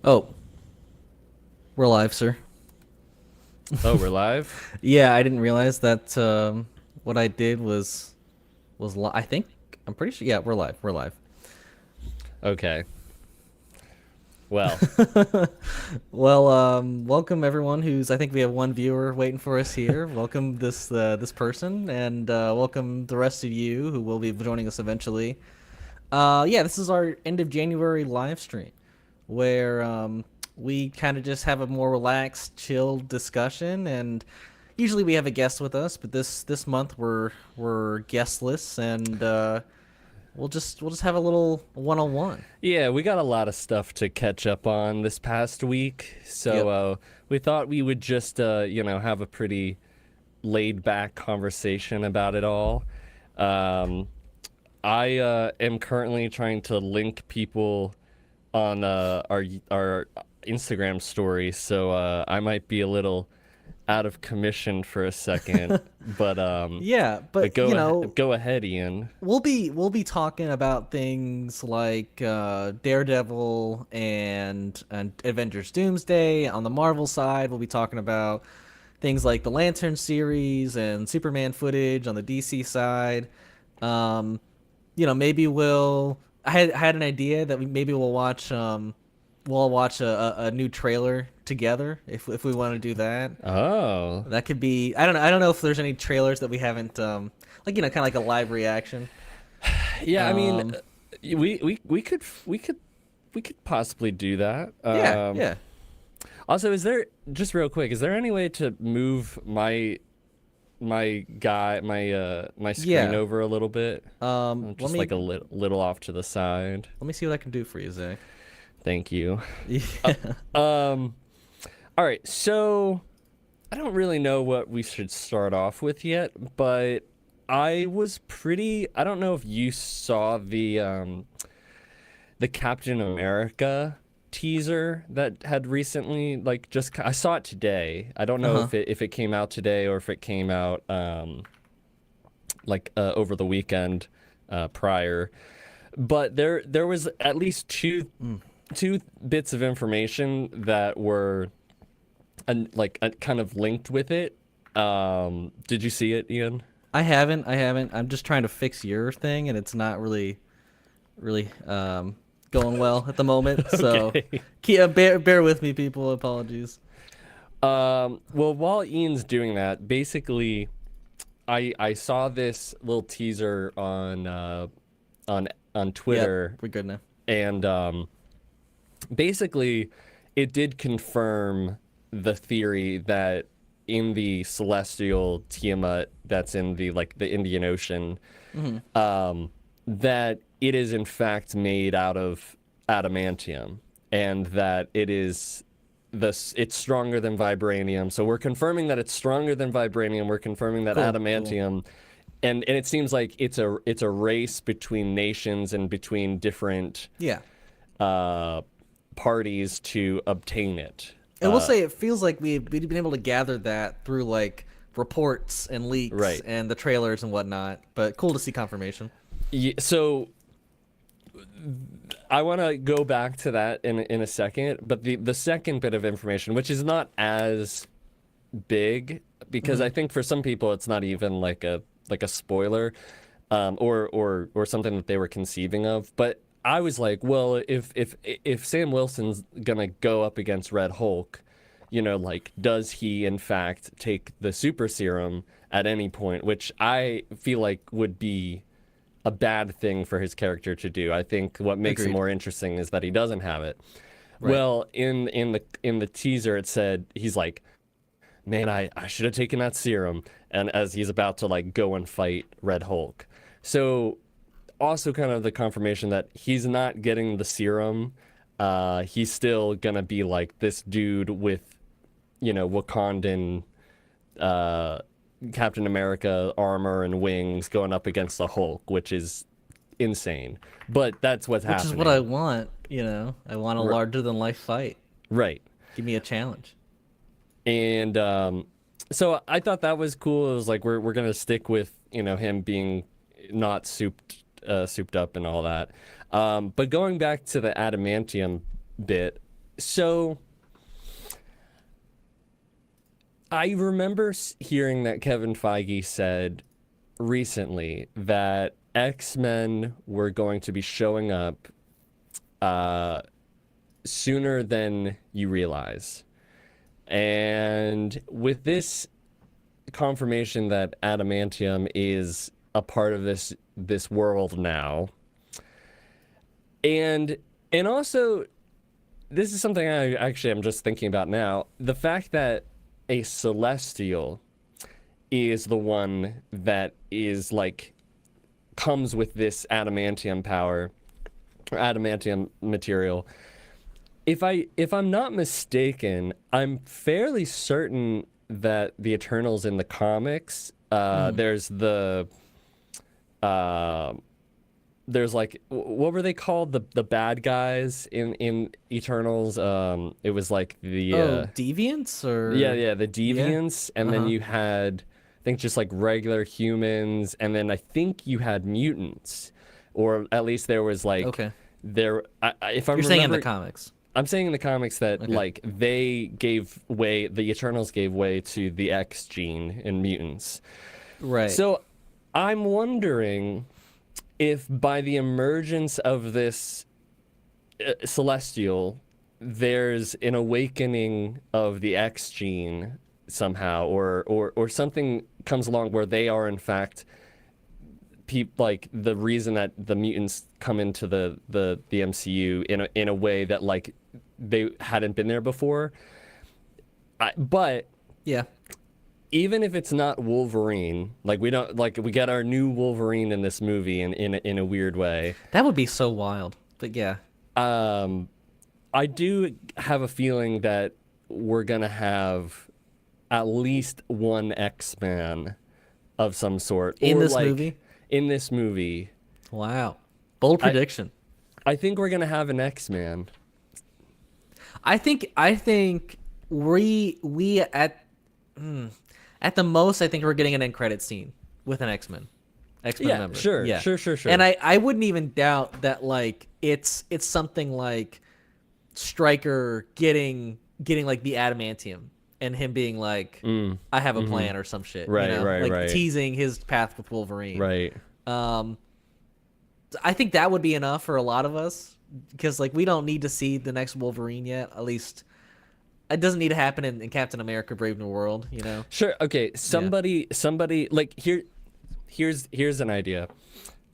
Oh, we're live, sir. Oh, we're live? Yeah, I didn't realize that what I did I think I'm pretty sure. Yeah, we're live. We're live. Okay. Well, Well, welcome everyone. I think we have one viewer waiting for us here. Welcome this person, and welcome the rest of you who will be joining us eventually. Yeah, this is our end of January live stream, where we kind of just have a more relaxed, chill discussion, and usually we have a guest with us, but this month we're guestless, and we'll just have a little one on one. yeah, we got a lot of stuff to catch up on this past week. So, Yep. we thought we would just, have a pretty laid back conversation about it all. Um, I am currently trying to link people on our Instagram story, so I might be a little out of commission for a second, but Yeah, but but go ahead, Ian. we'll be talking about things like Daredevil and Avengers Doomsday. On the Marvel side, we'll be talking about things like the Lantern series and Superman footage on the DC side. Um, maybe I had an idea that maybe we'll all watch a new trailer together if we want to do that. Oh. That could be. I don't know if there's any trailers that we haven't kind of like a live reaction. Yeah, I mean, Um, we could possibly do that. yeah, yeah, Also, is there just real quick? Is there any way to move my screen yeah. over a little bit? Let Just me like a little off to the side. let me see what I can do for you, Zach. Thank you. Yeah. Um. All right. So I don't really know what we should start off with yet, but I don't know if you saw the Captain America teaser that had recently I saw it today. I don't know Uh-huh. if it came out today or if it came out over the weekend prior. But there was at least Mm. two bits of information that were kind of linked with it. Did you see it, Ian? I haven't. I'm just trying to fix your thing, and it's not really going well at the moment. So, Okay. bear with me, people. Apologies. Well, while Ian's doing that, basically, I saw this little teaser on Yep, Twitter, we're good now. and basically, it did confirm the theory that in the celestial Tiamat that's in the Indian Ocean, Hmm. that it is in fact made out of adamantium, and that it's stronger than vibranium. So we're confirming that it's stronger than vibranium. We're confirming that Cool, cool. adamantium, and it seems like it's a race between nations and between different Yeah. uh, parties to obtain it. And we'll say it feels like we've been able to gather that through like reports and leaks Right. and the trailers and whatnot. But cool to see confirmation. So I want to go back to that in a second, but the second bit of information, which is not as big, because Hmm. I think for some people it's not even like a spoiler, or something that they were conceiving of. But I was like, well, if Sam Wilson's gonna go up against Red Hulk, does he in fact take the super serum at any point? Which I feel like would be a bad thing for his character to do. I think what makes him Agreed. more interesting is that he doesn't have it. Right. Well, in the teaser, it said he's like, "Man, I should have taken that serum," and as he's about to go and fight Red Hulk. So also kind of the confirmation that he's not getting the serum. He's still gonna be like this dude with Wakandan uh, Captain America armor and wings going up against the Hulk, which is insane. But that's what's Which is what I happening. want. I want a R- larger than life fight. right. Give me a challenge. And so I thought that was cool. It was like we're gonna stick with him being not souped up and all that. But going back to the adamantium bit, So I remember hearing that Kevin Feige said recently that X-Men were going to be showing up sooner than you realize. And with this confirmation that adamantium is a part of this world now, and also this is something I actually am just thinking about now, the fact that a celestial is the one that is like comes with this adamantium power or adamantium material. If I'm not mistaken, I'm fairly certain that the Eternals in the comics, there's like, what were they called? The bad guys in Eternals. It was like the Deviants or yeah, the Deviants, and then you had, I think, just like regular humans, and then I think you had mutants, or at least there was like if I'm saying in the comics. I'm saying in the comics that like they gave way, the Eternals gave way to the X gene in mutants. Right. So I'm wondering if by the emergence of this celestial, there's an awakening of the X gene somehow, or something comes along where they are in fact like the reason that the mutants come into the MCU in a way that like they hadn't been there before. But yeah, even if it's not Wolverine, like we get our new Wolverine in this movie in a weird way. That would be so wild. But yeah. I do have a feeling that we're gonna have at least one X-Man of some sort In this movie? In this movie. Wow. Bold prediction. I think we're gonna have an X-Man. I think we at the most, I think we're getting an end credit scene with an X-Men member. Sure. And I wouldn't even doubt that like it's something like Stryker getting like the adamantium and him being like, I have a plan or some shit. Right, you know? right, like right. teasing his path with Wolverine. Right. I think that would be enough for a lot of us because like we don't need to see the next Wolverine yet. At least it doesn't need to happen in Captain America: Brave New World. You know. Sure. Okay. Somebody like here's an idea.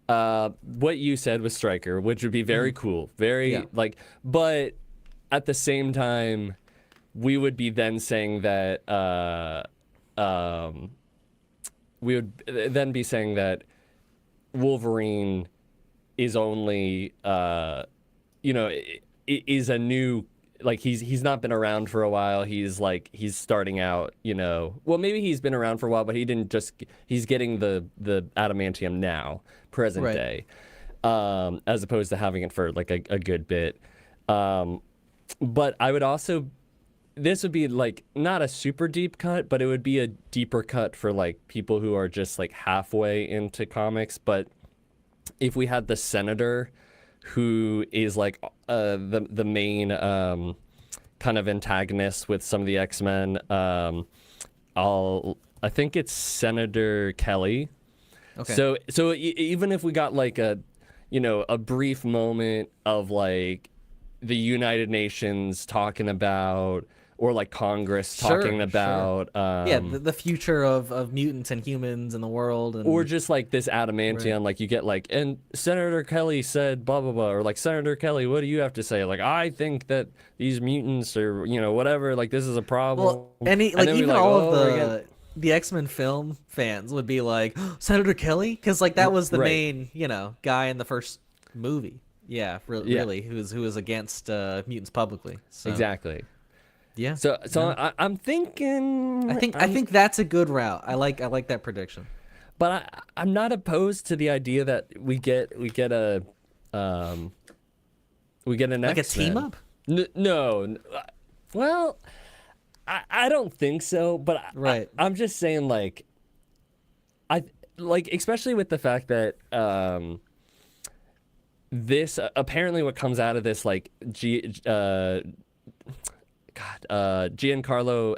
What you said with Stryker, which would be very cool, very like, but at the same time, we would be then saying that we would then be saying that Wolverine is only is a new, like he's not been around for a while. He's starting out, well, maybe he's been around for a while, but he's getting the adamantium now, present day, as opposed to having it for like a good bit. But I would also, this would be like not a super deep cut, but it would be a deeper cut for like people who are just like halfway into comics. But if we had the Senator, who is like the main kind of antagonist with some of the X-Men, I think it's Senator Kelly. Okay. So even if we got like a brief moment of like the United Nations talking about, or like Congress talking about the future of mutants and humans in the world, or just like this adamantium, like you get like, and Senator Kelly said blah blah blah, or like, Senator Kelly, what do you have to say? Like, I think that these mutants are whatever, like this is a problem. Well, and even all of the X-Men film fans would be like, Senator Kelly, because like that was the main guy in the first movie. Yeah, really, who was against mutants publicly. So. Exactly. Yeah. So I'm thinking. I think that's a good route. I like that prediction. But I'm not opposed to the idea that we get an like X-Men. a team up. No. Well, I don't think so. But I'm just saying, like, especially with the fact that this apparently what comes out of this like Giancarlo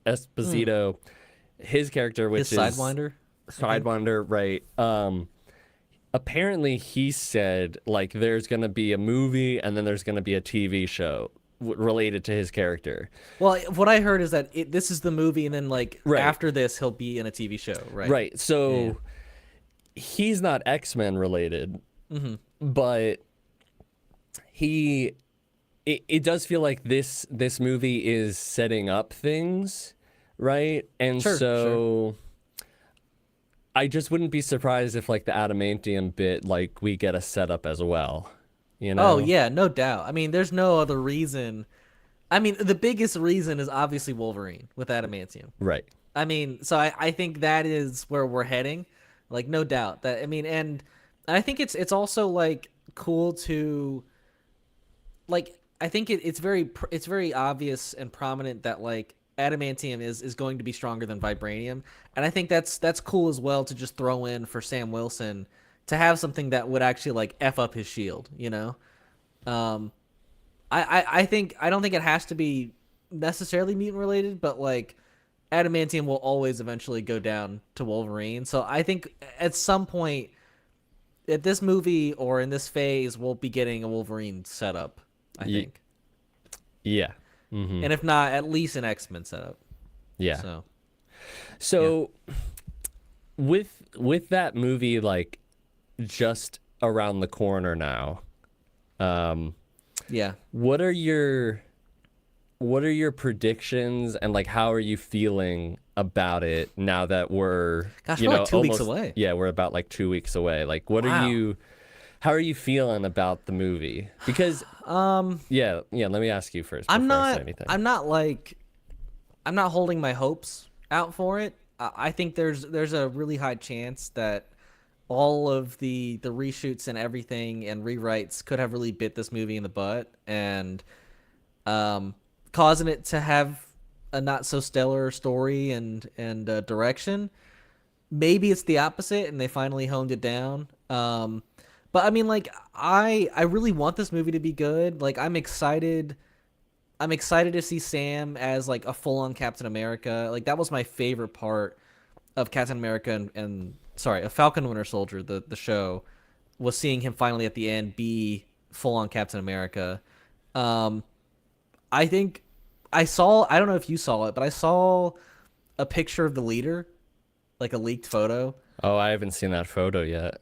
Esposito, his character, which His is Sidewinder. Sidewinder, right? Apparently he said like there's gonna be a movie and then there's gonna be a TV show related to his character. Well, what I heard is that this is the movie, and then like Right. after this, he'll be in a TV show, right? Right. So Yeah. he's not X-Men related, Mm-hmm. but it does feel like this movie is setting up things, right? And Sure. I just wouldn't be surprised if like the adamantium bit, like we get a setup as well, you know? Oh yeah, no doubt. I mean, there's no other reason. I mean, the biggest reason is obviously Wolverine with adamantium. Right. I mean, so I think that is where we're heading, like no doubt. That I mean, and I think it's also like cool to, like I think it's very obvious and prominent that like adamantium is going to be stronger than vibranium, and I think that's cool as well to just throw in for Sam Wilson to have something that would actually like f up his shield, you know. Um, I think I don't think it has to be necessarily mutant related, but like adamantium will always eventually go down to Wolverine. So I think at some point at this movie or in this phase, we'll be getting a Wolverine setup, I think. Yeah. Mm-hmm. And if not, at least an X-Men setup. Yeah. So with that movie like just around the corner now, yeah. what are your predictions and like how are you feeling about it now that we're Gosh, you we're know like 2 weeks away. Yeah, we're about like 2 weeks away. Like what Wow. are you how are you feeling about the movie? Because yeah, let me ask you first before I say anything. I'm not holding my hopes out for it. I think there's a really high chance that all of the reshoots and everything and rewrites could have really bit this movie in the butt and causing it to have a not so stellar story and direction. Maybe it's the opposite and they finally honed it down. But I mean, like I really want this movie to be good. Like I'm excited to see Sam as like a full-on Captain America. Like that was my favorite part of Captain America and sorry, a Falcon Winter Soldier, the show, was seeing him finally at the end be full-on Captain America. I think I don't know if you saw it, but I saw a picture of the leader, like a leaked photo. Oh, I haven't seen that photo yet.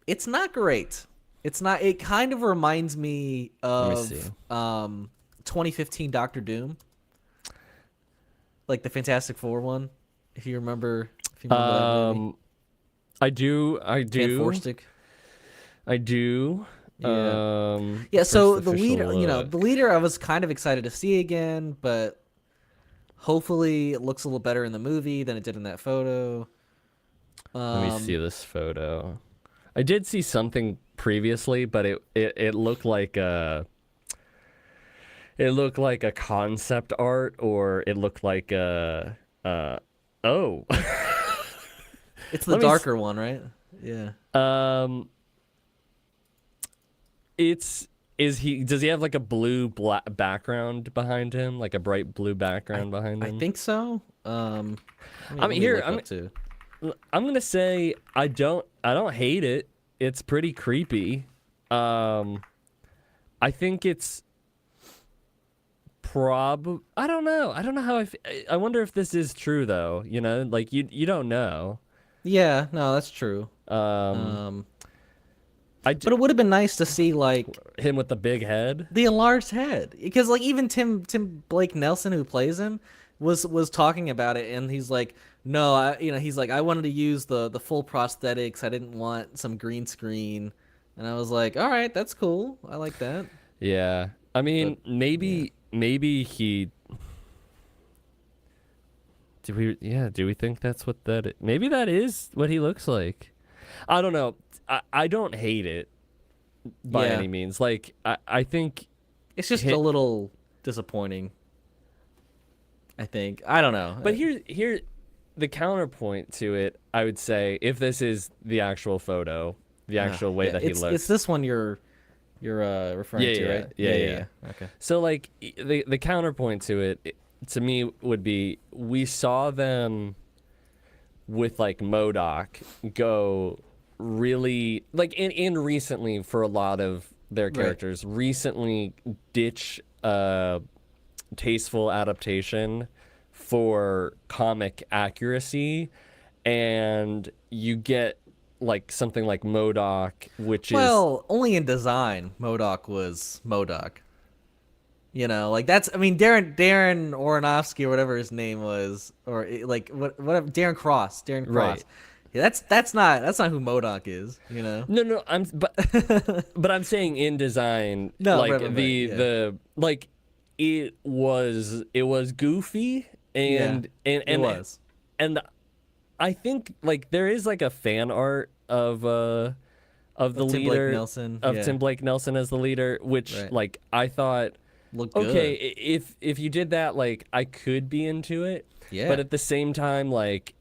It's not great. It's not. It kind of reminds me of 2015 Doctor Doom, like the Fantastic Four one. If you remember that movie. I do. Fantastic. I do. Yeah. Yeah. So the leader, look. the leader, I was kind of excited to see again, but hopefully it looks a little better in the movie than it did in that photo. Let me see this photo. I did see something previously, but it looked like a concept art, or it looked like a oh. It's the darker one, right? Yeah. Does he have like a blue background behind him, like a bright blue background behind him? I think so. I'm gonna say I don't hate it. It's pretty creepy. I think it's I don't know how I wonder if this is true though. You know, like you don't know. Yeah, no, that's true. But it would have been nice to see like him with the big head, the enlarged head, because like even Tim Blake Nelson, who plays him, was talking about it, and he's like, no, he's like, I wanted to use the full prosthetics. I didn't want some green screen, and I was like, all right, that's cool. I like that. Yeah, I mean, maybe he. Do we think that's what that is? Maybe that is what he looks like. I don't know. I don't hate it by any means. Like I think it's just a little disappointing. I think. I don't know. But here the counterpoint to it, I would say, if this is the actual photo, the actual way that he looks. It's this one you're you're referring Yeah, to, yeah, right? yeah, yeah. Okay. So like the counterpoint to it to me would be we saw them with like MODOK go really like in recently for a lot of their Right. characters recently ditch tasteful adaptation for comic accuracy, and you get like something like MODOK, which is Well, only in design, MODOK was MODOK. You know, like that's. I mean, Darren Aronofsky or whatever his name was, or like whatever Darren Cross. Darren right. Cross. Yeah, that's not who MODOK is. You know. No, but I'm saying in design, No, like right. Yeah. the like it was goofy Yeah. It was. and I think like there is like a fan art of the Of Tim Blake leader Nelson. of Yeah. Tim Blake Nelson as the leader, which Right. like I thought Look okay, good. if you did that, like I could be into it, Yeah. but at the same time, like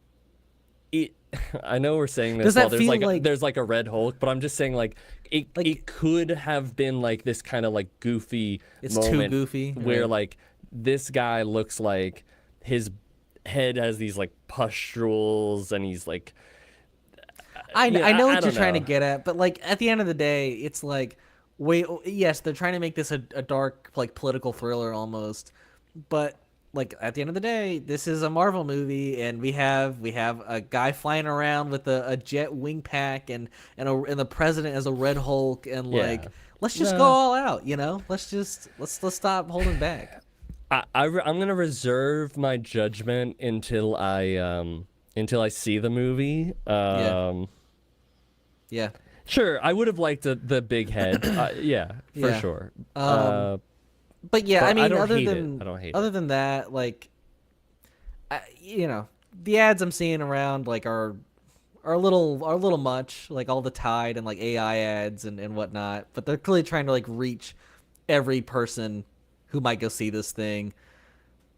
it. I know we're saying this Does while that feel like there's like a Red Hulk, but I'm just saying like it could have been like this kind of like goofy it's too moment goofy? where Right. like this guy looks like his head has these like pustules and he's like I yeah, I know I what you're don't trying to know. get at, but like at the end of the day, it's like wait, yes, they're trying to make this a dark like political thriller almost, but like at the end of the day, this is a Marvel movie, and we have a guy flying around with a jet wing pack and the president as a Red Hulk, and like Yeah. let's just go No. all out, you know? Let's stop holding back. I'm gonna reserve my judgment until I see the movie. Yeah, yeah, Sure, I would have liked the big head. Yeah, for yeah. sure. Um, but yeah, I But I mean, don't hate it. I don't hate other it. than that, like, you know, the ads I'm seeing around like are a little much, like all the Tide and like AI ads and whatnot. But they're clearly trying to like reach every person who might go see this thing.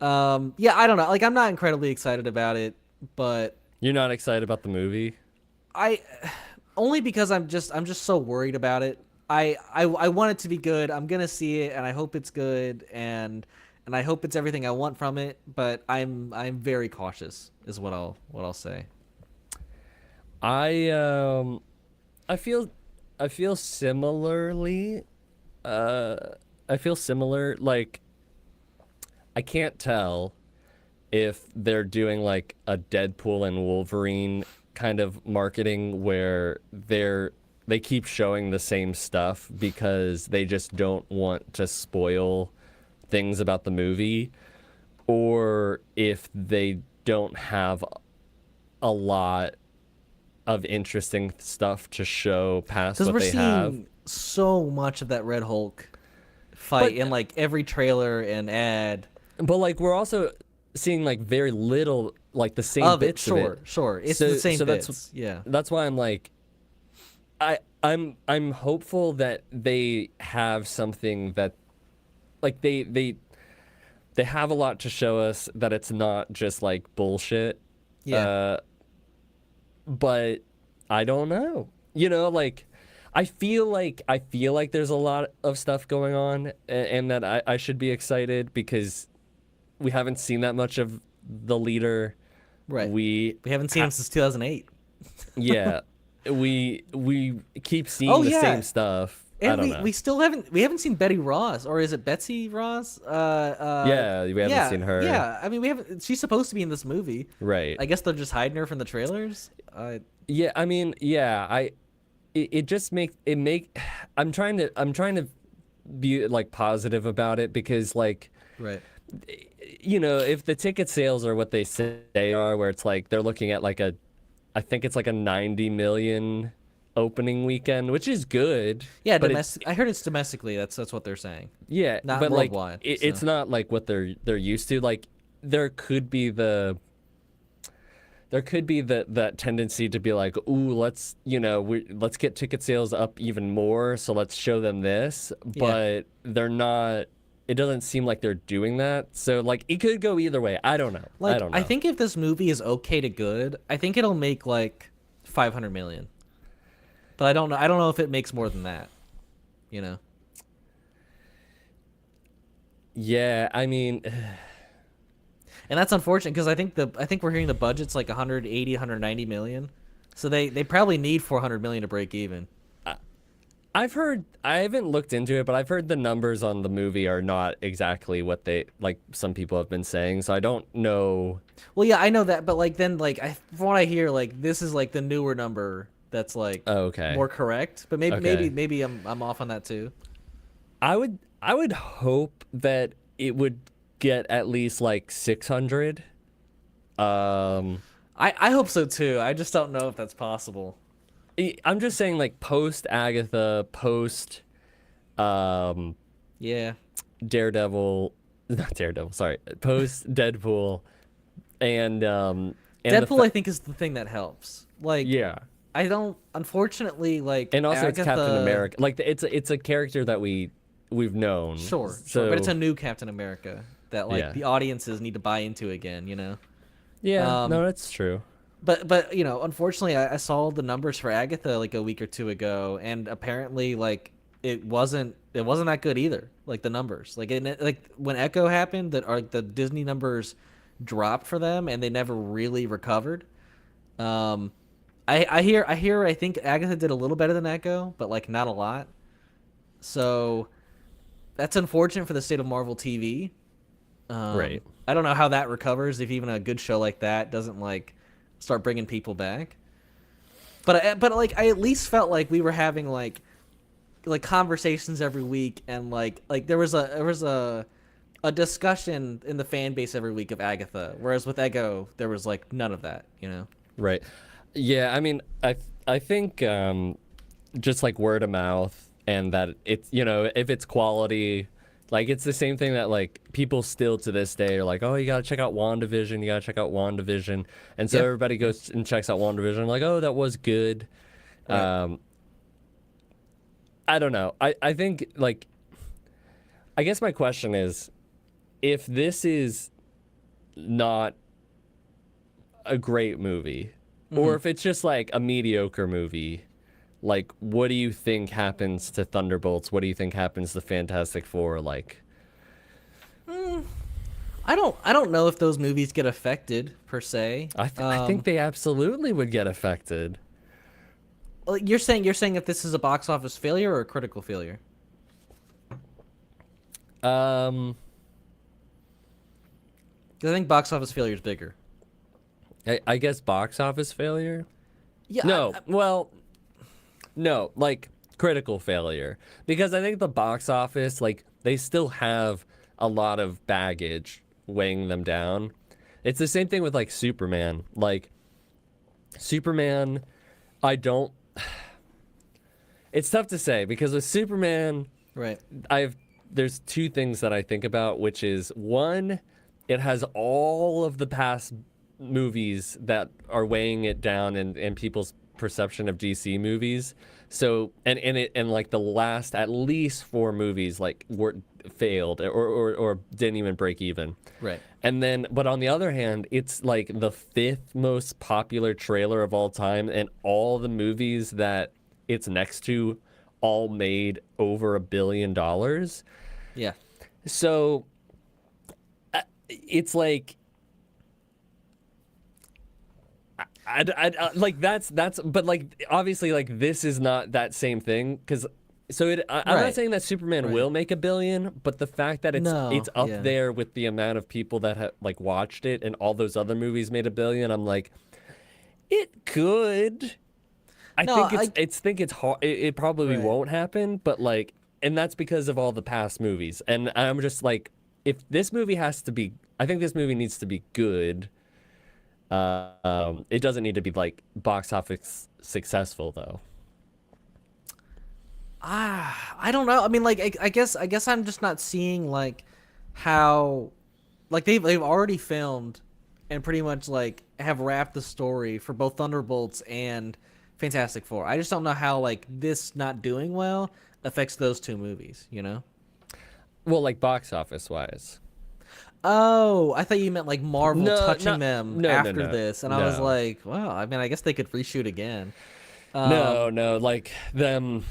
Yeah, I don't know. Like, I'm not incredibly excited about it, but You're not excited about the movie? I only because I'm just so worried about it. I want it to be good. I'm gonna see it, and I hope it's good, and I hope it's everything I want from it. But I'm very cautious, is what I'll say. I I feel I feel similarly. Uh, I feel similar. Like I can't tell if they're doing like a Deadpool and Wolverine kind of marketing where they keep showing the same stuff because they just don't want to spoil things about the movie, or if they don't have a lot of interesting stuff to show past Because what we're they have. seeing so much of that Red Hulk But fight in like every trailer and ad like we're also seeing like very little like the same of it. bits of it. Sure, it's So the same so bits. Yeah, that's why I'm like I'm hopeful that they have something that like they have a lot to show us, that it's not just like bullshit. yeah. But I don't know. You know, like I feel like there's a lot of stuff going on, and that I should be excited because we haven't seen that much of the leader. Right. We We haven't seen him since 2008. yeah, we keep seeing Oh, the yeah. same stuff. I And don't we, know. we still haven't seen Betty Ross, or is it Betsy Ross? Yeah, we haven't yeah, seen her. Yeah, I mean we haven't. She's supposed to be in this movie. Right. I guess they're just hiding her from the trailers. Yeah, I mean, yeah, it just I'm trying to be like positive about it because like Right. you know, if the ticket sales are what they say they are, where it's like they're looking at like I think it's like a 90 million opening weekend, which is good. Yeah, but domestic. I heard it's domestically. That's what they're saying. yeah, Not but like worldwide, it's so. not like what they're used to. Like there could be that tendency to be like, ooh, let's get ticket sales up even more, so let's show them this. Yeah. But they're not. It doesn't seem like they're doing that. So like it could go either way. I don't know. Like I don't know. I think if this movie is okay to good, I think it'll make like 500 million. But I don't know. I don't know if it makes more than that. You know. Yeah, I mean, And that's unfortunate because I think we're hearing the budget's like 180, 190 million. So they probably need 400 million to break even. I've heard, I haven't looked into it, but I've heard the numbers on the movie are not exactly what they, like some people have been saying, so I don't know. Well, yeah, I know that, but like then like from what I hear, like this is like the newer number that's like Oh, okay. more correct. But Okay. maybe I'm off on that too. I would hope that it would get at least like 600. Um, I hope so too. I just don't know if that's possible. I'm just saying like post Agatha, post um Yeah. Daredevil, not Daredevil, sorry, post Deadpool, and Deadpool I think is the thing that helps. Like yeah, I don't unfortunately like and also it's Captain Agatha. America. Like it's a character that we've known. Sure, but it's So a new Captain America that like yeah, the audiences need to buy into again, you know. yeah, Um no, that's true. but you know, unfortunately I saw the numbers for Agatha like a week or two ago and apparently like it wasn't that good either. Like the numbers. Like when Echo happened that are the Disney numbers dropped for them and they never really recovered. Um I think Agatha did a little better than Echo, but like not a lot. So that's unfortunate for the state of Marvel TV. Right. I don't know how that recovers if even a good show like that doesn't like start bringing people back. But like I at least felt like we were having like conversations every week and like there was a discussion in the fan base every week of Agatha, whereas with Ego there was like none of that, you know. Right. Yeah, I mean, I think just like word of mouth and that it's, if it's quality, like it's the same thing that like people still to this day are like, oh, you gotta check out WandaVision, you gotta check out WandaVision, and so Yeah. everybody goes and checks out WandaVision, like, oh, that was good. Right. Um, I don't know. I think like, I guess my question is, if this is not a great movie, or if it's just like a mediocre movie, like what do you think happens to Thunderbolts? What do you think happens to Fantastic Four? Like, I don't know if those movies get affected per se. I think they absolutely would get affected. Like, you're saying if this is a box office failure or a critical failure? Um, 'Cause I think box office failure is bigger. I guess box office failure. Yeah. No, well, no, like critical failure, because I think the box office, like they still have a lot of baggage weighing them down. It's the same thing with like Superman. Like Superman, I don't. It's tough to say because with Superman, Right. there's two things that I think about, which is one, it has all of the past movies that are weighing it down and people's perception of DC movies. So and like the last at least four movies like were failed or didn't even break even. Right. And then but on the other hand, it's like the fifth most popular trailer of all time, and all the movies that it's next to all made over $1 billion. Yeah. So it's like like that's but like obviously like this is not that same thing because I'm not Right. saying that Superman Right. will make $1 billion, but the fact that No, it's up yeah. there with the amount of people that have like watched it and all those other movies made $1 billion, I'm like, it could. I No, think it's hard. It probably Right. won't happen, but like, and that's because of all the past movies. And I'm just like, if this movie has to be, I think this movie needs to be good. It doesn't need to be like box office successful though. I don't know. I mean, like, I guess I'm just not seeing like how, like they've already filmed, and pretty much like have wrapped the story for both Thunderbolts and Fantastic Four. I just don't know how like this not doing well affects those two movies. You know? Well, like box office wise. Oh, I thought you meant like Marvel No, touching no, them no, after no, this, and I was no. like, well, I mean, I guess they could reshoot again. No, like them.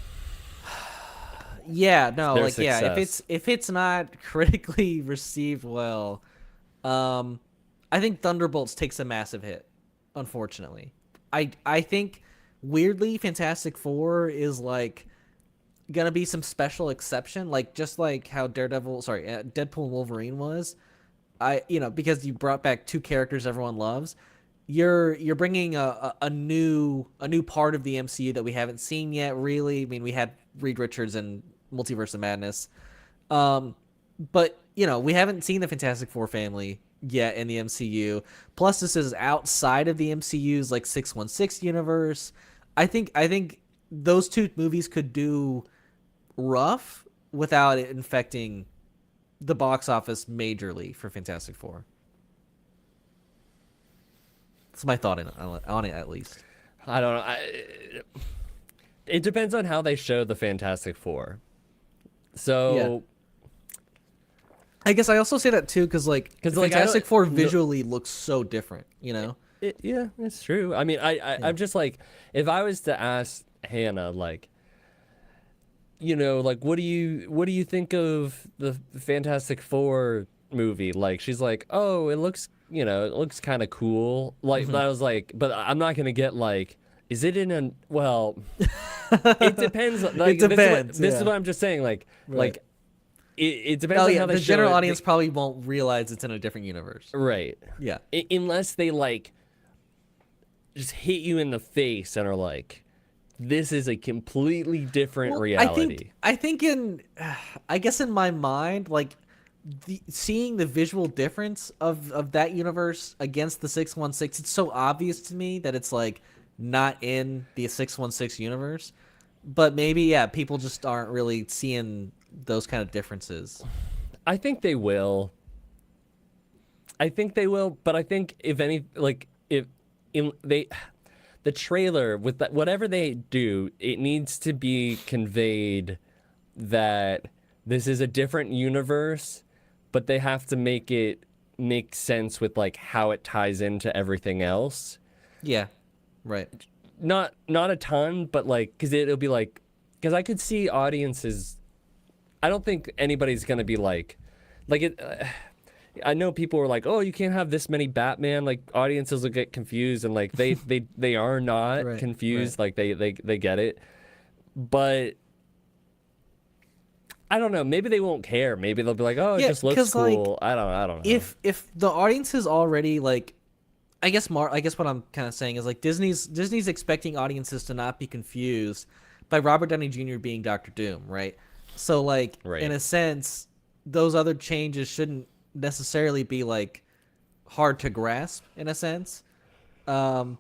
yeah, no, their like yeah, success. if it's not critically received well, um, I think Thunderbolts takes a massive hit, unfortunately. I think weirdly Fantastic Four is like gonna be some special exception, like just like how Deadpool and Wolverine was. Because you brought back two characters everyone loves, you're bringing a new part of the MCU that we haven't seen yet. Really, I mean, we had Reed Richards and Multiverse of Madness, but we haven't seen the Fantastic Four family yet in the MCU. Plus, this is outside of the MCU's like 616 universe. I think those two movies could do rough without it infecting the box office majorly for Fantastic Four. That's my thought on it, at least. I don't know. It depends on how they show the Fantastic Four. Yeah. So, I guess I also say that too because the like, I Fantastic don't, Four no, visually looks so different. yeah, it's true. I mean, Yeah. I'm just like, if I was to ask Hannah, like, like, what do you think of the Fantastic Four movie? Like, she's like, oh, it looks kind of cool. Like, I was like, but I'm not gonna get like, is it in a, well, it depends. Like, It depends. this is Yeah. what I'm just saying. Like, Right. it depends Oh on yeah, how they the show general it. audience probably won't realize it's in a different universe. Right. Yeah. Unless they like just hit you in the face and are like, this is a completely different Well, reality. I guess in my mind, like seeing the visual difference of that universe against the 616, it's so obvious to me that it's like not in the 616 universe. But maybe yeah, people just aren't really seeing those kind of differences. I think they will. But I think if any, like, if in they, the trailer with that, whatever they do, it needs to be conveyed that this is a different universe, but they have to make it make sense with like how it ties into everything else. Yeah. Right. Not a ton, but like, because I could see audiences. I don't think anybody's gonna be like it. I know people are like, oh, you can't have this many Batman. Like, audiences will get confused, and like they are not Right. confused. Right. Like they get it, but I don't know. Maybe they won't care. Maybe they'll be like, oh, it Yeah, just looks 'cause, like, cool. I don't know. If the audience is already like, I guess what I'm kind of saying is like Disney's expecting audiences to not be confused by Robert Downey Jr. being Doctor Doom, right? So like Right. in a sense, those other changes shouldn't necessarily be like hard to grasp in a sense. And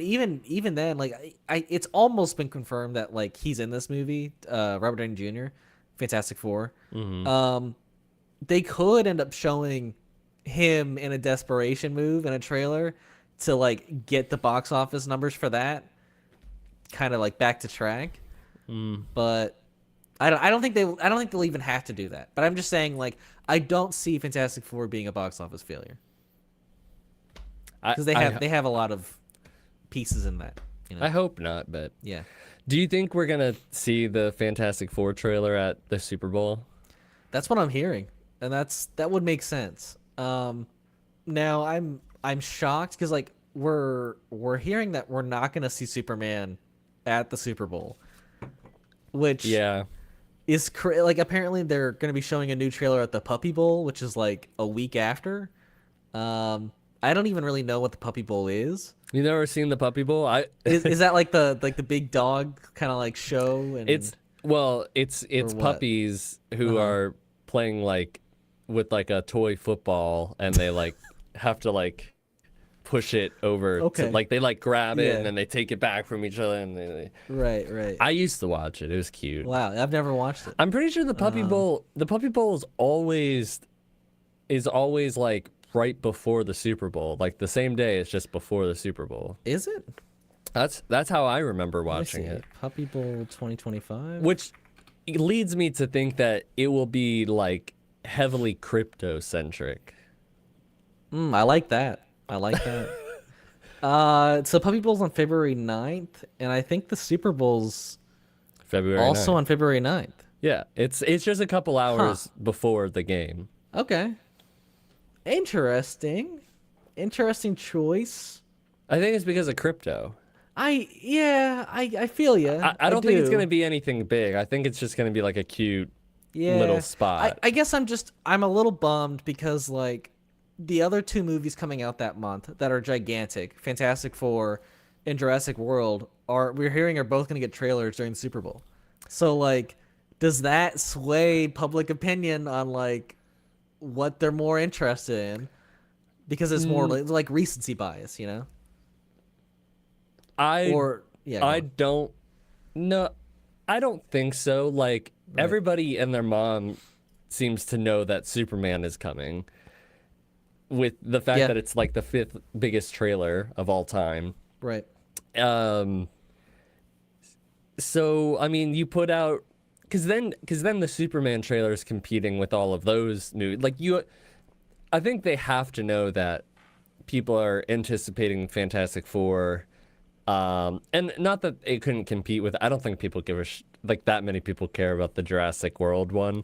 even then, like it's almost been confirmed that like he's in this movie, Robert Downey Jr., Fantastic Four. They could end up showing him in a desperation move in a trailer to like get the box office numbers for that kind of like back to track. But I don't think they'll even have to do that. But I'm just saying, like, I don't see Fantastic Four being a box office failure because they have a lot of pieces in that. I hope not, but Yeah. do you think we're gonna see the Fantastic Four trailer at the Super Bowl? That's what I'm hearing, and that would make sense. Now I'm shocked because like we're hearing that we're not gonna see Superman at the Super Bowl, which Yeah. is like apparently they're gonna be showing a new trailer at the Puppy Bowl, which is like a week after. I don't even really know what the Puppy Bowl is. You never seen the Puppy Bowl? Is that like the big dog kind of like show? And It's what? puppies who are playing like with like a toy football, and they like have to like push it over. Okay. To, like they like grab it Yeah. and then they take it back from each other. And right. I used to watch it. It was cute. Wow, I've never watched it. I'm pretty sure the Puppy Bowl. The Puppy Bowl is always like right before the Super Bowl. Like the same day. It's just before the Super Bowl. Is it? That's how I remember Let me watching see. it. Puppy Bowl 2025. Which leads me to think that it will be like heavily crypto centric. I like that. So Puppy Bowl's on February 9th, and I think the Super Bowl's February Also 9th. on February 9th. Yeah, it's just a couple hours before the game. Okay. Interesting. Interesting choice. I think it's because of crypto. I feel you. I don't think it's do. gonna be anything big. I think it's just gonna be like a cute little Yeah. spot. I guess I'm a little bummed because like the other two movies coming out that month that are gigantic, Fantastic Four and Jurassic World, we're hearing are both gonna get trailers during the Super Bowl. So like, does that sway public opinion on like what they're more interested in? Because it's more like recency bias, you know? I Or yeah, go I on. don't no, I don't think so. Like everybody and their mom seems to know that Superman is coming. With the fact Yeah. that it's like the fifth biggest trailer of all time. Right. Um, so I mean, you put out because then the Superman trailer is competing with all of those new I think they have to know that people are anticipating Fantastic Four, and not that it couldn't compete with. I don't think people give like that many people care about the Jurassic World one,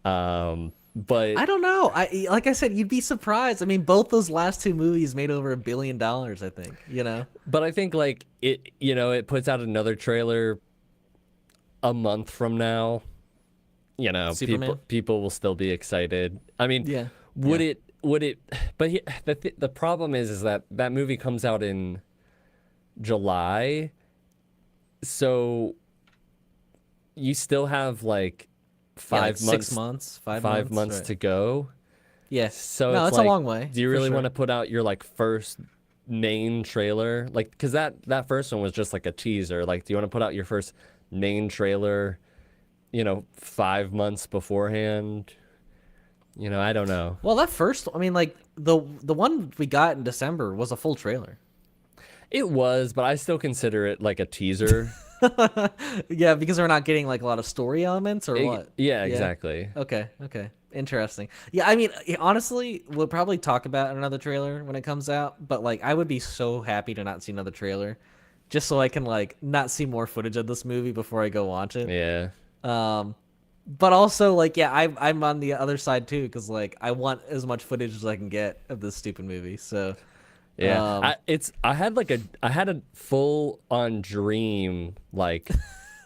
but I don't know. Like I said, you'd be surprised. I mean, both those last two movies made over $1 billion. I think. You know. I think like it puts out another trailer a month from now. Superman? People will still be excited. I mean, Yeah. would Yeah. it? But the problem is that movie comes out in July, so you still have like Yeah, like 5 months, 6 months, 5 months right. to go. Yeah. So No, it's it's like, a long way. do you for really sure. want to put out your like first main trailer? Like, because that first one was just like a teaser. Like, do you want to put out your first main trailer, 5 months beforehand? I don't know. Well, that first, I mean, like the one we got in December was a full trailer. It was, but I still consider it like a teaser. Yeah, because we're not getting like a lot of story elements or what? Yeah, exactly. Okay. Interesting. Yeah, I mean, honestly, we'll probably talk about another trailer when it comes out, but like I would be so happy to not see another trailer just so I can like not see more footage of this movie before I go watch it. Yeah. But also like yeah, I'm on the other side too cuz like I want as much footage as I can get of this stupid movie. So Yeah. I had a full on dream like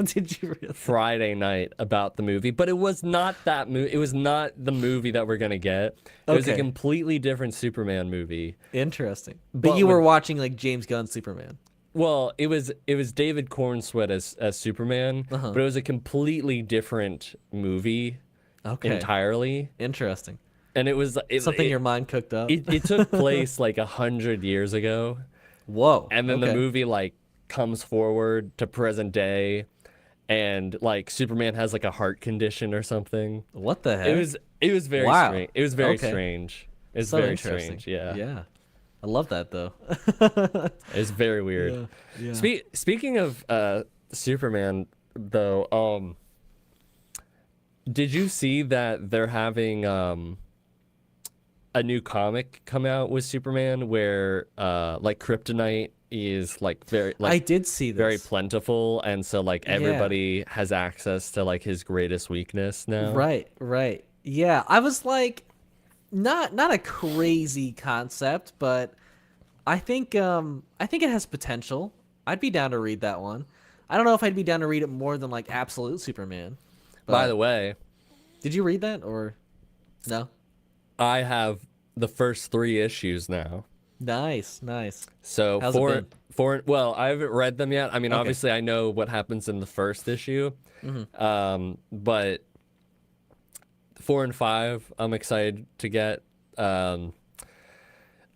did you really? Friday night about the movie, but it was not that movie. It was not the movie that we're gonna get. It was a Okay. completely different Superman movie. Interesting. But But you with- were watching like James Gunn's Superman. Well, it was David Cornsweet as Superman, but it was a completely different movie Okay. entirely. Interesting. And it was Something your mind cooked up. it took place like 100 years ago, Whoa. and then okay. the movie like comes forward to present day, and like Superman has like a heart condition or something. What the heck? It was very Wow. strange. It was very Okay. strange. It's So very interesting. strange. Yeah. Yeah. I love that though. It's very weird. Yeah. Speaking of Superman though, did you see that they're having a new comic come out with Superman where like kryptonite is like very I like did see this. very plentiful, and so like everybody has access to like his greatest weakness now. Right. Yeah, I was like, not a crazy concept, but I think it has potential. I'd be down to read that one. I don't know if I'd be down to read it more than like Absolute Superman. By the way, Did you read that or no? I have the first 3 issues now. Nice. So How's it well, I haven't read them yet. I mean, Okay. obviously, I know what happens in the first issue, but 4 and 5, I'm excited to get.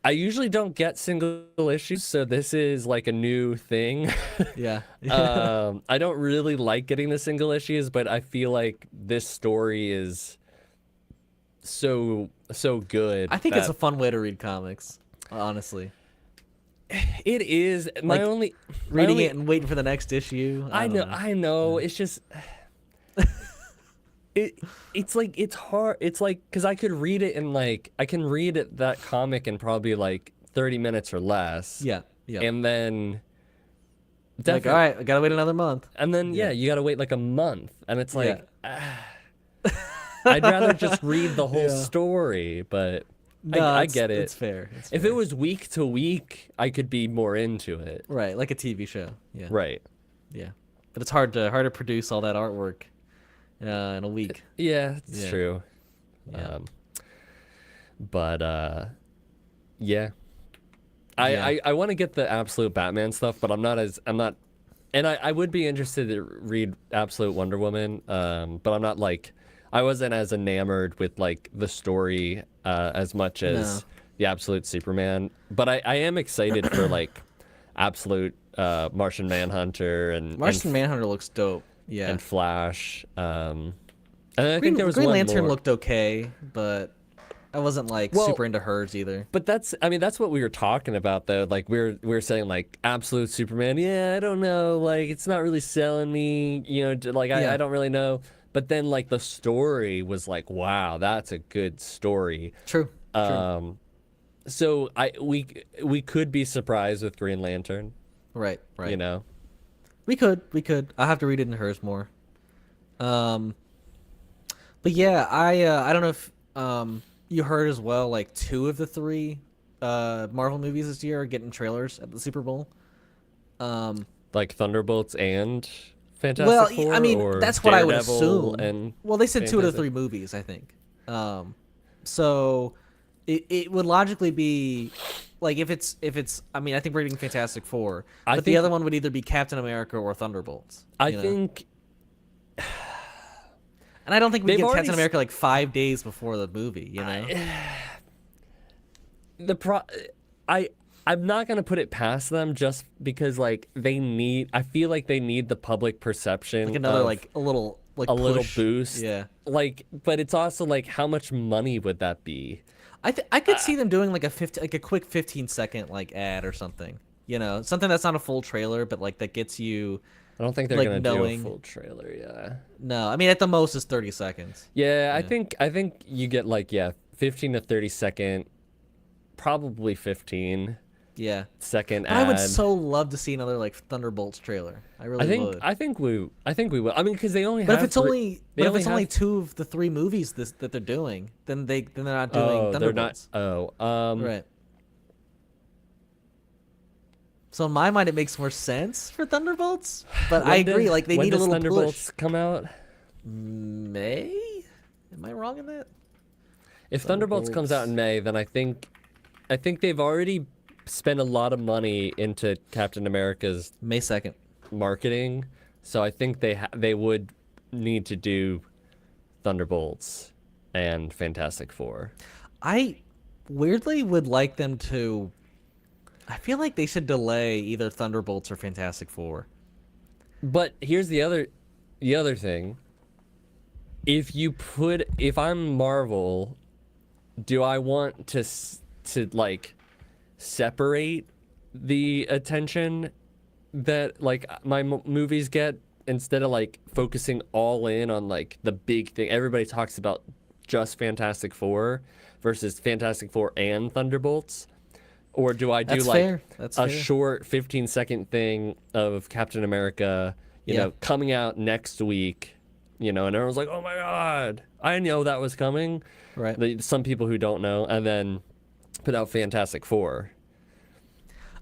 I usually don't get single issues, so this is like a new thing. Yeah. I don't really like getting the single issues, but I feel like this story is so good. I think it's that- a fun way to read comics, honestly. It is my Like, only Reading only, it and waiting for the next issue. I don't know, I know. It's just it's like it's hard. It's like because I could read it in like I can read it that comic in probably like 30 minutes or less. Yeah. And then Like, all right, I gotta wait another month. And then Yeah. you gotta wait like a month, and it's like Yeah. I'd rather just read the whole Yeah. story. But No, I get it. It's fair. It's If fair. it was week to week, I could be more into it. right, like a TV show. Yeah. Right. Yeah. But it's hard to produce all that artwork in a week. Yeah, it's Yeah. true. Yeah. But yeah. Yeah. I want to get the Absolute Batman stuff, but I'm not, and I would be interested to read Absolute Wonder Woman, but I'm not like, I wasn't as enamored with like the story as much as the Absolute Superman, but I am excited for like Absolute Martian Manhunter and Martian Manhunter looks dope. Yeah. and Flash, and I think there was Green one Lantern more. looked okay, but I wasn't like Well, super into hers either. But that's what we were talking about though. Like we were saying like Absolute Superman. Yeah, I don't know. Like it's not really selling me. Like Yeah. I don't really know. But then like the story was like, wow, that's a good story. True. So we could be surprised with Green Lantern. Right. You know. We could. I'll have to read into hers more. But yeah, I don't know if you heard as well. Like 2 of the 3 Marvel movies this year are getting trailers at the Super Bowl. Like Thunderbolts and Fantastic Well, Four. I mean or that's what I would Daredevil assume. And Well, they said 2 of the Fantastic- 3 movies, I think. So it would logically be like if it's I mean I think we're getting Fantastic Four, I but the think- other one would either be Captain America or Thunderbolts. I you know? think. And I don't think we They've get already Captain America like 5 days before the movie. You know. I'm not gonna put it past them just because like I feel like they need the public perception, Like another of like a little little push. boost. Yeah. Like, but it's also like how much money would that be? I could see them doing like a quick 15-second like ad or something. You know, something that's not a full trailer, but like that gets you. I don't think they're Like, gonna knowing- do a full trailer. Yeah. No, I mean at the most it's 30 seconds. Yeah, I think you get like 15 to 30-second, probably 15-second Yeah. ad. But I would so love to see another like Thunderbolts trailer. I really would. I think we will. I mean, because they only But have if it's only they only only have- 2 of the 3 movies that they're doing, then they're not doing oh, they're not. Thunderbolts. Right. So in my mind, it makes more sense for Thunderbolts. But I When agree, does- like they when need a does little Thunderbolts push. come out? May? Am I wrong in that? If Thunderbolts comes out in May, then I think they've already spent a lot of money into Captain America's May 2nd. marketing, so I think they would need to do Thunderbolts and Fantastic Four. I weirdly would like them to. I feel like they should delay either Thunderbolts or Fantastic Four. But here's the other thing. If I'm Marvel, do I want to like separate the attention that like my movies get instead of like focusing all in on like the big thing? Everybody talks about just Fantastic Four versus Fantastic Four and Thunderbolts. Or do I do That's like fair. That's a fair. short 15-second thing of Captain America, you know, coming out next week, and everyone's like, "Oh my god, I know that was coming." Right. Some people who don't know, and then put out Fantastic Four.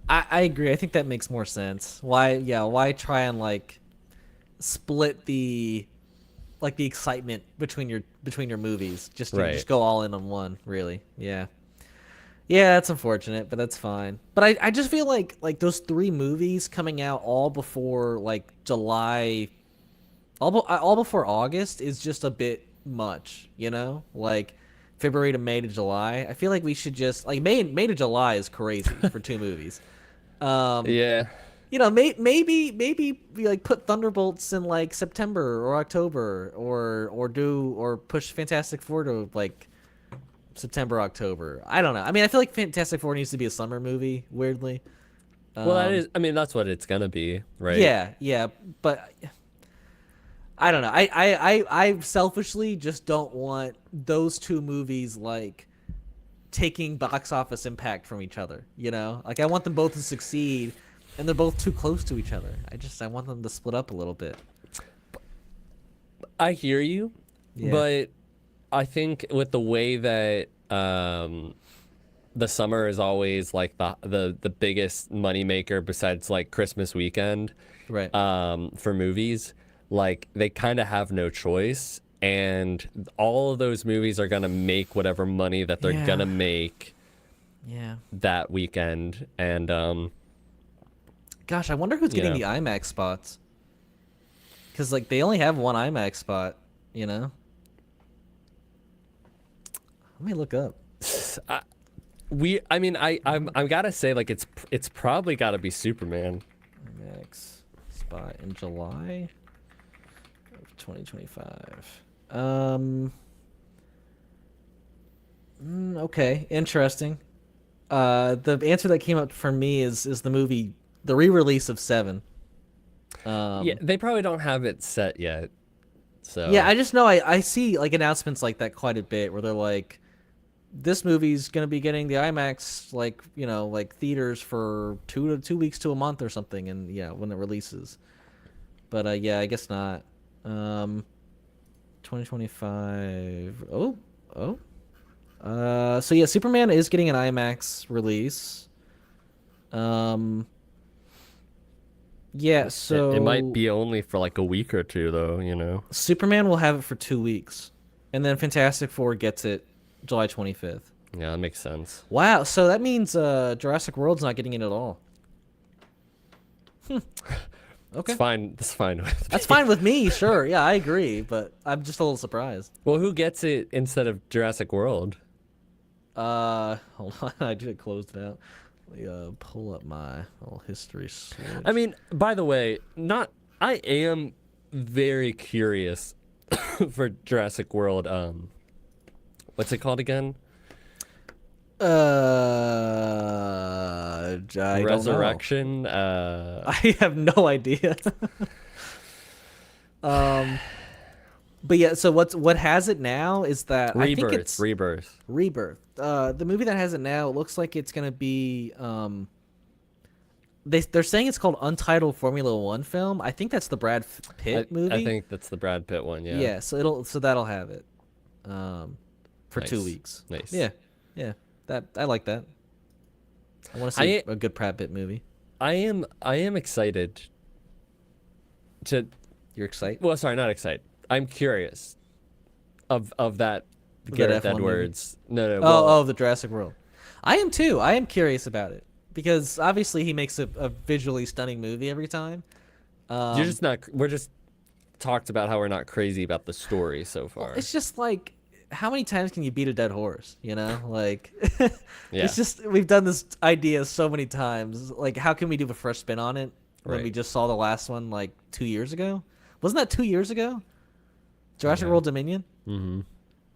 I agree. I think that makes more sense. Why try and like split the excitement between your movies? Just go all in on one, really. Yeah. Yeah, that's unfortunate, but that's fine. But I just feel like those 3 movies coming out all before like July, all before August is just a bit much, Like February to May to July. I feel like we should just like May to July is crazy for 2 movies. Yeah. Maybe we like put Thunderbolts in like September or October or push Fantastic Four to like September, October. I don't know. I mean, I feel like Fantastic Four needs to be a summer movie, weirdly. Well, that is. I mean, that's what it's gonna be, right? Yeah, but I don't know. I selfishly just don't want those 2 movies like taking box office impact from each other. Like I want them both to succeed, and they're both too close to each other. I want them to split up a little bit. I hear you, Yeah. but I think with the way that the summer is always like the biggest moneymaker besides like Christmas weekend, Right. for movies, like they kind of have no choice, and all of those movies are gonna make whatever money that they're Yeah. gonna make Yeah. that weekend, and Gosh, I wonder who's getting the IMAX spots. Because like they only have one IMAX spot, you know. Let me look up. I gotta say, like it's probably gotta be Superman. IMAX spot in July of 2025. Okay, interesting. The answer that came up for me is the movie, the re-release of Seven. Yeah, they probably don't have it set yet. So Yeah, I just know I see like announcements like that quite a bit where they're like, this movie's gonna be getting the IMAX like like theaters for 2 weeks to a month or something, and yeah, when it releases. But yeah, I guess not. 2025. Oh. So yeah, Superman is getting an IMAX release. Yeah, so it might be only for like a week or two, though. Superman will have it for 2 weeks, and then Fantastic Four gets it July 25th. Yeah, that makes sense. Wow, so that means Jurassic World's not getting it at all. Okay. It's fine. That's fine. That's fine with me, sure. Yeah, I agree, but I'm just a little surprised. Well, who gets it instead of Jurassic World? Hold on, I just closed it out. Let me pull up my little history switch. I mean, by the way, I am very curious for Jurassic World. What's it called again? I don't know. Resurrection. I have no idea. But yeah, so what has it now is that I think it's Rebirth. The movie that has it now, it looks like it's gonna be they're saying it's called Untitled Formula One film. I think that's the Brad Pitt movie. I think that's the Brad Pitt one. Yeah. Yeah. So that'll have it for Nice. 2 weeks. Nice. Yeah. That I like that. I want to see a good Brad Pitt movie. I am excited to. You're excited? Well, sorry, not excited. I'm curious of that The Gareth F1 movie? Edwards. No. Oh, the Jurassic World. I am too. I am curious about it because obviously he makes a visually stunning movie every time. You're just not. We're just talked about how we're not crazy about the story so far. It's just like, how many times can you beat a dead horse? Like, Yeah. it's just, we've done this idea so many times. Like, how can we do a fresh spin on it when Right. we just saw the last one like 2 years ago? Wasn't that 2 years ago? Jurassic Yeah. World Dominion. Mm-hmm.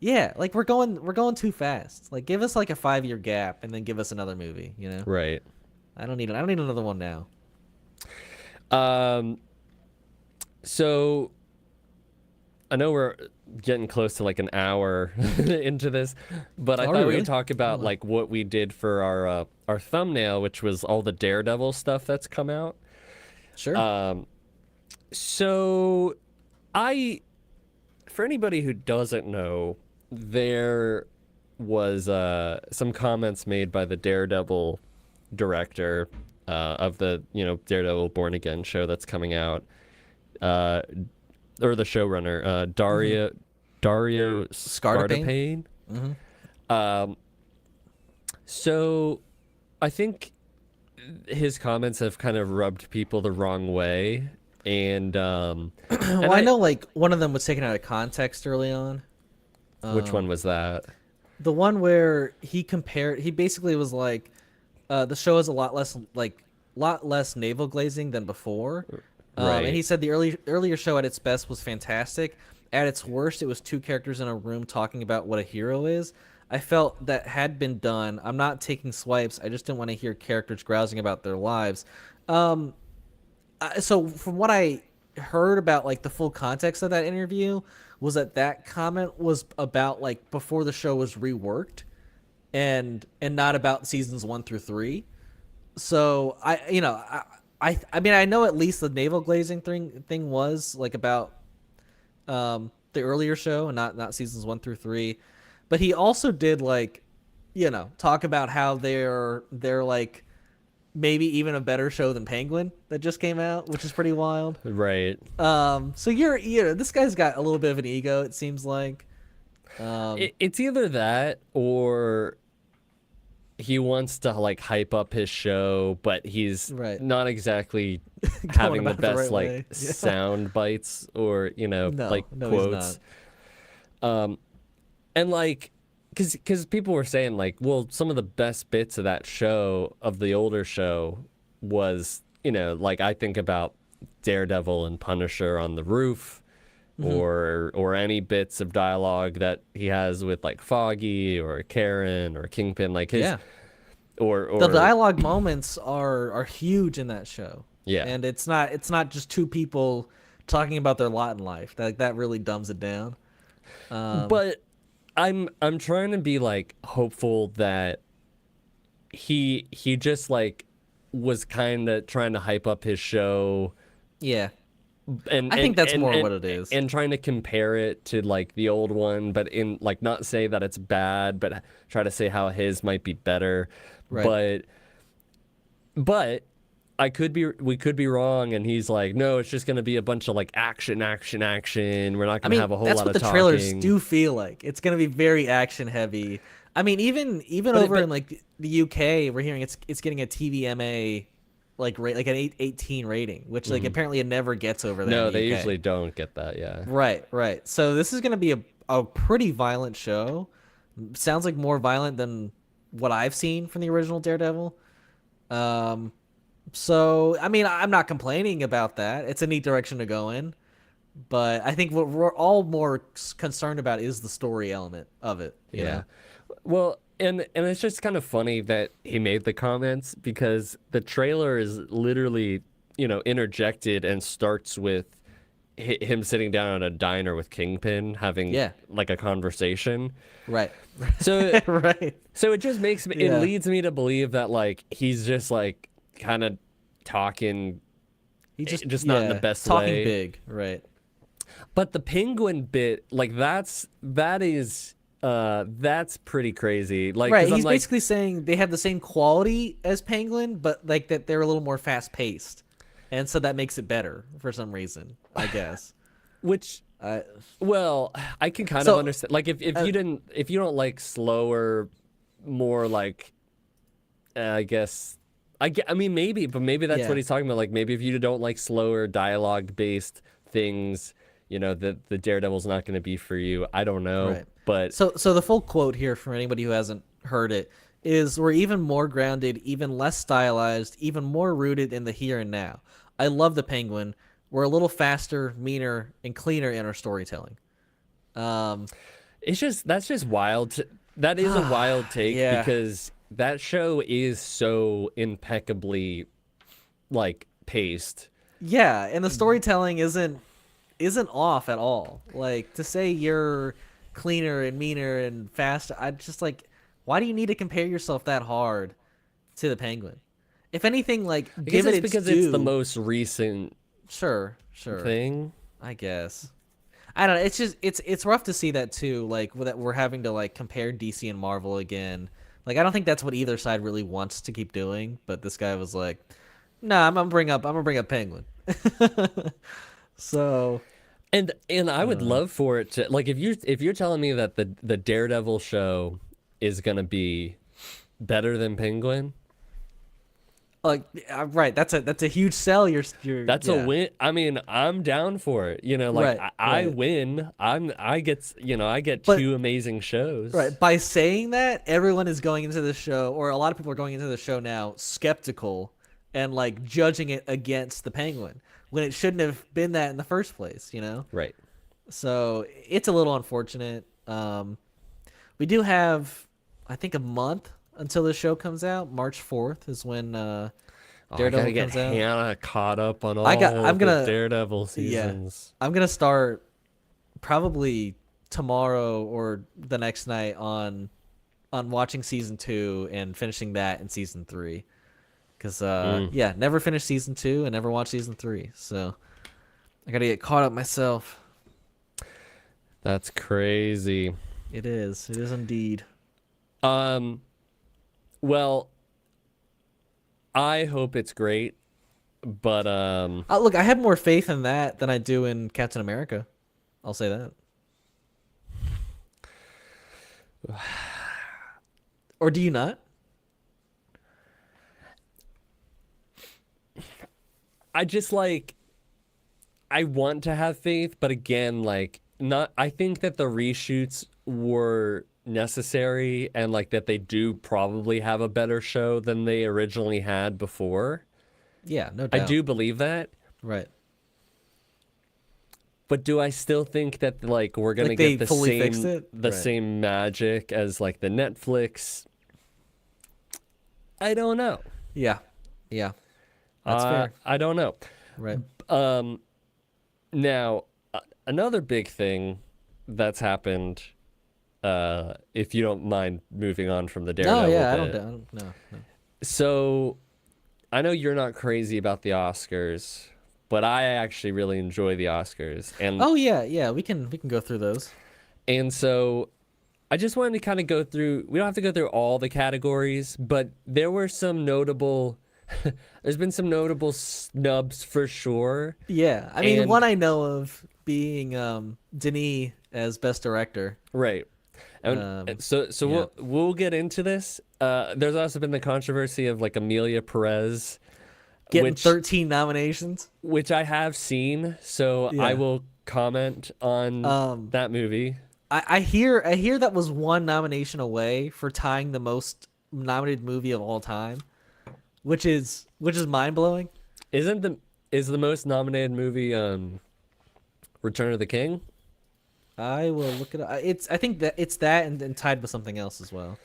Yeah, like we're going too fast. Like, give us like a 5-year gap and then give us another movie. Right. I don't need another one now. So I know we're getting close to like an hour into this, but I Are thought we we really? could talk about like what we did for our thumbnail, which was all the Daredevil stuff that's come out. Sure. So for anybody who doesn't know, there was some comments made by the Daredevil director of the Daredevil Born Again show that's coming out, or the showrunner, Dario Scartapane? Scartapane. So I think his comments have kind of rubbed people the wrong way, and Well, I know like one of them was taken out of context early on. Which one was that? The one where he basically was like, the show is a lot less navel glazing than before. Right. And he said the earlier show at its best was fantastic. At its worst, it was two characters in a room talking about what a hero is. I felt that had been done. I'm not taking swipes. I just didn't want to hear characters grousing about their lives. So from what I heard about like the full context of that interview was that comment was about like before the show was reworked and not about seasons 1 through 3. So I I mean, I know at least the navel glazing thing was like about the earlier show and not seasons 1 through 3, but he also did like, talk about how they're like maybe even a better show than Penguin that just came out, which is pretty wild. Right. So this guy's got a little bit of an ego, it seems like. It's either that or he wants to like hype up his show, but he's Right. not exactly Going having the about it the best right like way. Yeah. sound bites or like No, quotes. he's not. And like, because people were saying like, well, some of the best bits of that show, of the older show, was like I think about Daredevil and Punisher on the roof, or any bits of dialogue that he has with like Foggy or Karen or Kingpin, like his Yeah. or The dialogue moments are huge in that show. Yeah. And it's not just two people talking about their lot in life. That really dumbs it down. But I'm trying to be like hopeful that he just like was kind of trying to hype up his show, Yeah. and I think that's more and, what it is. and trying to compare it to like the old one, but in like not say that it's bad, but try to say how his might be better. Right. But we could be wrong, and he's like, no, it's just gonna be a bunch of like action. We're not gonna have a whole that's lot what of the talking. trailers do feel like. It's gonna be very action heavy. I mean, even over in like the UK, we're hearing it's getting a TVMA like like an 18 rating, which like apparently it never gets over there. No, in the they UK. usually don't get that. Yeah. Right. So this is gonna be a pretty violent show. Sounds like more violent than what I've seen from the original Daredevil. So I mean, I'm not complaining about that. It's a neat direction to go in, but I think what we're all more concerned about is the story element of it. You know? Well, and it's just kind of funny that he made the comments, because the trailer is literally, interjected and starts with him sitting down at a diner with Kingpin having like a conversation. Right. So right. So it just makes me, it leads me to believe that like he's just like kind of talking, He just not in the best talking way. big, right? But the Penguin bit, like that's pretty crazy. Like, Right. 'cause He's I'm like, basically saying they have the same quality as Penguin, but like that they're a little more fast paced, and so that makes it better for some reason, I guess. which, well, I can kind of understand. Like, if you don't like slower, more like, I guess. I mean, maybe that's what he's talking about. Like, maybe if you don't like slower dialogue-based things, the Daredevil's not going to be for you. I don't know. Right. But so the full quote here for anybody who hasn't heard it is, "We're even more grounded, even less stylized, even more rooted in the here and now. I love the Penguin. We're a little faster, meaner, and cleaner in our storytelling." that's just wild. That is a wild take, because that show is so impeccably like paced. Yeah, and the storytelling isn't off at all. Like, to say you're cleaner and meaner and faster, I just like, why do you need to compare yourself that hard to the Penguin? If anything, like, give it its because due. it's the most recent Sure thing. I guess. I don't know. It's just it's rough to see that too. Like, that we're having to like compare DC and Marvel again. Like, I don't think that's what either side really wants to keep doing. But this guy was like, "Nah, I'm gonna bring up Penguin." So, and I would love for it to, like, if you're telling me that the Daredevil show is gonna be better than Penguin, like, right, that's a huge sell. That's a win. I mean, I'm down for it. Like, I win. I get two amazing shows. Right. By saying that, everyone is going into the show, or a lot of people are going into the show now skeptical and like judging it against the Penguin, when it shouldn't have been that in the first place, Right. So it's a little unfortunate. We do have, I think, a month until the show comes out. March 4th is when Daredevil comes out. Hannah caught up on all the Daredevil seasons. I'm gonna start probably tomorrow or the next night on watching season 2 and finishing that in season 3, Because yeah, never finished season 2 and never watched season 3. So I gotta get caught up myself. That's crazy. It is. It is indeed. Well, I hope it's great, but Look, I have more faith in that than I do in Captain America. I'll say that. Or do you not? I just like I want to have faith, but again, like not I think that the reshoots were necessary and like that they do probably have a better show than they originally had before. Yeah, no I doubt. do believe that. Right. But do I still think that like we're gonna Like they get the fully fixed same it? the Right. same magic as like the Netflix? I don't know. Yeah. Yeah. That's fair. I don't know. Right. Now, another big thing that's happened, if you don't mind moving on from the Daredevil No, yeah, bit. I don't no. So, I know you're not crazy about the Oscars, but I actually really enjoy the Oscars, and Oh yeah, we can go through those. so I just wanted to kind of go through. We don't have to go through all the categories, but there were some notable. There's been some notable snubs for sure. Yeah. I mean, And- one I know of being Denis as best director. Right. And so yeah. we'll get into this. There's also been the controversy of like Amelia Perez, Getting which 13 nominations. I have seen, so Yeah. I will comment on that movie. I hear that was one nomination away for tying the most nominated movie of all time, which is mind blowing. Is the most nominated movie Return of the King? I will look it up. I think that it's that and tied with something else as well.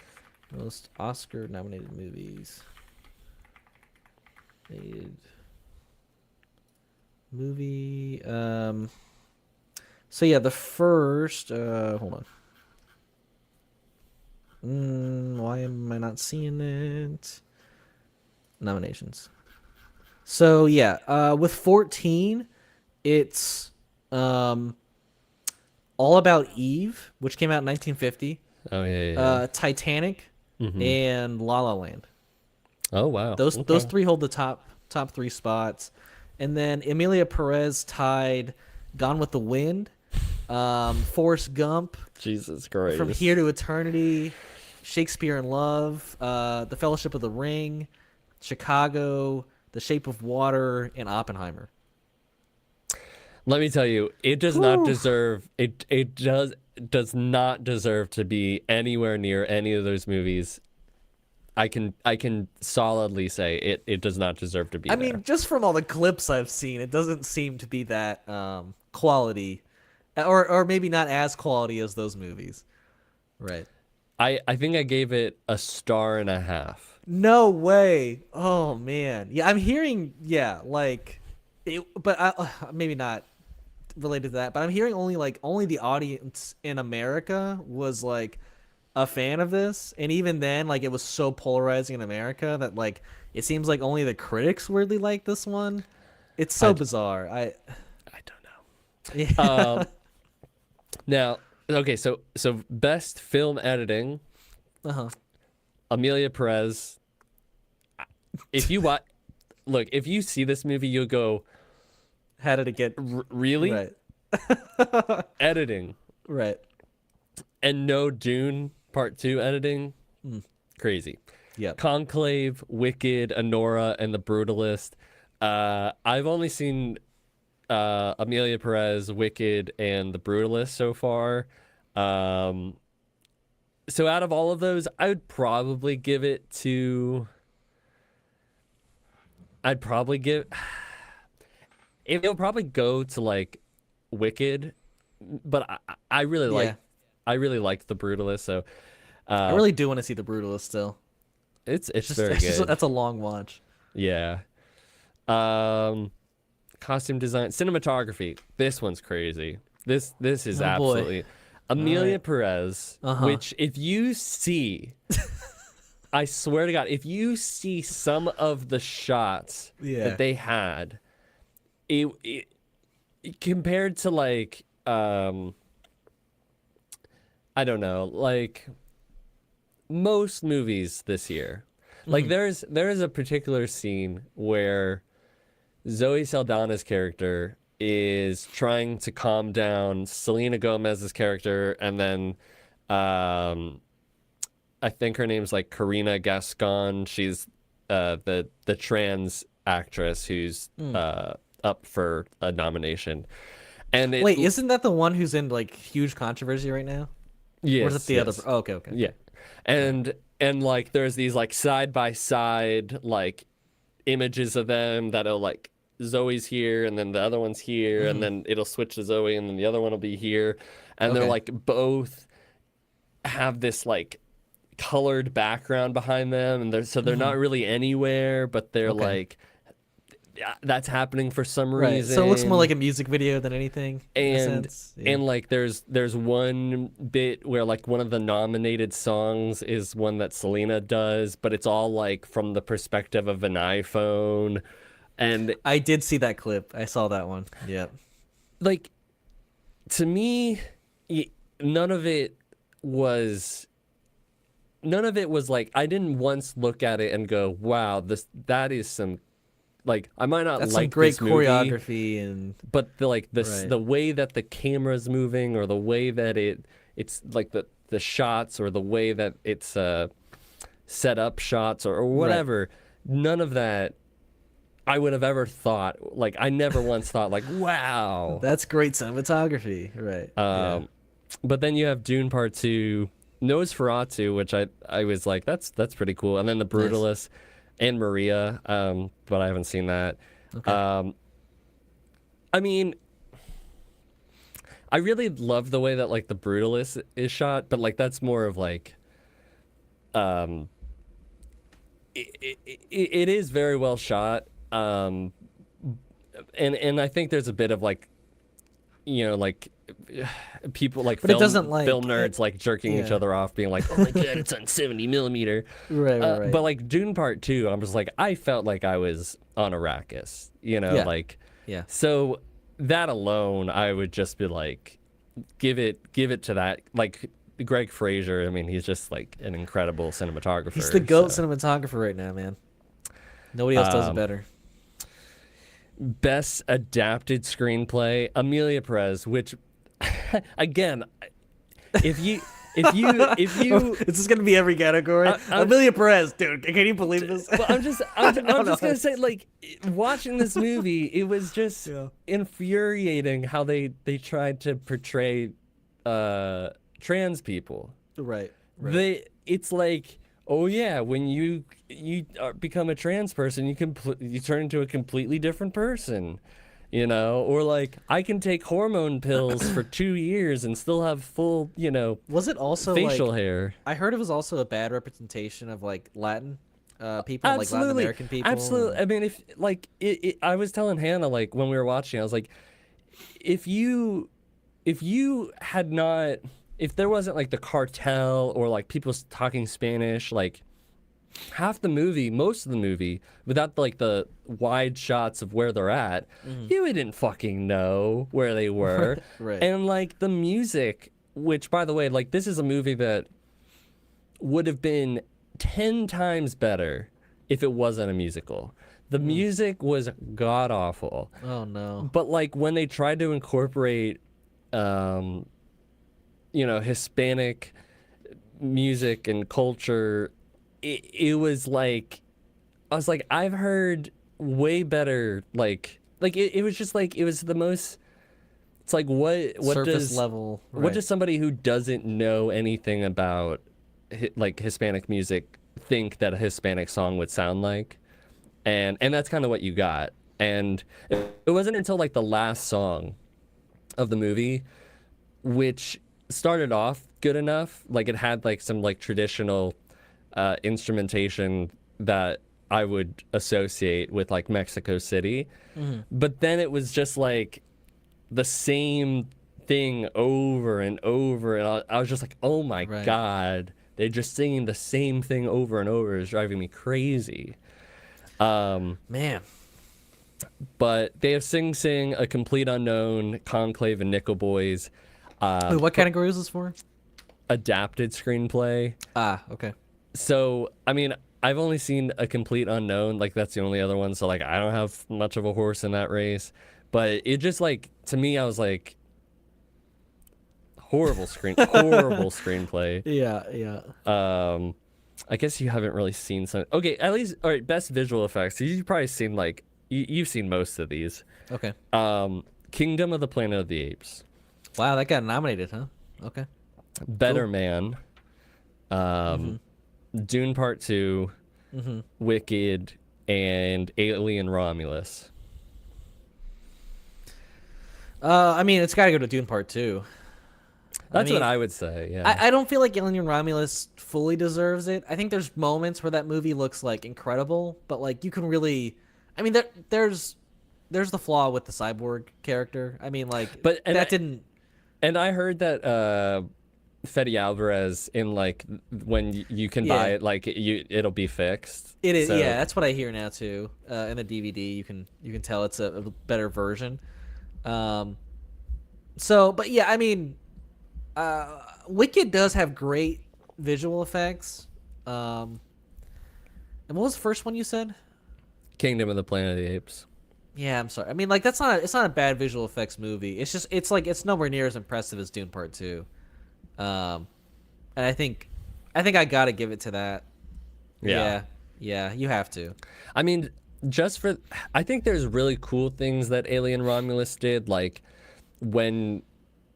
Most Oscar nominated movies. Movie. So yeah, the first. Hold on. Why am I not seeing it? Nominations. So yeah, with 14, it's All About Eve, which came out in 1950. Oh yeah. Titanic, and La La Land. Oh wow. Those Okay. three hold the top 3 spots, and then Emilia Perez tied Gone with the Wind, Forrest Gump, Jesus Christ. From Here to Eternity, Shakespeare in Love, The Fellowship of the Ring, Chicago, The Shape of Water, and Oppenheimer. Let me tell you, it does not deserve it does not deserve to be anywhere near any of those movies. I can solidly say it does not deserve to be I there. mean, just from all the clips I've seen, it doesn't seem to be that quality, or maybe not as quality as those movies. Right. I think I gave it a 1.5 stars. No way. Oh man. Yeah, I'm hearing. Yeah, like, but maybe not related to that. But I'm hearing only the audience in America was like a fan of this, and even then, like, it was so polarizing in America that like it seems like only the critics weirdly like this one. It's so bizarre. I don't know. Yeah. Now, okay, so best film editing, Uh-huh. Amelia Perez. If you look, if you see this movie, you'll go, How did it get really? right? Editing. Right. And no Dune Part 2 editing. Crazy. Yeah. Conclave, Wicked, Anora, and The Brutalist. I've only seen Amelia Perez, Wicked, and The Brutalist so far. So out of all of those, I would probably give it to... I'd probably give... It'll probably go to, like, Wicked, but I really like... Yeah. I really liked The Brutalist, so... I really do want to see The Brutalist still. It's very good. That's a long watch. Yeah. Costume design, cinematography. This one's crazy. This is Oh, boy. absolutely Amelia right. Perez. Uh-huh. Which, if you see, I swear to God, if you see some of the shots that they had, it compared to like I don't know, like most movies this year. Like there is a particular scene where Zoe Saldana's character is trying to calm down Selena Gomez's character, and then I think her name's like Karina Gascon. She's the trans actress who's up for a nomination. And Wait, isn't that the one who's in like huge controversy right now? Yes, or is it the other? Oh, okay. Yeah, and like there's these like side by side like images of them that'll like Zoe's here and then the other one's here and then it'll switch to Zoe and then the other one will be here, and they're like both have this like colored background behind them, and they're not really anywhere, but they're like that's happening for some reason. So it looks more like a music video than anything. And like there's one bit where like one of the nominated songs is one that Selena does, but it's all like from the perspective of an iPhone. And I did see that clip. I saw that one. Yeah. Like to me, none of it was like I didn't once look at it and go, "Wow, that is some." Like I might not That's like some great this movie, choreography and but the way that the camera's moving, or the way that it's like the shots, or the way that it's set up shots, or whatever. None of that I would have ever thought. Like I never once thought like, wow, that's great cinematography, right? But then you have Dune Part 2, Nosferatu, which I was like, that's pretty cool, and then The Brutalist. And Maria, but I haven't seen that. Okay. I mean, I really love the way that like The Brutalist is shot, but like that's more of like, it is very well shot, and I think there's a bit of like, like people like but it doesn't like film nerds like jerking each other off, being like, oh my god, it's on 70 millimeter. Right. But like Dune Part 2, I'm just like, I felt like I was on Arrakis, so that alone I would just be like, give it to that. Like Greg Fraser, I mean, he's just like an incredible cinematographer. He's the GOAT cinematographer right now, man. Nobody else does it better. Best adapted screenplay, Amelia Perez, which again, if you this is gonna be every category. Amelia Perez, dude, can you believe this? Well, I'm just gonna say, like, watching this movie, it was just infuriating how they tried to portray trans people. Right. It's like, oh yeah, when you become a trans person, you turn into a completely different person, or like I can take hormone pills for 2 years and still have full, was it also facial like, hair? I heard it was also a bad representation of like Latin people, like Latin American people. Absolutely. I mean, if like I was telling Hannah, like when we were watching, I was like, if there wasn't like the cartel or like people talking Spanish, like most of the movie, without like the wide shots of where they're at, you wouldn't fucking know where they were. Right. And like the music, which by the way, like this is a movie that would have been 10 times better if it wasn't a musical. The music was god awful. Oh no. But like when they tried to incorporate Hispanic music and culture, it was like, I was like, I've heard way better, like it was just like, it was the most, it's like, what surface does level, what does somebody who doesn't know anything about like Hispanic music think that a Hispanic song would sound like? And that's kind of what you got. And it wasn't until like the last song of the movie, which started off good enough, like it had like some like traditional instrumentation that I would associate with like Mexico City, but then it was just like the same thing over and over, and I was just like, oh my god, They're just singing the same thing over and over is driving me crazy. Man. But they have Sing Sing, A Complete Unknown, Conclave, and Nickel Boys. Wait, what category is this for? Adapted screenplay. Ah, okay. So, I mean, I've only seen A Complete Unknown. Like, that's the only other one. So, like, I don't have much of a horse in that race. But it just, like, to me, I was like, horrible screenplay. Yeah. I guess you haven't really seen some. Okay, at least, all right, best visual effects. You've probably seen, like, you've seen most of these. Okay. Kingdom of the Planet of the Apes. Wow, that got nominated, huh? Okay. Better Cool. Man. Dune Part 2. Wicked. And Alien Romulus. I mean, it's got to go to Dune Part 2. That's what I would say, yeah. I don't feel like Alien Romulus fully deserves it. I think there's moments where that movie looks like incredible, but like you can really, I mean, there's the flaw with the cyborg character. I mean, like, But- and that I- didn't. And I heard that Fede Alvarez in like when you can buy Yeah. it, like it'll be fixed. It is, So- yeah. That's what I hear now too. In the DVD, you can tell it's a better version. So, but yeah, I mean, Wicked does have great visual effects. And what was the first one you said? Kingdom of the Planet of the Apes. Yeah, I'm sorry. I mean, like it's not a bad visual effects movie. It's just it's nowhere near as impressive as Dune Part 2. And I think I got to give it to that. Yeah. Yeah, you have to. I mean, I think there's really cool things that Alien Romulus did, like when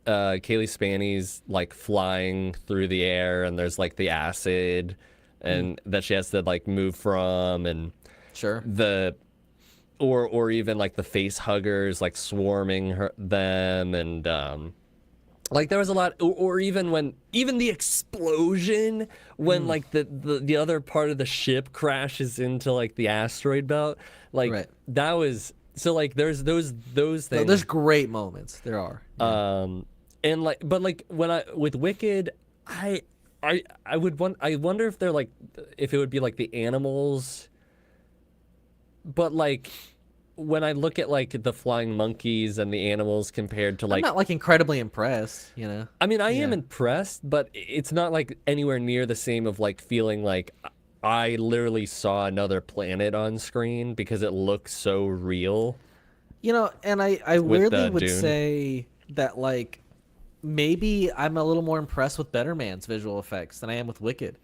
Kaylee Spaney's like flying through the air and there's like the acid and that she has to like move from, and Sure. or even like the face huggers like swarming them, and like there was a lot, or even the explosion when like the other part of the ship crashes into like the asteroid belt, like Right. that was so like there's those things. No, there's great moments. There are. And like, but like with Wicked, I wonder if they're like, if it would be like the animals, but like when I look at like the flying monkeys and the animals compared to I'm like, not like incredibly impressed, you know. I mean, I am Yeah. impressed, but it's not like anywhere near the same of like feeling like I literally saw another planet on screen because it looks so real. You know, and I With, weirdly would Dune. say that like maybe I'm a little more impressed with Better Man's visual effects than I am with Wicked,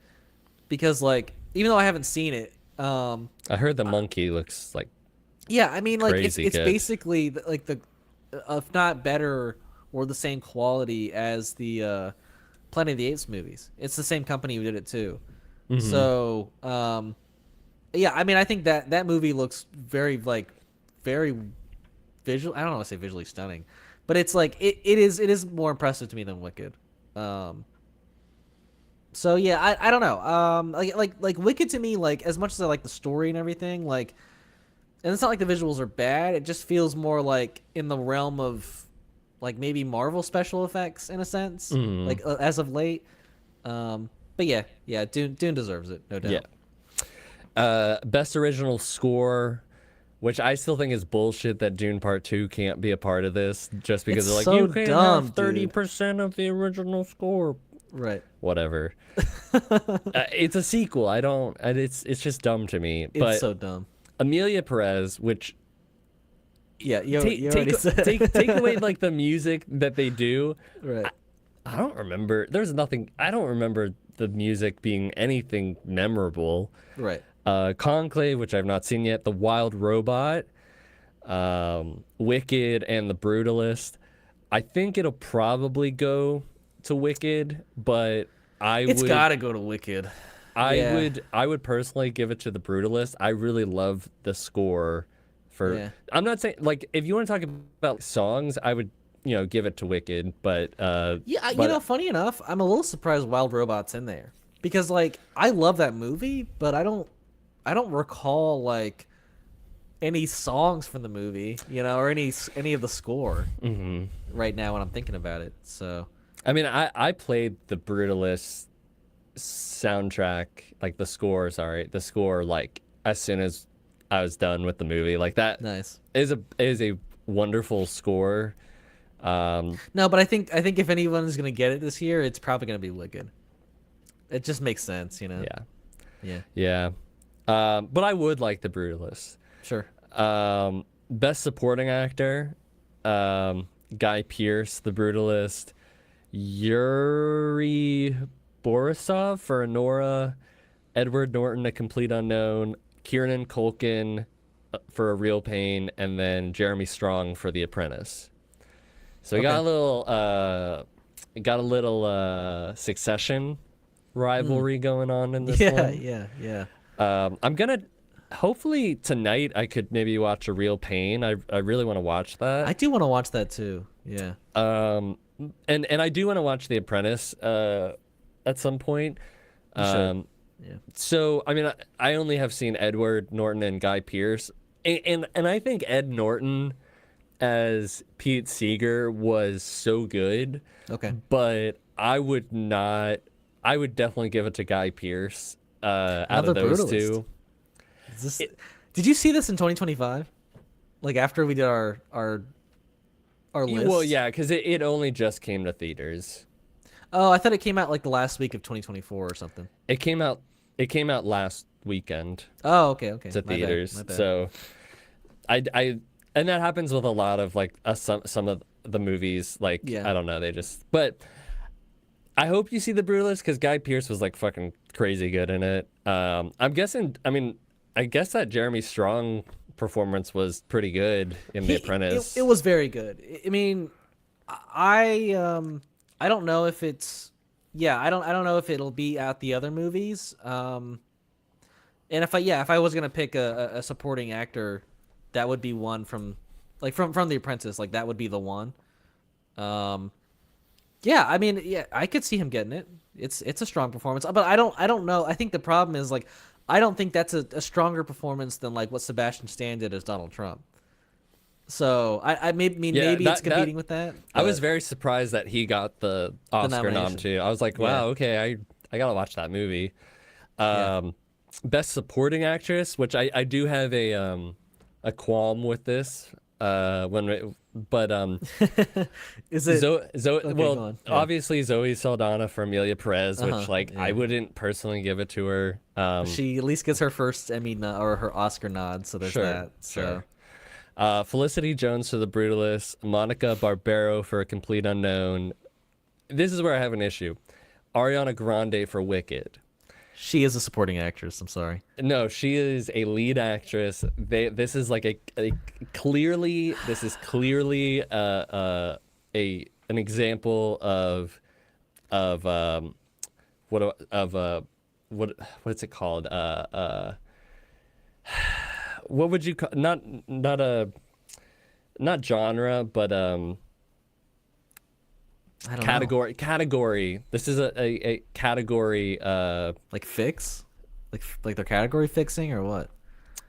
because like even though I haven't seen it, I heard the monkey looks like, yeah, I mean like it's Crazy good. basically like the if not better or the same quality as the Planet of the Apes movies. It's the same company who did it too. Mm-hmm. So yeah, I mean I think that movie looks very visual. I don't want to say visually stunning, but it's like it is more impressive to me than Wicked. So yeah, I don't know. Like Wicked to me, like as much as I like the story and everything, like, and it's not like the visuals are bad. It just feels more like in the realm of like maybe Marvel special effects in a sense, like as of late. But yeah, Dune deserves it, no doubt. yeah. Best original score, which I still think is bullshit that Dune Part 2 can't be a part of this, just because It's they're like, so you can't dumb, have 30% of the original score. Right. Whatever. It's a sequel. It's just dumb to me. It's But so dumb. Amelia Perez, which Yeah, you already said. take away like the music that they do. Right. I don't remember. I don't remember the music being anything memorable. Right. Conclave, which I've not seen yet. The Wild Robot, Wicked, and The Brutalist. I think it'll probably go to Wicked, but It's gotta go to Wicked. Yeah. I would personally give it to The Brutalist. I really love the score for. Yeah. I'm not saying like if you want to talk about songs, I would give it to Wicked, but Yeah, but- you know, funny enough, I'm a little surprised Wild Robot's in there because like I love that movie, but I don't recall like any songs from the movie, or any of the score right now when I'm thinking about it. So I mean, I played The Brutalist soundtrack, like the score, like as soon as I was done with the movie, like that Nice. is a wonderful score. No, but I think if anyone's gonna get it this year, it's probably gonna be Wicked. It just makes sense, you know. Yeah, Yeah. yeah. But I would like The Brutalist. Sure. Best supporting actor, Guy Pearce, The Brutalist, Yuri Borisov for Anora, Edward Norton, A Complete Unknown, Kieran Culkin for A Real Pain, and then Jeremy Strong for The Apprentice. So we got a little Succession rivalry going on in this one. Yeah. I'm gonna hopefully tonight I could maybe watch A Real Pain. I really want to watch that. I do want to watch that too. Yeah. And I do want to watch The Apprentice at some point. You should. Yeah. So I mean I only have seen Edward Norton and Guy Pearce, and I think Ed Norton as Pete Seeger was so good. Okay. But I would definitely give it to Guy Pearce out of Another those Brutalist. two. Did you see this in 2025? Like after we did our list? Well, yeah, because it only just came to theaters. Oh, I thought it came out like the last week of 2024 or something. It came out last weekend Oh, okay. to My bad, theaters. my bad. So I and that happens with a lot of like some of the movies. Like Yeah. I don't know, but I hope you see The Brutalist because Guy Pearce was like fucking crazy good in it. I'm guessing. I mean, I guess that Jeremy Strong performance was pretty good in The Apprentice. It was very good. I mean, I don't know if it's I don't know if it'll be at the other movies. And if I was gonna pick a supporting actor, that would be one from The Apprentice. Like that would be the one. I mean, I could see him getting it. It's a strong performance, but I don't know. I think the problem is like I don't think that's a stronger performance than like what Sebastian Stan did as Donald Trump. So maybe it's competing with that. I was very surprised that he got the Oscar nom nomination. too. I was like, wow, okay, I gotta watch that movie. Best supporting actress, which I do have a qualm with this. Is it Zoe, okay, well, go on. Yeah. obviously Zoe Saldana for Amelia Perez, which I yeah. wouldn't personally give it to her. She at least gets her first Emmy or her Oscar nod, so there's Sure, that. So. sure. Felicity Jones for The Brutalist, Monica Barbero for A Complete Unknown. This is where I have an issue. Ariana Grande for Wicked. She is a supporting actress. I'm sorry. No, she is a lead actress. This is clearly an example of what's it called? What would you call not genre, but I don't category. Category. This is a category. like fix, like they're category fixing or what?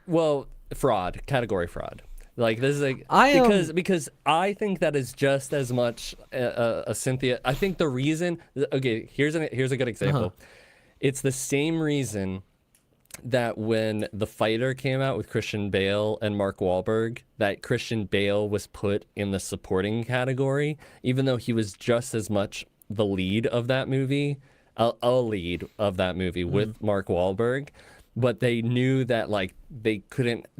Well, fraud. Category fraud. Like this is because I think that is just as much a Cynthia. I think the reason. Okay, here's a good example. It's the same reason that when The Fighter came out with Christian Bale and Mark Wahlberg, that Christian Bale was put in the supporting category, even though he was just as much the lead of that movie, a lead of that movie with Mark Wahlberg. But they knew that like they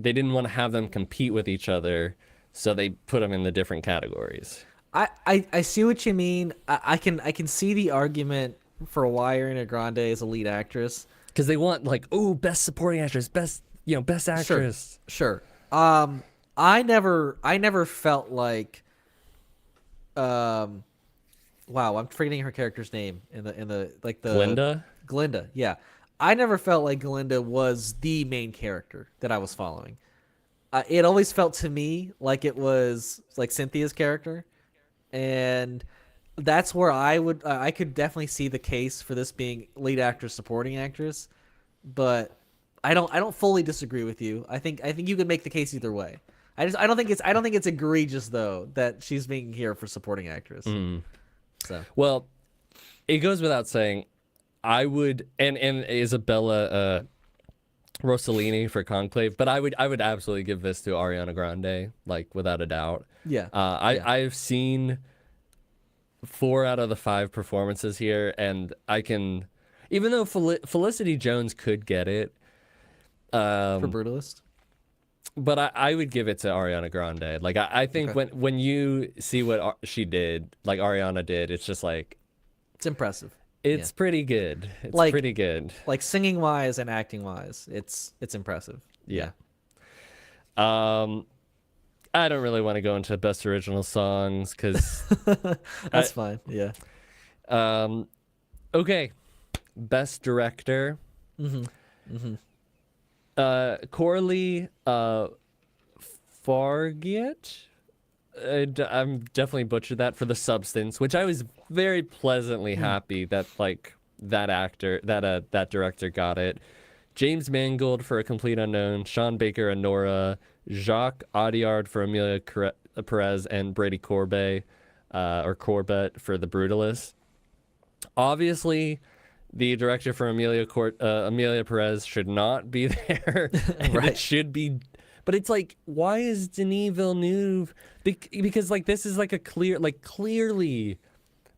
didn't want to have them compete with each other, so they put them in the different categories. I see what you mean. I can see the argument for why Ariana Grande is a lead actress. Because they want like, oh, best supporting actress, best actress. Sure. I never felt like, wow, I'm forgetting her character's name in the Glinda. Yeah, I never felt like Glinda was the main character that I was following. It always felt to me like it was like Cynthia's character, and that's where I could definitely see the case for this being lead actress, supporting actress, but I don't fully disagree with you. I think you could make the case either way. I don't think it's egregious though that she's being here for supporting actress. So Well, it goes without saying, I would, and Isabella Rossellini for Conclave, but I would absolutely give this to Ariana Grande, like without a doubt. Yeah. I Yeah. I've seen 4 out of the 5 performances here, and I can, even though Felicity Jones could get it, For um, Brutalist. but I would give it to Ariana Grande. Like I think Okay. when you see what she did, like Ariana did, it's just like It's impressive. Yeah. it's pretty good. It's Like pretty good. like singing wise and acting wise, it's impressive. Yeah. Um, I don't really want to go into best original songs because, That's fine. Yeah. okay, best director. Corley Fargiet. I'm definitely butchered that for The Substance, which I was very pleasantly happy that like that director got it. James Mangold for A Complete Unknown, Sean Baker and Nora, Jacques Audiard for Amelia Perez, and Brady Corbet or Corbett for The Brutalist. Obviously, the director for Amelia Perez should not be there, and Right. it should be. But it's like, why is Denis Villeneuve? Because like this is like a clearly,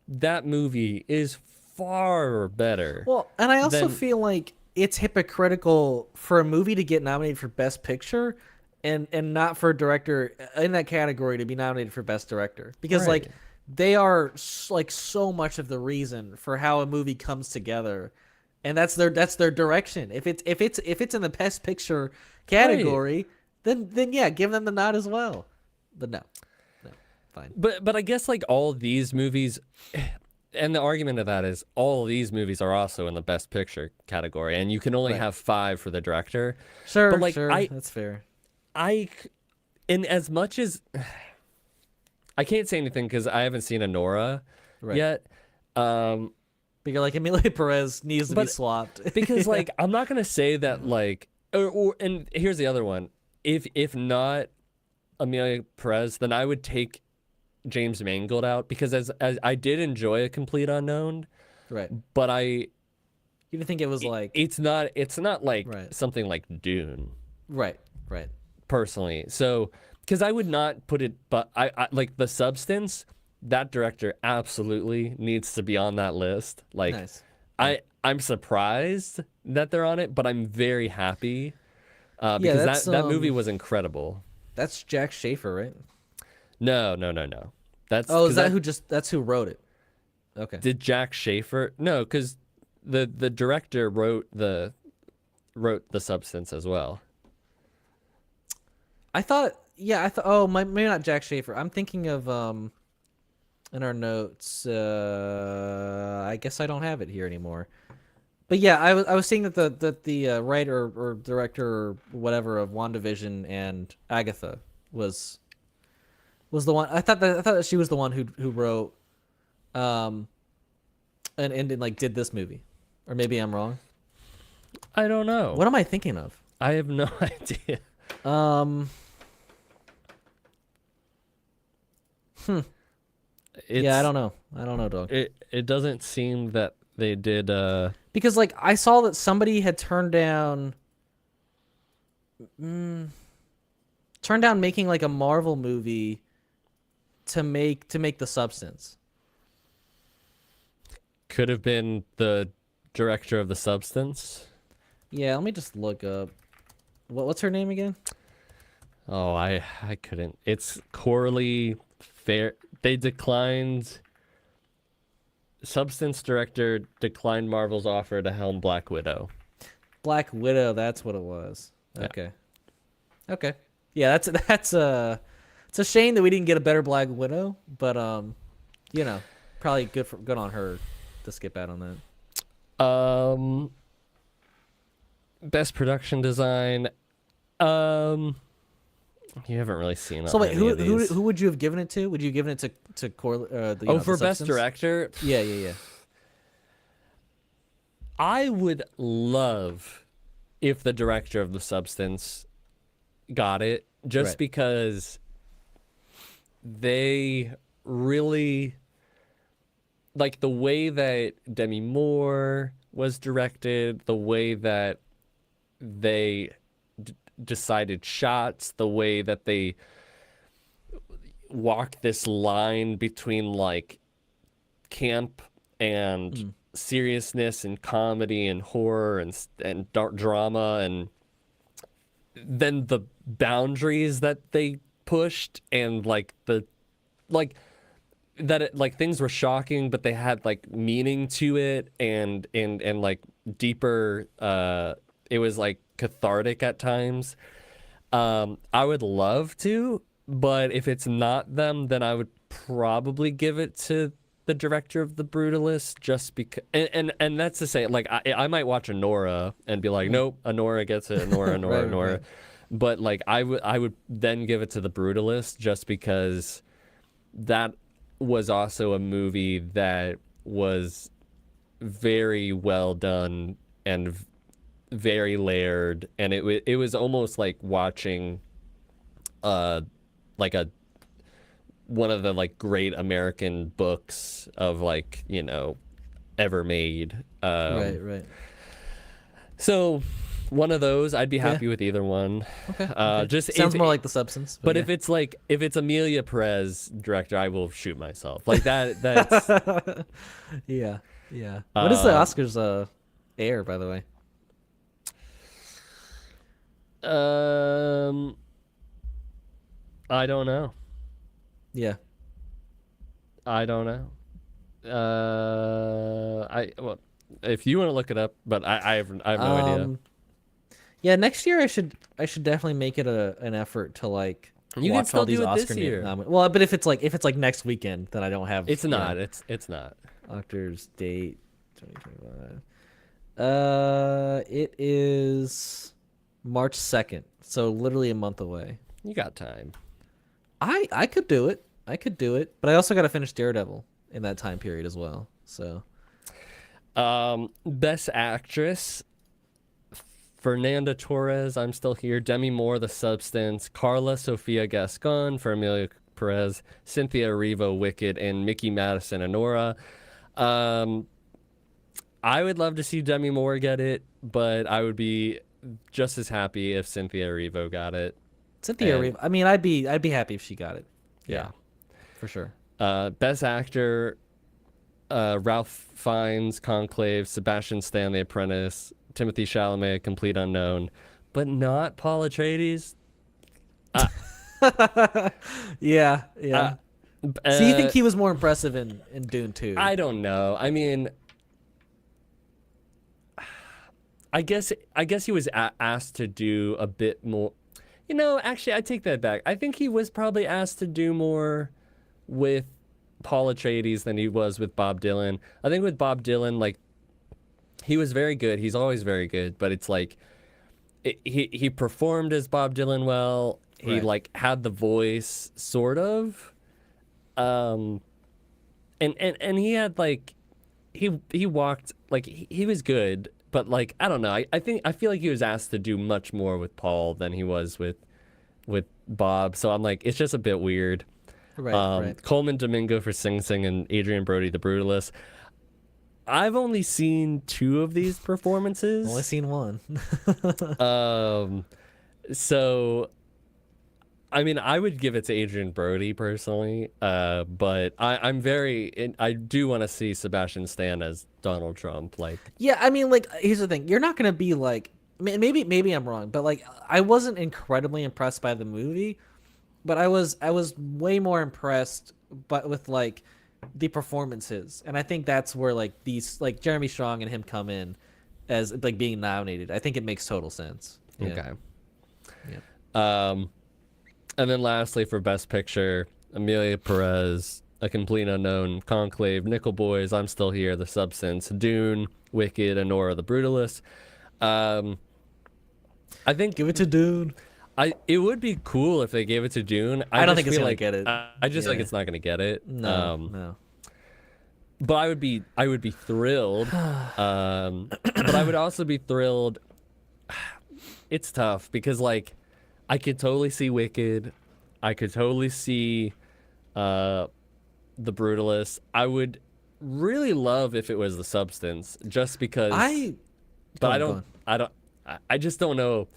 that movie is far better. Well, and I also Then- feel like it's hypocritical for a movie to get nominated for Best Picture and not for a director in that category to be nominated for Best Director. Because like Right. they are like so much of the reason for how a movie comes together. And that's their direction. If it's in the Best Picture category, then yeah, give them the nod as well. But no. Fine. But I guess like all these movies, and the argument of that is all these movies are also in the Best Picture category, and you can only Right. have 5 for the director. Sure, But, like, sure. I- That's fair. In as much as I can't say anything because I haven't seen Anora Right. yet. But you're like Amelia Perez needs to be But- swapped. Because like I'm not gonna say that like and here's the other one. If not Amelia Perez, then I would take James Mangold out because as I did enjoy A Complete Unknown, Right. but You didn't think it was like it's not like Right. something like Dune right. personally. So because I would not put it, but I like The Substance. That director absolutely needs to be on that list. Like Nice. I'm surprised that they're on it, but I'm very happy because that's, that movie was incredible. That's Jack Schaefer, right? No. That's Oh, is 'cause that's who wrote it? Okay. did Jack Schaefer? No, because the director wrote the Substance as well. I thought oh, maybe not Jack Schaefer. I'm thinking of in our notes, I guess I don't have it here anymore. But yeah, I was seeing that the writer or director or whatever of WandaVision and Agatha was the one. I thought that she was the one who wrote and like did this movie. Or maybe I'm wrong. I don't know. What am I thinking of? I have no idea. Yeah, I don't know. Dog. It doesn't seem that they did. Because like I saw that somebody had turned down making like a Marvel movie to make The Substance. Could have been the director of The Substance. Yeah, let me just look up. What's her name again? Oh, I couldn't. It's Corley Fair. They declined. Substance director declined Marvel's offer to helm Black Widow. Black Widow, that's what it was. Yeah. Okay. Yeah, that's it's a shame that we didn't get a better Black Widow, but probably good on her to skip out on that. Best production design. You haven't really seen. So wait, any of these. who would you have given it to? Would you have given it to Corley? For best Substance? director, Yeah. I would love if the director of The Substance got it, just Right. because they really like the way that Demi Moore, was directed, the way that they decided shots, the way that they walk this line between like camp and Mm. seriousness and comedy and horror and dark drama, and then the boundaries that they pushed, and like the like that it, like things were shocking but they had like meaning to it, and like deeper, it was like cathartic at times. I would love to, but if it's not them, then I would probably give it to the director of The Brutalist, just because. And that's to say, like I might watch Anora and be like, nope, Anora gets it, Anora, Anora, Right, Anora. right. But like I would then give it to The Brutalist, just because that was also a movie that was very well done and very layered, and it was almost like watching like a one of the like great American books of like, ever made. Right. So one of those, I'd be Yeah. happy with either one. Okay. Just Sounds more like The Substance. but yeah. if it's Amelia Perez director, I will shoot myself. Like that's Yeah. What is the Oscars air, by the way? I don't know. Yeah. I don't know. Well, if you want to look it up, but I have no idea. Yeah, next year I should definitely make it an effort to like You can watch still all these do it this Oscar year. well, but if it's like next weekend, then I don't have. It's not. Yeah, It's not. Oscars date 2025. It is March 2nd, so literally a month away. You got time. I could do it. But I also got to finish Daredevil in that time period as well. So Best actress: Fernanda Torres, I'm Still Here; Demi Moore, The Substance; Carla Sofia Gascon for Amelia Perez; Cynthia Erivo, Wicked; and Mickey Madison, Anora. I would love to see Demi Moore get it, but I would be just as happy if Cynthia Erivo got it. Cynthia And- Erivo. I mean, I'd be happy if she got it. Yeah. For sure. Best actor: Ralph Fiennes, Conclave; Sebastian Stan, The Apprentice; Timothy Chalamet, Complete Unknown, but not Paul Atreides. Yeah. So you think he was more impressive in Dune 2? I don't know. I mean, I guess he was asked to do a bit more. Actually, I take that back. I think he was probably asked to do more with Paul Atreides than he was with Bob Dylan. I think with Bob Dylan, like, he was very good. He's always very good, but it's like he performed as Bob Dylan well. He Right. like had the voice sort of, and he had like he walked like he was good, but like I don't know. I feel like he was asked to do much more with Paul than he was with Bob. So I'm like, it's just a bit weird. Right. Coleman Domingo for Sing Sing and Adrian Brody, The Brutalist. I've only seen 2 of these performances. Only seen one. So, I mean, I would give it to Adrian Brody personally, but I do want to see Sebastian Stan as Donald Trump. Like, Yeah, I mean, like, here's the thing: you're not gonna be like, maybe I'm wrong, but like, I wasn't incredibly impressed by the movie, but I was way more impressed, but with like the performances, and I think that's where like these like Jeremy Strong and him come in as like being nominated. I think it makes total sense. Yeah. okay. Yeah. And then lastly, for Best Picture, Amelia Perez, A Complete Unknown; Conclave; Nickel Boys, I'm Still Here; The Substance; Dune; Wicked; Anora, The Brutalist. I think Give it to Dune. it would be cool if they gave it to Dune. I don't just think it's feel gonna like get it. I just think Yeah. it's not gonna get it. No. But I would be thrilled. But I would also be thrilled. It's tough because like I could totally see Wicked. I could totally see The Brutalist. really love if it was The Substance, just because. I But go on, go on. I just don't know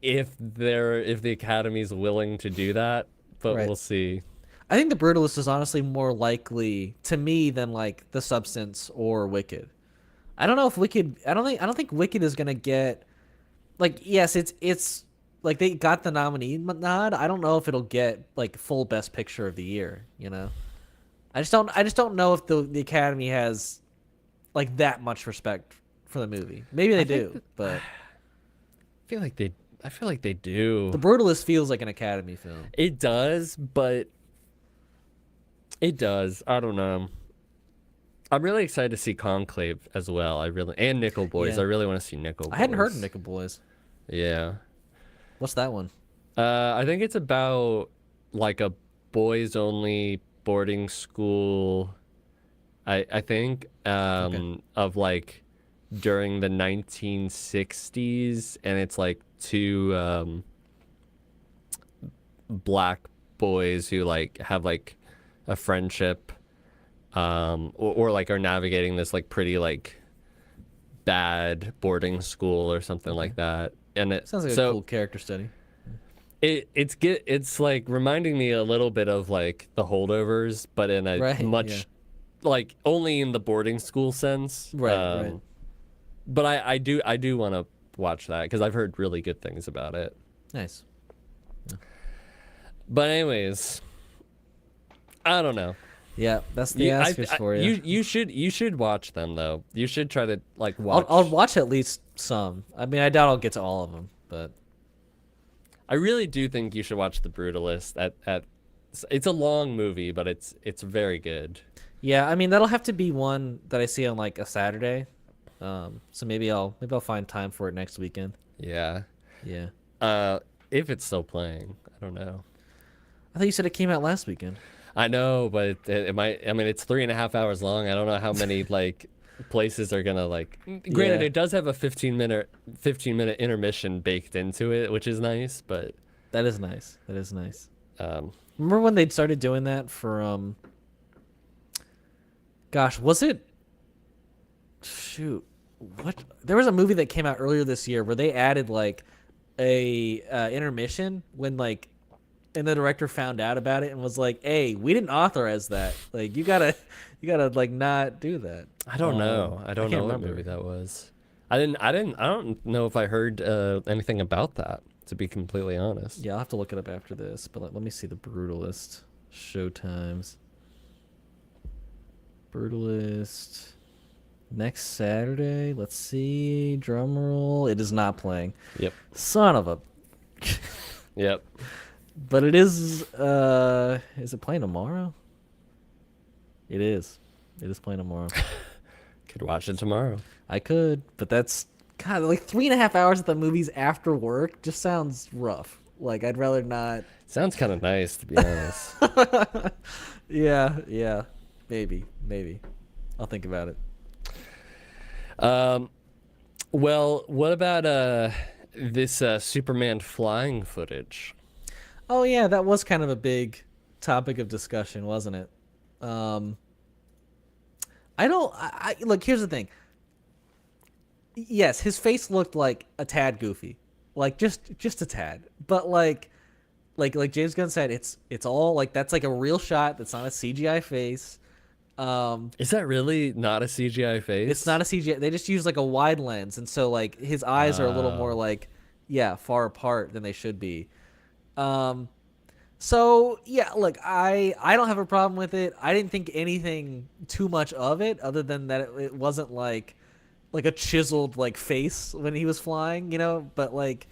if the Academy's willing to do that. But Right. we'll see. I think The Brutalist is honestly more likely to me than like The Substance or Wicked. I don't know if Wicked. I don't think Wicked is gonna get like. Yes, it's like they got the nominee nod. I don't know if it'll get like full Best Picture of the year. You know, I just don't know if the Academy has like that much respect for the movie. Maybe they I think do, but feel like they. I feel like they do. The Brutalist feels like an Academy film. It does, but it does. I don't know. I'm really excited to see Conclave as well. And Nickel Boys. Yeah. I really want to see Nickel Boys. I hadn't heard of Nickel Boys. Yeah. What's that one? I think it's about like a boys only boarding school. I think of like during the 1960s, and it's like two black boys who like have like a friendship, or like are navigating this like pretty like bad boarding school or something like that. And it Sounds like a so cool character study. it's like reminding me a little bit of like The Holdovers, but in a Right, much yeah. like only in the boarding school sense. Right. But I do want to watch that because I've heard really good things about it. Nice. But anyways, I don't know. Yeah, that's the Oscars for you. You should watch them though. You should try to like watch. I'll watch at least some. I mean, I doubt I'll get to all of them, but I really do think you should watch The Brutalist. It's a long movie, but it's very good. yeah, I mean that'll have to be one that I see on like a Saturday. So maybe I'll find time for it next weekend. Yeah. Yeah. If it's still playing, I don't know. I thought you said it came out last weekend. I know, but it might. I mean, it's 3.5 hours long. I don't know how many like places are gonna like. Granted, Yeah. it does have a 15-minute intermission baked into it, which is nice. But That is nice. That is nice. um, Remember when they started doing that for gosh, was it shoot, what there was a movie that came out earlier this year where they added like a intermission when like and the director found out about it and was like, "Hey, we didn't authorize that. Like you got to like not do that." I don't know. I don't can't know what remember. movie that was. I don't know if I heard anything about that. To be completely honest. Yeah, I'll have to look it up after this, but let me see the Brutalist showtimes. Brutalist next Saturday. Let's see. Drum roll. It is not playing. Yep. Son of a. Yep. But it is. Is it playing tomorrow? It is. It is playing tomorrow. Could watch it tomorrow. I could, but that's God. Like 3.5 hours at the movies after work just sounds rough. Like I'd rather not. Sounds kind of nice, to be honest. Yeah. Maybe. I'll think about it. Well, what about this Superman flying footage? Oh yeah, that was kind of a big topic of discussion, wasn't it? I don't. I look. Here's the thing. Yes, his face looked like a tad goofy, like just a tad. But like James Gunn said, it's all like that's like a real shot. That's not a CGI face. Is that really not a CGI face? It's not a CGI. They just use like a wide lens, and so like his eyes are a little more like far apart than they should be. So yeah, look, I don't have a problem with it. I didn't think anything too much of it, other than that it wasn't like a chiseled like face when he was flying, you know. But like,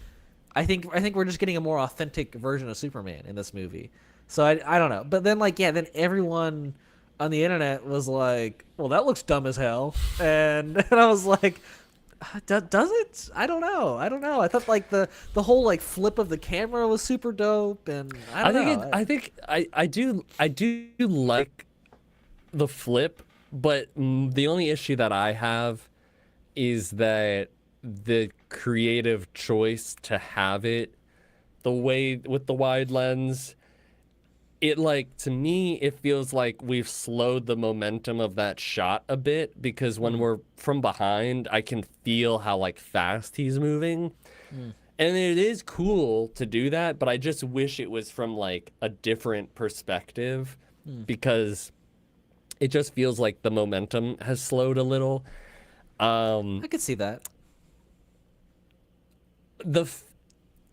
I think we're just getting a more authentic version of Superman in this movie. So I don't know. But then like then everyone on the internet was like, "Well, that looks dumb as hell," and I was like, does it? I don't know. I thought like the whole like flip of the camera was super dope, and I don't know. I do like the flip, but the only issue that I have is that the creative choice to have it the way with the wide lens it like to me it feels like we've slowed the momentum of that shot a bit because when Mm, we're from behind I can feel how like fast he's moving. mm, And it is cool to do that, but I just wish it was from like a different perspective mm. because it just feels like the momentum has slowed a little. I could see that. The f-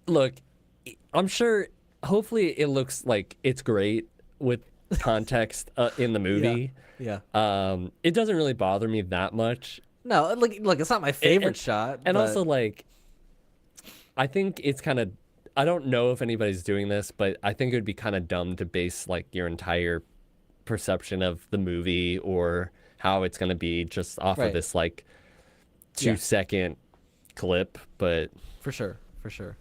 Look, I'm sure hopefully it looks like it's great with context in the Yeah. movie. Yeah. It doesn't really bother me that much. No, look, it's not my And, favorite shot, and also but like I think it's kind of I don't know if anybody's doing this, but I think it would be kind of dumb to base like your entire perception of the movie or how it's going to be just off of right. this like two Yeah, second clip. But for sure. For sure.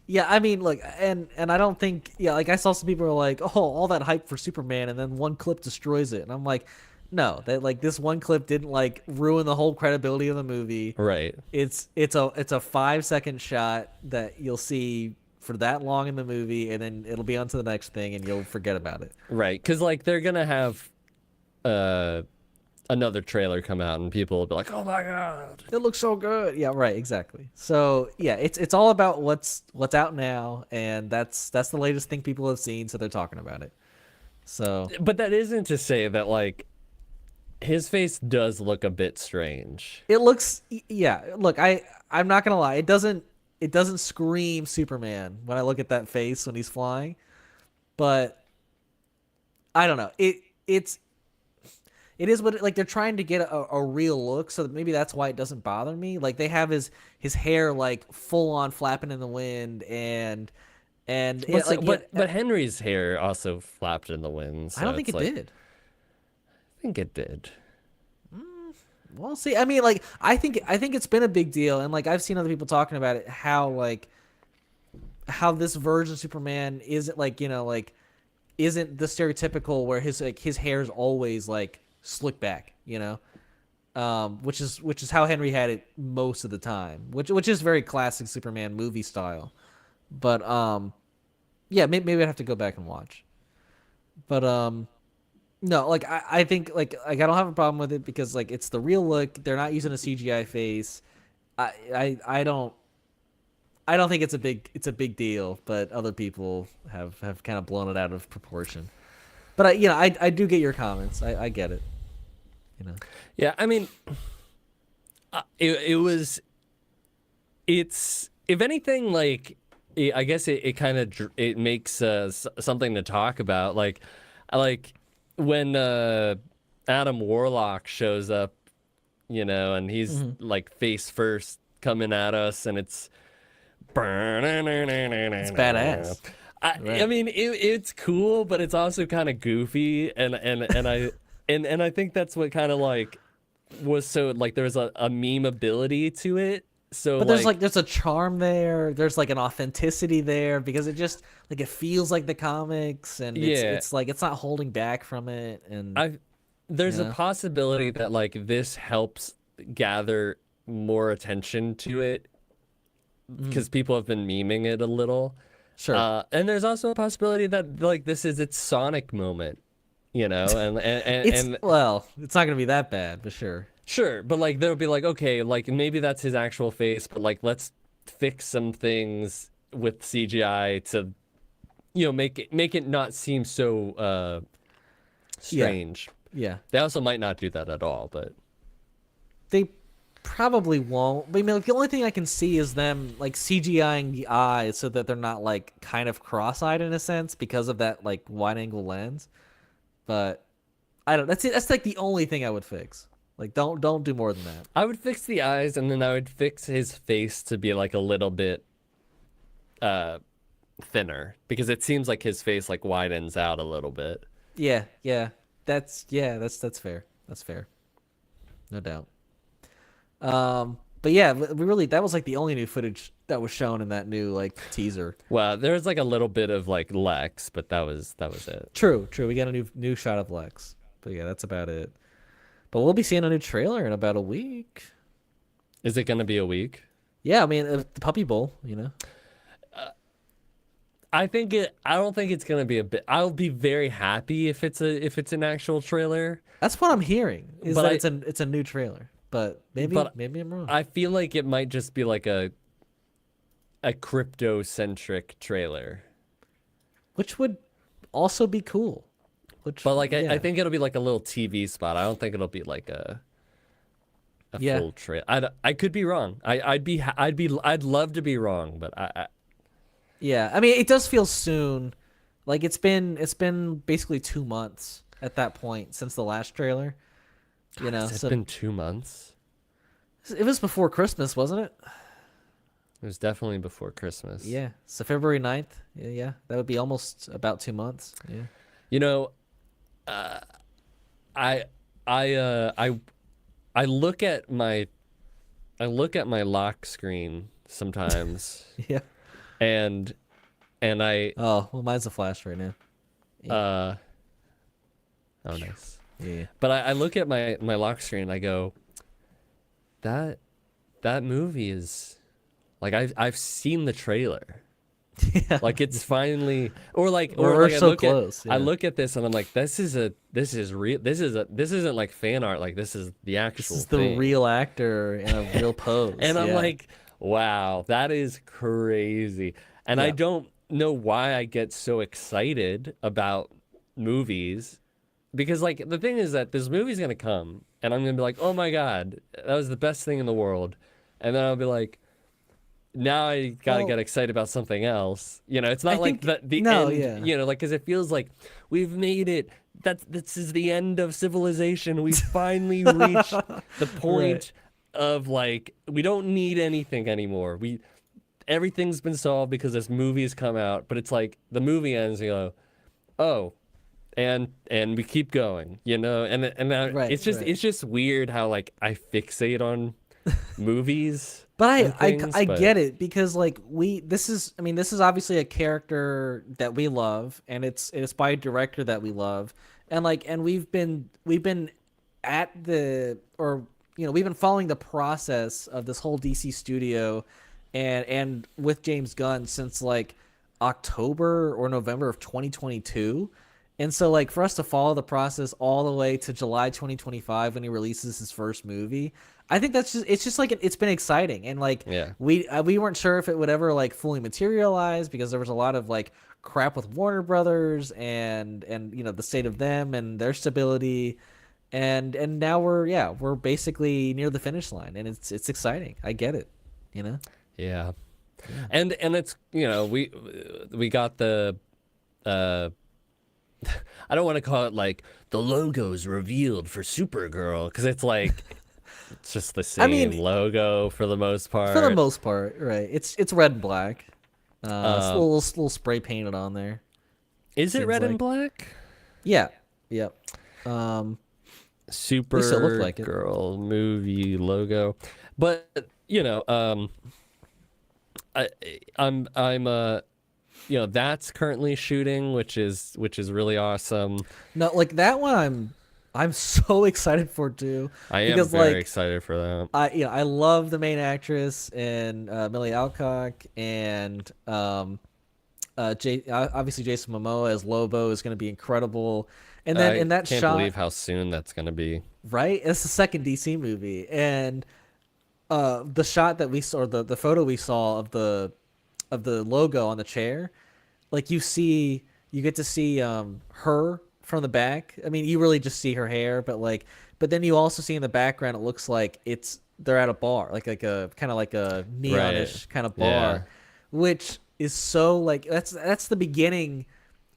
Yeah, I mean, look, and I don't think, yeah, like I saw some people were like, "Oh, all that hype for Superman and then one clip destroys it." And I'm like, "No, that like this one clip didn't like ruin the whole credibility of the movie. right, It's a 5 second shot that you'll see for that long in the movie, and then it'll be on to the next thing, and you'll forget about it. right, because like they're gonna have uh another trailer come out and people will be like, "Oh my god!" It looks so good." Yeah, right, exactly. So yeah, it's all about what's out now, and that's the latest thing people have seen, so they're talking about it. So But that isn't to say that like his face does look a bit strange. it looks, yeah. Look, I'm not gonna lie, it doesn't scream Superman when I look at that face when he's flying, but I don't know. It is what like they're trying to get a real look, so that maybe that's why it doesn't bother me. Like they have his hair like full on flapping in the wind, and But it, like but Henry's hair also flapped in the wind, I so don't think it's it like did. I think it did. Well, see, I mean, like I think it's been a big deal, and like I've seen other people talking about it, how this version of Superman isn't like like isn't the stereotypical where his hair is always like slicked back, which is how Henry had it most of the time, which is very classic Superman movie style. But yeah, maybe I'd have to go back and watch. But no, like I think like I don't have a problem with it because like it's the real look. They're not using a CGI face. I don't think it's a big deal, but other people have kind of blown it out of proportion. But I do get your comments. I get it. You know. Yeah, I mean, it was it's if anything like I guess it kind of it makes something to talk about like I like when Adam Warlock shows up, and he's Hmm. like face first coming at us and it's It's badass. I Right. mean it's cool but it's also kind of goofy and I think that's what kind of like was so like there's a meme ability to it so But there's a charm there. There's like an authenticity there because it just like it feels like the comics, and it's yeah it's like it's not holding back from it, and I there's you a know. possibility that like this helps gather more attention to it Mhm. because people have been memeing it a little. Sure. And there's also a possibility that like this is its Sonic moment, It's and well, it's not gonna be that bad, but sure. sure, but like they'll be like, okay, like maybe that's his actual face, but like let's fix some things with CGI to, make it not seem so Yeah. strange. Yeah. They also might not do that at all, but They probably won't. But I mean, like, the only thing I can see is them like CGIing the eyes so that they're not like kind of cross-eyed in a sense because of that like wide-angle lens. But I don't. That's it. That's like the only thing I would fix. Like, don't do more than that. I would fix the eyes and then I would fix his face to be like a little bit uh thinner because it seems like his face like widens out a little bit. Yeah. Yeah. That's fair. That's fair. No doubt. But yeah, we really that was like the only new footage that was shown in that new like teaser. Well, there was like a little bit of like Lex, but that was it. True, true. We got a new shot of Lex. But yeah, that's about it. But we'll be seeing a new trailer in about a week. Is it gonna be a week? Yeah, I mean the Puppy Bowl. I don't think it's gonna be a bit. I'll be very happy if it's an actual trailer. That's what I'm hearing. Is But that I it's a new trailer, but maybe I'm wrong. I feel like it might just be like a crypto centric trailer. Which would also be cool. Which, But like yeah, I think it'll be like a little TV spot. I don't think it'll be like a yeah, full trailer. I could be wrong. I'd love to be wrong, but I yeah. I mean, it does feel soon. Like it's been basically 2 months at that point since the last trailer. You know, has it so been 2 months? it was before Christmas, wasn't it? It was definitely before Christmas. Yeah. So February 9th. Yeah, yeah. That would be almost about 2 months. Yeah. You know, uh, I I I look at my lock screen sometimes, Yeah. and I Oh, well, mine's a flash right now. Yeah. uh oh nice. Yeah. But I look at my lock screen and I go, that that movie is like I've seen the trailer. Yeah. Like it's finally We're like so close. I Yeah. look at this and I'm like, this is real. This isn't like fan art. Like this is the This actual is the thing. real actor in a real pose. And I'm Yeah. like, wow, that is crazy. And I Yeah. don't know why I get so excited about movies, because like the thing is that this movie's gonna come and I'm gonna be like, oh my God, that was the best thing in the world. And then I'll be like, now I gotta Well, get excited about something else. You know, it's I not like think the no, end, yeah. you know, like because it feels like we've made it. This is the end of civilization. We've finally reached the point of like we don't need anything anymore. Everything's been solved because this movie has come out. But it's like the movie ends, and you go, oh, and we keep going, you know, and now Right, right. it's just weird how like I fixate on movies But and things, I but get it because like this is obviously a character that we love and it's by a director that we love and like and we've been at the or you know we've been following the process of this whole DC studio and with James Gunn since like October or November of 2022. And so like for us to follow the process all the way to July 2025 when he releases his first movie, I think it's just like it's been exciting and like yeah. we weren't sure if it would ever like fully materialize because there was a lot of like crap with Warner Brothers and you know the state of them and their stability and now we're basically near the finish line and it's exciting. I get it, you know? Yeah. Yeah. And it's, you know, we got the uh I don't want to call it like the logo's revealed for Supergirl because it's like it's just the same logo for the most part. For the most part, right. It's red and black. It's a Uh, little spray painted on there. is it Seems red and like. black? Yeah. Yep. Um least it looked like it. Supergirl movie logo. But you know, I I'm you know, that's currently shooting, which is really awesome. no, like that one I'm so excited for too. I am Because very like excited for that. I love the main actress and Millie Alcock and obviously Jason Momoa as Lobo is going to be incredible. And then I in that can't shot, believe how soon that's gonna be. right? It's the second DC movie, and the shot that we saw, the photo we saw of the logo on the chair, like you get to see her from the back. I mean, you really just see her hair, but then you also see in the background it looks like they're at a bar, like a kind of like a neonish kind of bar, Yeah. which is so like that's the beginning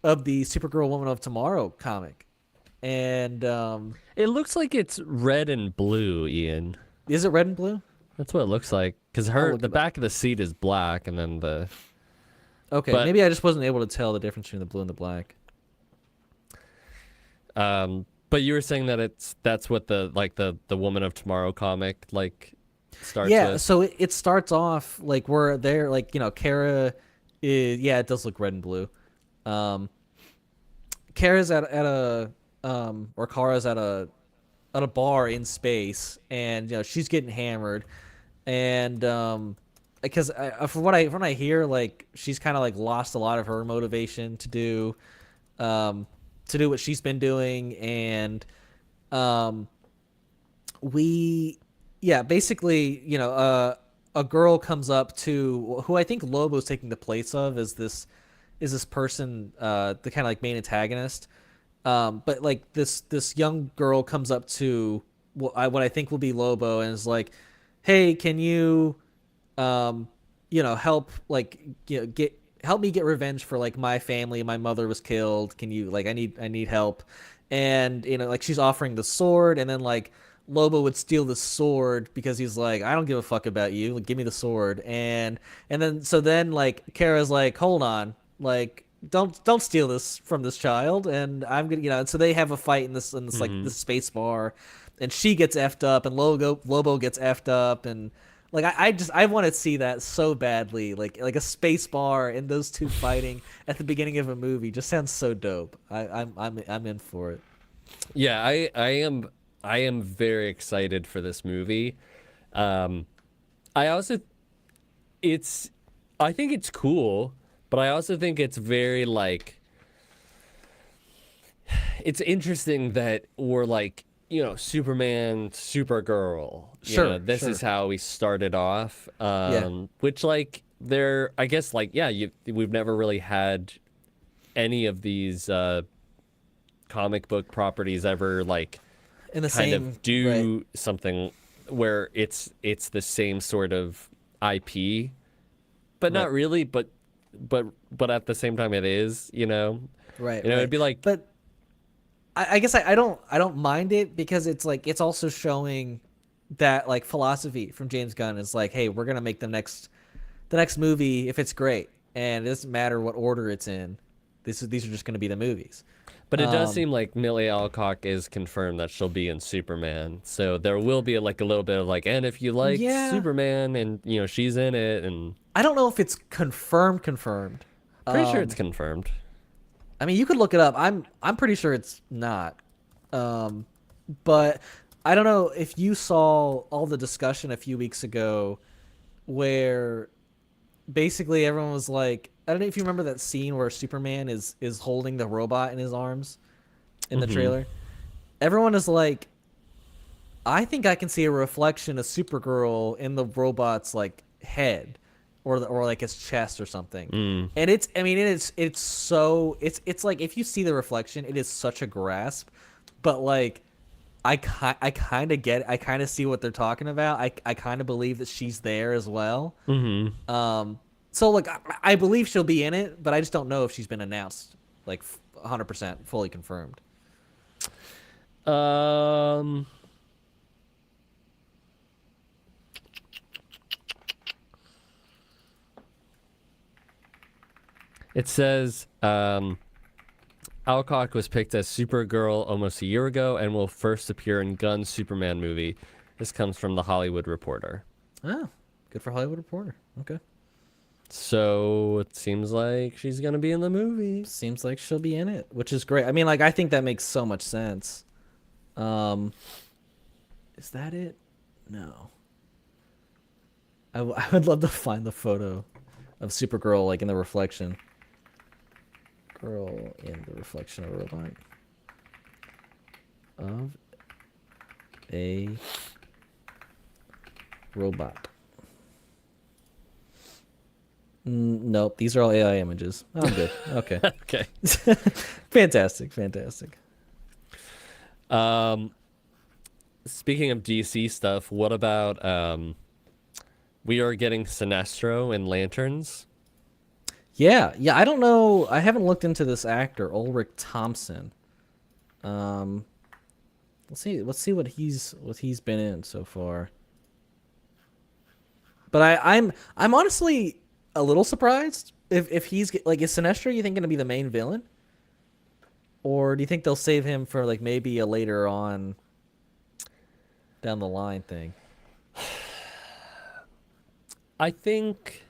of the Supergirl Woman of Tomorrow comic, and It looks like it's red and blue, Ian. is it red and blue? That's what it looks like. Because look the it up. back of the seat is black, and then the Okay, But- maybe I just wasn't able to tell the difference between the blue and the black. But you were saying that that's what the Woman of Tomorrow comic like starts Yeah, with. so it starts off like we're there, like, you know, Kara is, yeah, it does look red and blue. Kara's at a or Kara's at a bar in space, and you know she's getting hammered, and because from what I hear, like she's kind of like lost a lot of her motivation um, to do what she's been doing, and um, we, yeah, basically, a girl comes up to who I think Lobo's taking the place of is this person, the kind of like main antagonist. But like this young girl comes up to what I think will be Lobo and is like, "Hey, can you, help like get help me get revenge for like my family? My mother was killed. Can you like I need help?" And like she's offering the sword, and then like Lobo would steal the sword because he's like, I don't give a fuck about you. Like, give me the sword. And then like Kara's like, hold on, like don't steal this from this child. And I'm gonna and so they have a fight in this like Hmm. this space bar, and she gets effed up, and Lobo gets effed up, and like I want to see that so badly, like a space bar and those two fighting at the beginning of a movie just sounds so dope. I'm in for it. Yeah, I am very excited for this movie. Um, I also it's I think it's cool, but I also think it's very like it's interesting that we're like, Superman, Supergirl. This is Sure. how we started off. Yeah. Which like I guess like yeah, we've never really had any of these comic book properties ever like In the kind same, of right. do something where it's the same sort of IP, but Right. not really, but at the same time it is, Right. it'd Right. be like But I guess I don't mind it because it's like it's also showing that like philosophy from James Gunn is like, hey, we're gonna make the next movie if it's great, and it doesn't matter what order it's in. These are just gonna be the movies. but it does Um, seem like Millie Alcock is confirmed that she'll be in Superman. So there will be like a little bit of like, and if you liked yeah, Superman and she's in it and I don't know if it's confirmed. pretty sure it's Um, confirmed. I mean, you could look it up. I'm pretty sure it's not. Um, but I don't know if you saw all the discussion a few weeks ago where basically everyone was like, I don't know if you remember that scene where Superman is holding the robot in his arms in the Hmm. trailer. Everyone is like, I think I can see a reflection of Supergirl in the robot's like head or like his chest or something. Mm. And it's I mean it's so it's like if you see the reflection, it is such a grasp, but like I kind of get it. I kind of see what they're talking about. I kind of believe that she's there as well. Hmm. So like I believe she'll be in it, but I just don't know if she's been announced like 100% fully confirmed. Um. It says Alcock was picked as Supergirl almost a year ago and will first appear in Gunn's Superman movie. This comes from The Hollywood Reporter. Oh, good for Hollywood Reporter. Okay. So it seems like she's gonna be in the movie. Seems like she'll be in it, which is great. I mean, like I think that makes so much sense. Um, is that it? No. I would love to find the photo of Supergirl like in the reflection. Girl in the reflection of a robot of a robot. Nope, these are all AI images. Oh, I'm good. Okay. Okay. Fantastic, fantastic. Um, Speaking of DC stuff, what about we are getting Sinestro in Lanterns? Yeah, yeah. I don't know. I haven't looked into this actor, Ulrich Thompson. Um, let's see. Let's see what he's been in so far. But I'm honestly a little surprised if he's like is Sinestro. You think going to be the main villain, or do you think they'll save him for like maybe a later on down the line thing? I think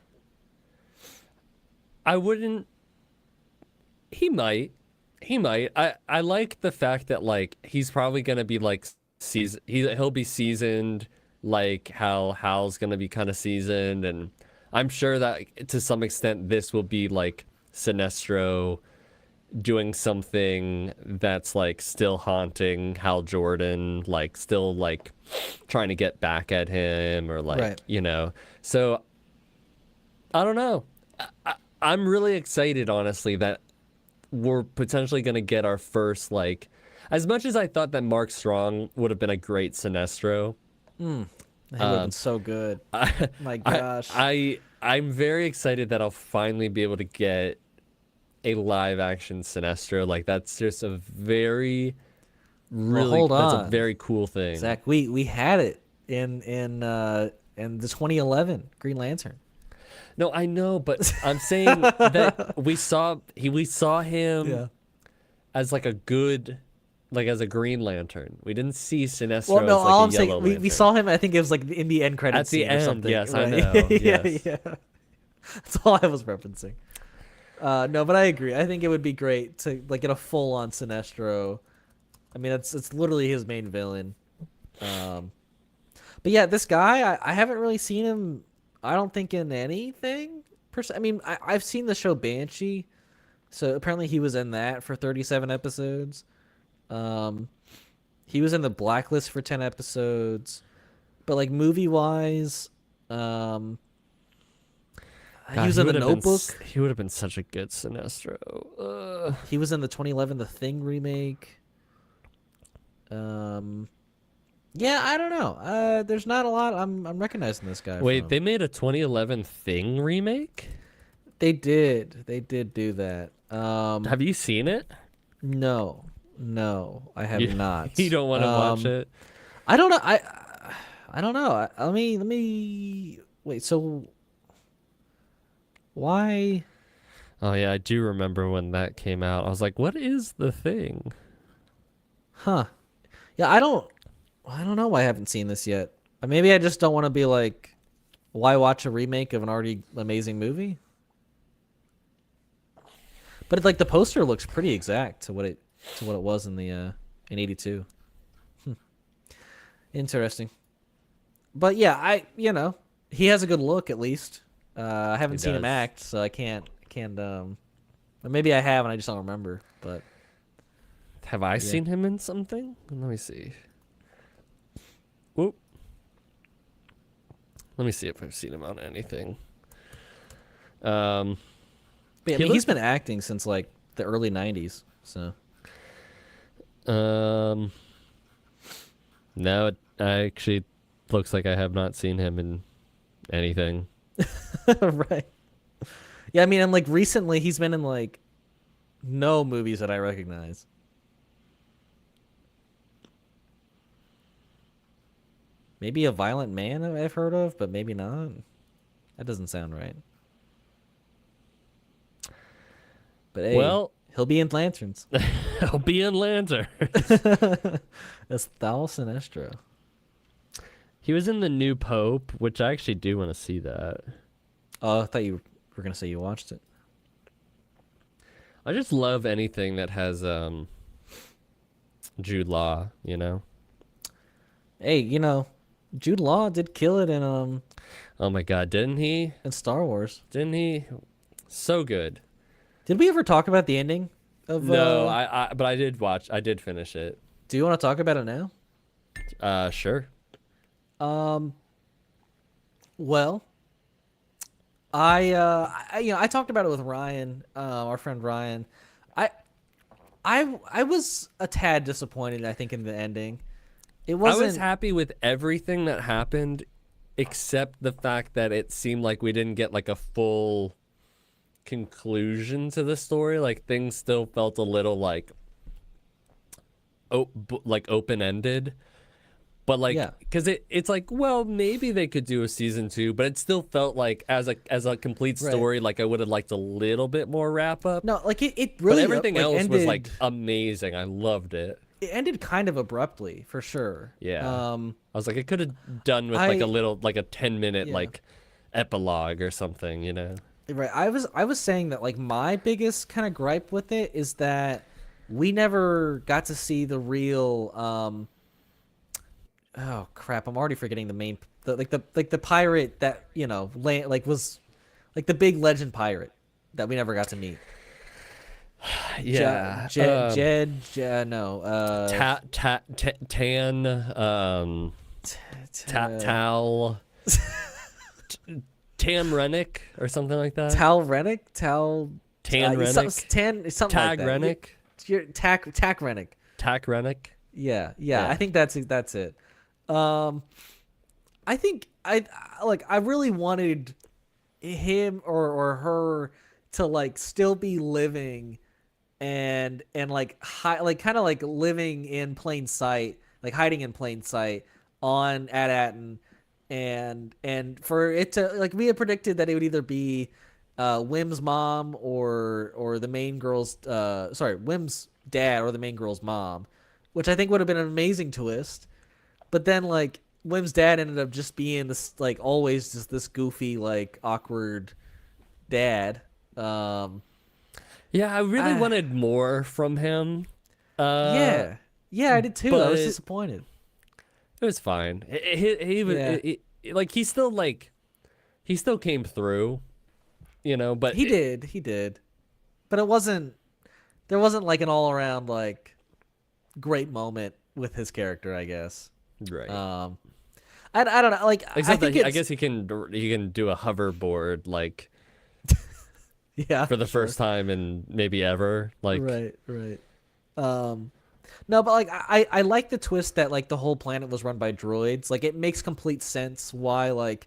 I wouldn't. He might. He might. I like the fact that like he's probably gonna be like he'll be seasoned like how Hal's gonna be kind of seasoned, and I'm sure that to some extent this will be like Sinestro doing something that's like still haunting Hal Jordan, like still like trying to get back at him or like, Right. So I don't know. I'm really excited, honestly, that we're potentially going to get our first, like, as much as I thought that Mark Strong would have been a great Sinestro, He would have been so good. I, My gosh. I'm very excited that I'll finally be able to get a live action Sinestro. Like, that's just a very, Well, hold that's a on, very cool thing. Zach. We had it in the 2011 Green Lantern. No, I know, but I'm saying that we saw him Yeah. as like a good, like as a Green Lantern. We didn't see Sinestro Well, no, as like all a I'm Yellow saying, we Lantern. saw him. I think it was like in the end credits At the scene or end, something. yes, I right? know, yeah, yes. yeah. That's all I was referencing. No, but I agree. I think it would be great to like get a full on Sinestro. I mean, it's literally his main villain. Um, but yeah, this guy, I haven't really seen him. I don't think in anything per se. I mean, I've seen the show Banshee, so apparently he was in that for 37 episodes. Um, he was in the Blacklist for 10 episodes, but like movie wise, he God, was in the would have been Notebook. he would have been such a good Sinestro. He was in the 2011 The Thing remake. Yeah, I don't know. There's not a lot I'm recognizing this guy Wait, from. they made a 2011 Thing remake? They did do that. Have you seen it? No, I have You, not. you don't want to watch it? I don't know. I don't know. Let me wait. So why? Oh yeah, I do remember when that came out. I was like, "What is the Thing?" Huh? Yeah, I don't know why I haven't seen this yet. Maybe I just don't want to be like, why watch a remake of an already amazing movie? But like the poster looks pretty exact to what it was in the in '82. Interesting. But yeah, he has a good look at least. I haven't He seen him does. act, so I can't or maybe I have and I just don't remember. But Have I seen him in something? Let me see. Whoop. Let me see if I've seen him on anything. yeah, I mean, he's been acting since like the early '90s. So No, it actually looks like I have not seen him in anything. right. Yeah, I mean, and like recently he's been in like no movies that I recognize. Maybe A Violent Man I've heard of, but maybe not. That doesn't sound right. But hey, Well, he'll be in Lanterns. I'll be in Lantern. That's Thal Sinestro. He was in The New Pope, which I actually do want to see that. Oh, I thought you were gonna say you watched it. I just love anything that has Jude Law, you know? Hey, Jude Law did kill it Oh my god, didn't he? in Star Wars. Didn't he? So good. Did we ever talk about the ending of? No, but I did finish it. Do you want to talk about it now? Sure. Well, I talked about it with Ryan, our friend Ryan. I was a tad disappointed, I think, in the ending. It wasn't. I was happy with everything that happened except the fact that it seemed like we didn't get like a full conclusion to the story. Like things still felt a little like open-ended. But like, Yeah. because it's like, well, maybe they could do a season 2, but it still felt like as a complete Right. story, like I would have liked a little bit more wrap up. No, like it But really. everything like, else ended, was like amazing. I loved it. it ended kind of abruptly for sure. Yeah. I was like, it could have done with like a little, like a 10-minute Yeah. like epilogue or something, you know? Right. I was saying that like my biggest kind of gripe with it is that we never got to see the real oh crap, I'm already forgetting the main the pirate that, was like the big legend pirate that we never got to meet. Yeah. No, Tan, Tal, Tam Rennick or something like that. Tal Rennick, Tan Rennick. Something Tag like that. Rennick. Tack Rennick. Tack Rennick. Yeah. I think that's it. I think I really wanted him or her to like still be living and like like kind of like living in plain sight, like hiding in plain sight on At-Atten, and for it to like we had predicted that it would either be Wim's mom or the main girl's Wim's dad or the main girl's mom, which I think would have been an amazing twist. But then like Wim's dad ended up just being this like always just this goofy like awkward dad. Yeah, I really wanted more from him. Yeah, I did too. I was disappointed. It was fine. He was he still came through, But he did, but it wasn't. There wasn't like an all around like great moment with his character, I guess. Right. I don't know. Like Except I guess he can do a hoverboard like yeah for the first time in maybe ever. Like right. No, but like I like the twist that like the whole planet was run by droids. Like it makes complete sense why like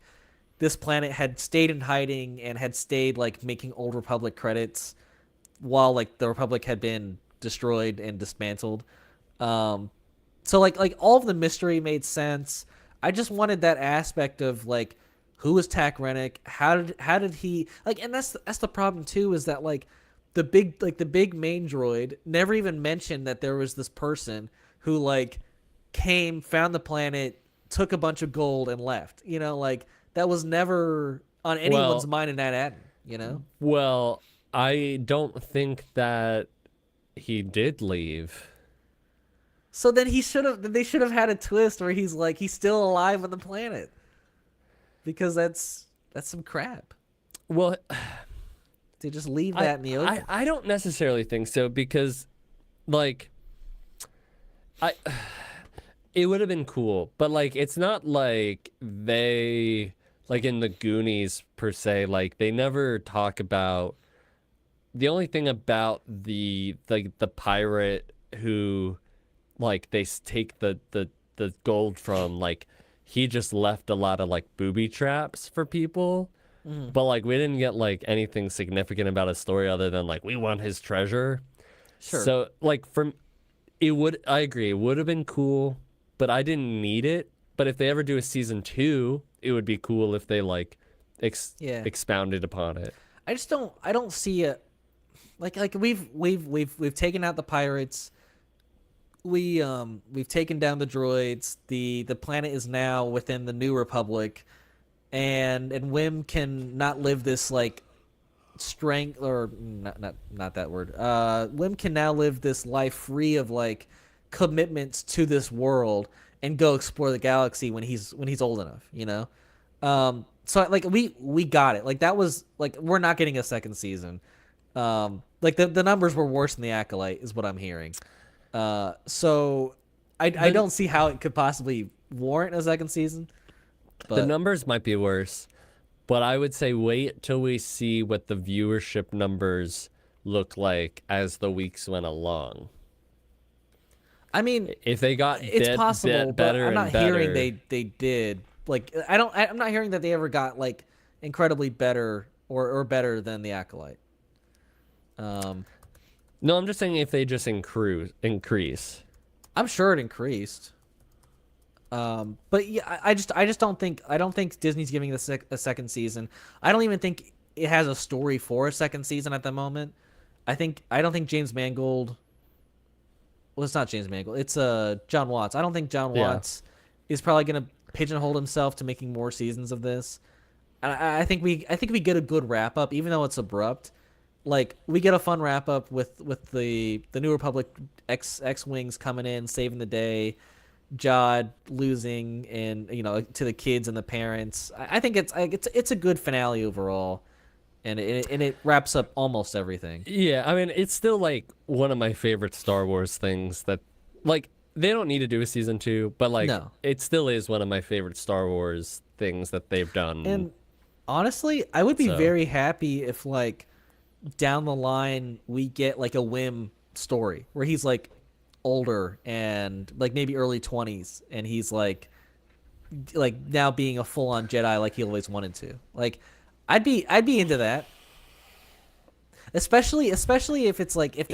this planet had stayed in hiding and had stayed like making Old Republic credits while like the Republic had been destroyed and dismantled. So like all of the mystery made sense. I just wanted that aspect of like who was Tack Rennick? How did he like? And that's the problem too, is that like the big main droid never even mentioned that there was this person who like came, found the planet, took a bunch of gold and left. Like that was never on anyone's mind in that ad. Well, I don't think that he did leave. So then they should have had a twist where he's like he's still alive on the planet. Because that's some crap. Well, to just leave that in the open. I don't necessarily think so, because like it would have been cool, but like it's not like they like in the Goonies per se, like they never talk about the only thing about the pirate who like they take the gold from, like he just left a lot of like booby traps for people. But like we didn't get like anything significant about his story other than like we want his treasure. Sure. So like I agree, it would have been cool, but I didn't need it. But if they ever do a season 2, it would be cool if they like expounded upon it. I don't see it like we've taken out the pirates. We've taken down the droids. The planet is now within the New Republic, and Wim can not live this like strength or not that word. Wim can now live this life free of like commitments to this world and go explore the galaxy when he's old enough. So like we got it. Like that was like we're not getting a second season. Like the numbers were worse than the Acolyte is what I'm hearing. So I don't see how it could possibly warrant a second season. But the numbers might be worse, but I would say wait till we see what the viewership numbers look like as the weeks went along. I mean, if they got it's possible, but I'm not hearing they did. Like I'm not hearing that they ever got like incredibly better or better than the Acolyte. No, I'm just saying if they just increase. I'm sure it increased. But yeah, I just don't think Disney's giving this a second season. I don't even think it has a story for a second season at the moment. I don't think James Mangold. Well, it's not James Mangold. It's John Watts. I don't think John Watts is probably gonna pigeonhole himself to making more seasons of this. I think we get a good wrap up, even though it's abrupt. Like we get a fun wrap up with the New Republic X-wings coming in, saving the day, Jod losing, and to the kids and the parents. I think it's a good finale overall. and it wraps up almost everything. Yeah, I mean, it's still like one of my favorite Star Wars things that, like, they don't need to do a season 2, but like, No, it still is one of my favorite Star Wars things that they've done. and honestly, I would be So, very happy if like down the line we get like a whim story where he's like older and like maybe early 20s and he's like now being a full-on Jedi like he always wanted to. Like I'd be into that. Especially if it's like if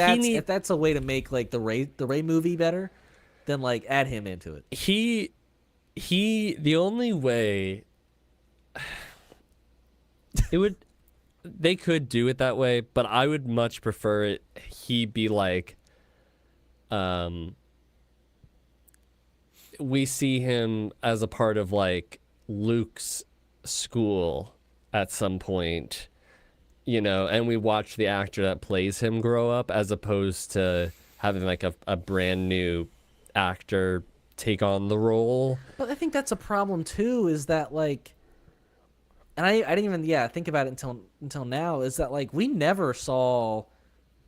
that's a way to make like the Ray movie better, then like add him into it. the only way it would, they could do it that way, but I would much prefer it he be like, um we see him as a part of like Luke's school at some point, and we watch the actor that plays him grow up as opposed to having like a brand new actor take on the role. But I think that's a problem too, is that like, and I didn't even think about it until now, is that like we never saw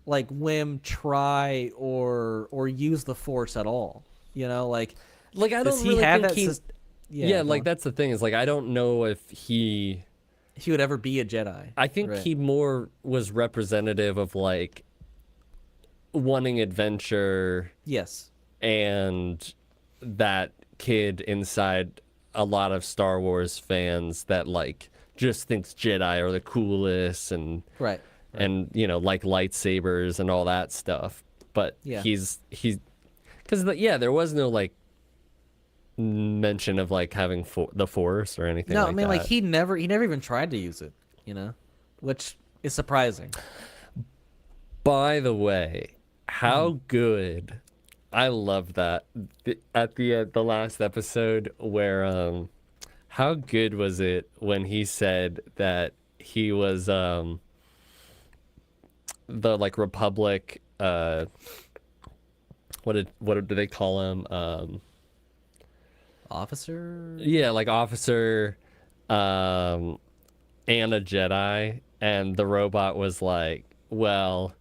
like Wim try or use the Force at all. Like I Does don't he really have think that? yeah, Go like on. that's the thing, is like I don't know if He would ever be a Jedi, I think right? he more was representative of like wanting adventure Yes, and that kid inside a lot of Star Wars fans that like just thinks Jedi are the coolest right, right. and like lightsabers and all that stuff. But Yeah. he's because yeah, there was no like mention of like having the Force or anything No, like I mean like that. he never even tried to use it, which is surprising. By the way, how good, I love that at the last episode where how good was it when he said that he was the like Republic, what do they call him, Officer. yeah, like officer, um and a Jedi, and the robot was like, well,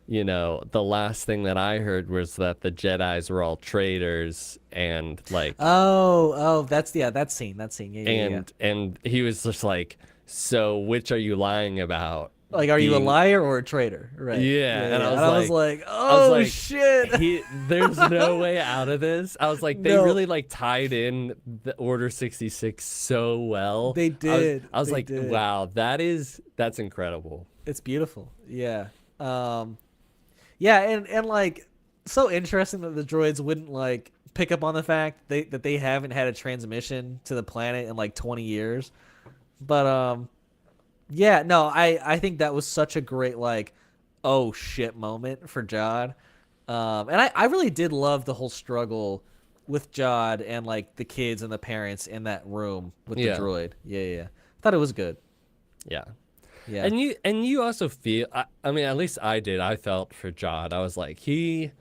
the last thing that I heard was that the Jedis were all traitors, and like, Oh, that scene, yeah, yeah, yeah. and he was just like, so which are you lying about? Like, are you a Being, liar or a traitor? Right. yeah, Yeah, and yeah. And I was like, I was oh like, shit. there's no way out of this. I was like, they No, really like tied in the Order 66 so well. they did. I was They like, did. wow, that's incredible. It's beautiful. Yeah. Yeah, and like so interesting that the droids wouldn't like pick up on the fact that they haven't had a transmission to the planet in like 20 years. But yeah, no, I think that was such a great like oh shit moment for Jod. And I really did love the whole struggle with Jod and like the kids and the parents in that room with the Yeah. droid. Yeah, yeah. Thought it was good. Yeah. Yeah. And you also feel, I mean, at least I did. I felt for Jod. I was like, he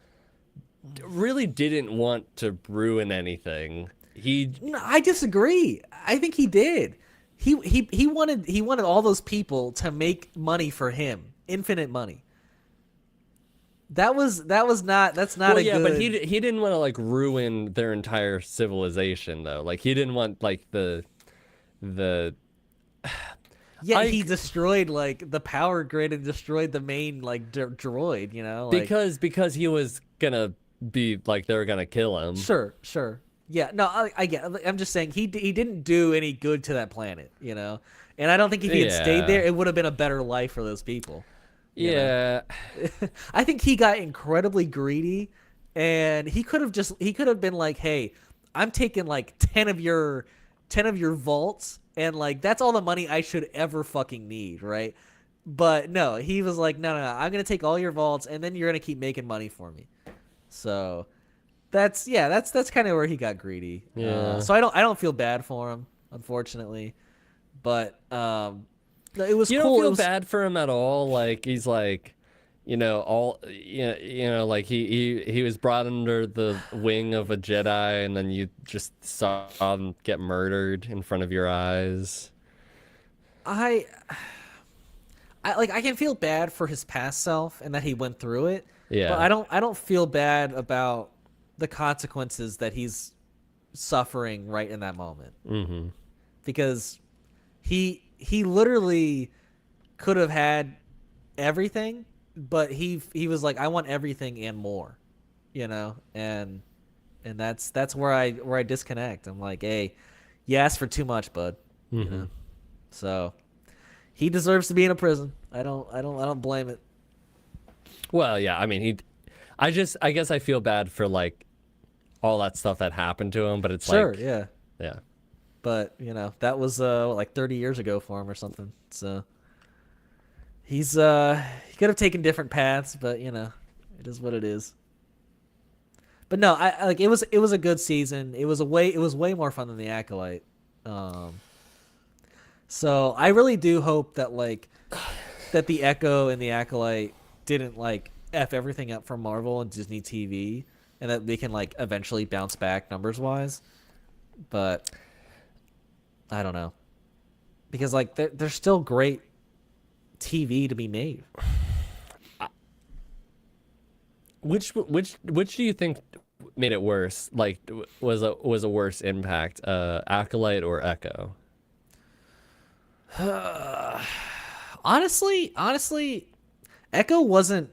really didn't want to ruin anything. No, I disagree. I think he did. He wanted all those people to make money for him, infinite money. That's not Well, a yeah, good. but he didn't want to like ruin their entire civilization though. Like he didn't want like the Yeah, I he destroyed like the power grid and destroyed the main like droid. Like because he was gonna be like they were gonna kill him. sure, sure. Yeah, no, I get. I'm just saying he didn't do any good to that planet. And I don't think if he had stayed there, Yeah. it would have been a better life for those people. You know? Yeah. I think he got incredibly greedy, and he could have been like, "Hey, I'm taking like 10 of your vaults, and like that's all the money I should ever fucking need, right?" But no, he was like, "No, no, no, I'm gonna take all your vaults, and then you're gonna keep making money for me." So that's kind of where he got greedy. Yeah. So I don't feel bad for him, unfortunately, but it was You cool. don't It feel was bad for him at all. Like he's like, all like he was brought under the wing of a Jedi, and then you just saw him get murdered in front of your eyes. I I can feel bad for his past self and that he went through it, but Yeah. I don't feel bad about the consequences that he's suffering right in that moment Mm-hmm. because he literally could have had everything, but he was like, I want everything and more, you know, and that's where I disconnect. I'm like, hey, you asked for too much, bud, you Mm-hmm. know. So he deserves to be in a prison. I don't blame it. Well, yeah. I mean, I guess I feel bad for like all that stuff that happened to him, but it's Sure, like, yeah, yeah. but you know that was like 30 years ago for him or something. So he could have taken different paths, but you know, it is what it is. But no, I like it was a good season. It was way more fun than the Acolyte. Um, so I really do hope that like that the Echo and the Acolyte didn't like f everything up for Marvel and Disney TV, and that they can like eventually bounce back numbers wise. But I don't know because like there's still great TV to be made. Which do you think made it worse? Like, was a worse impact, Acolyte or Echo? Honestly, Echo wasn't.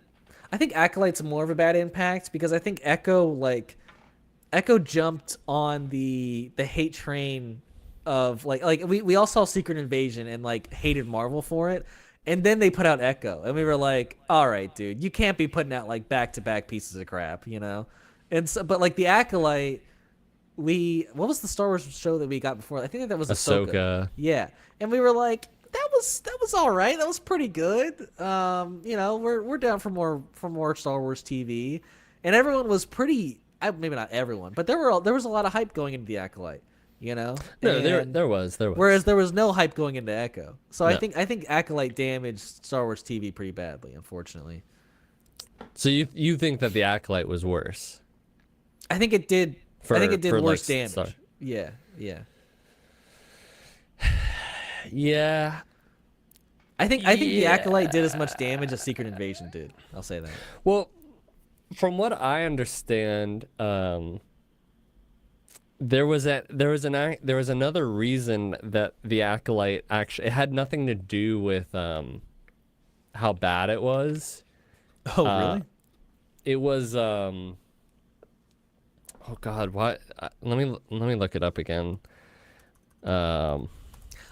I think Acolyte's more of a bad impact because I think Echo jumped on the hate train of like we all saw Secret Invasion and like hated Marvel for it. And then they put out Echo and we were like, "All right, dude, you can't be putting out like back-to-back pieces of crap, you know?" And so but like the Acolyte, we what was the Star Wars show that we got before? I think that was Ahsoka. Ahsoka. Yeah. And we were like, that was all right. That was pretty good. You know, we're down for more Star Wars TV. And everyone was pretty maybe not everyone, but there was a lot of hype going into the Acolyte, you know? No, And there was whereas there was no hype going into Echo. So no. I think Acolyte damaged Star Wars TV pretty badly, unfortunately. So you think that the Acolyte was worse I think it did for I think it did for like worse damage. Star? Yeah, yeah. Yeah, I think the Acolyte did as yeah. much damage as Secret Invasion did. I'll say that. Well, from what I understand, there was another reason that the Acolyte actually it had nothing to do with how bad it was. Oh, Uh, really? it was oh God, what? Let me look it up again. Um,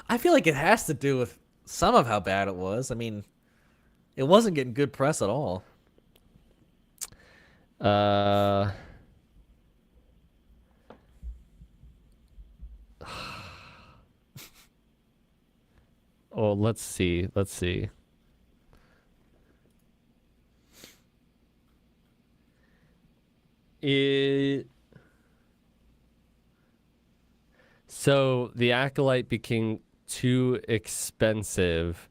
I feel like it has to do with some of how bad it was. I mean, it wasn't getting good press at all. uh, oh, let's see. Let's see. It So the Acolyte became too expensive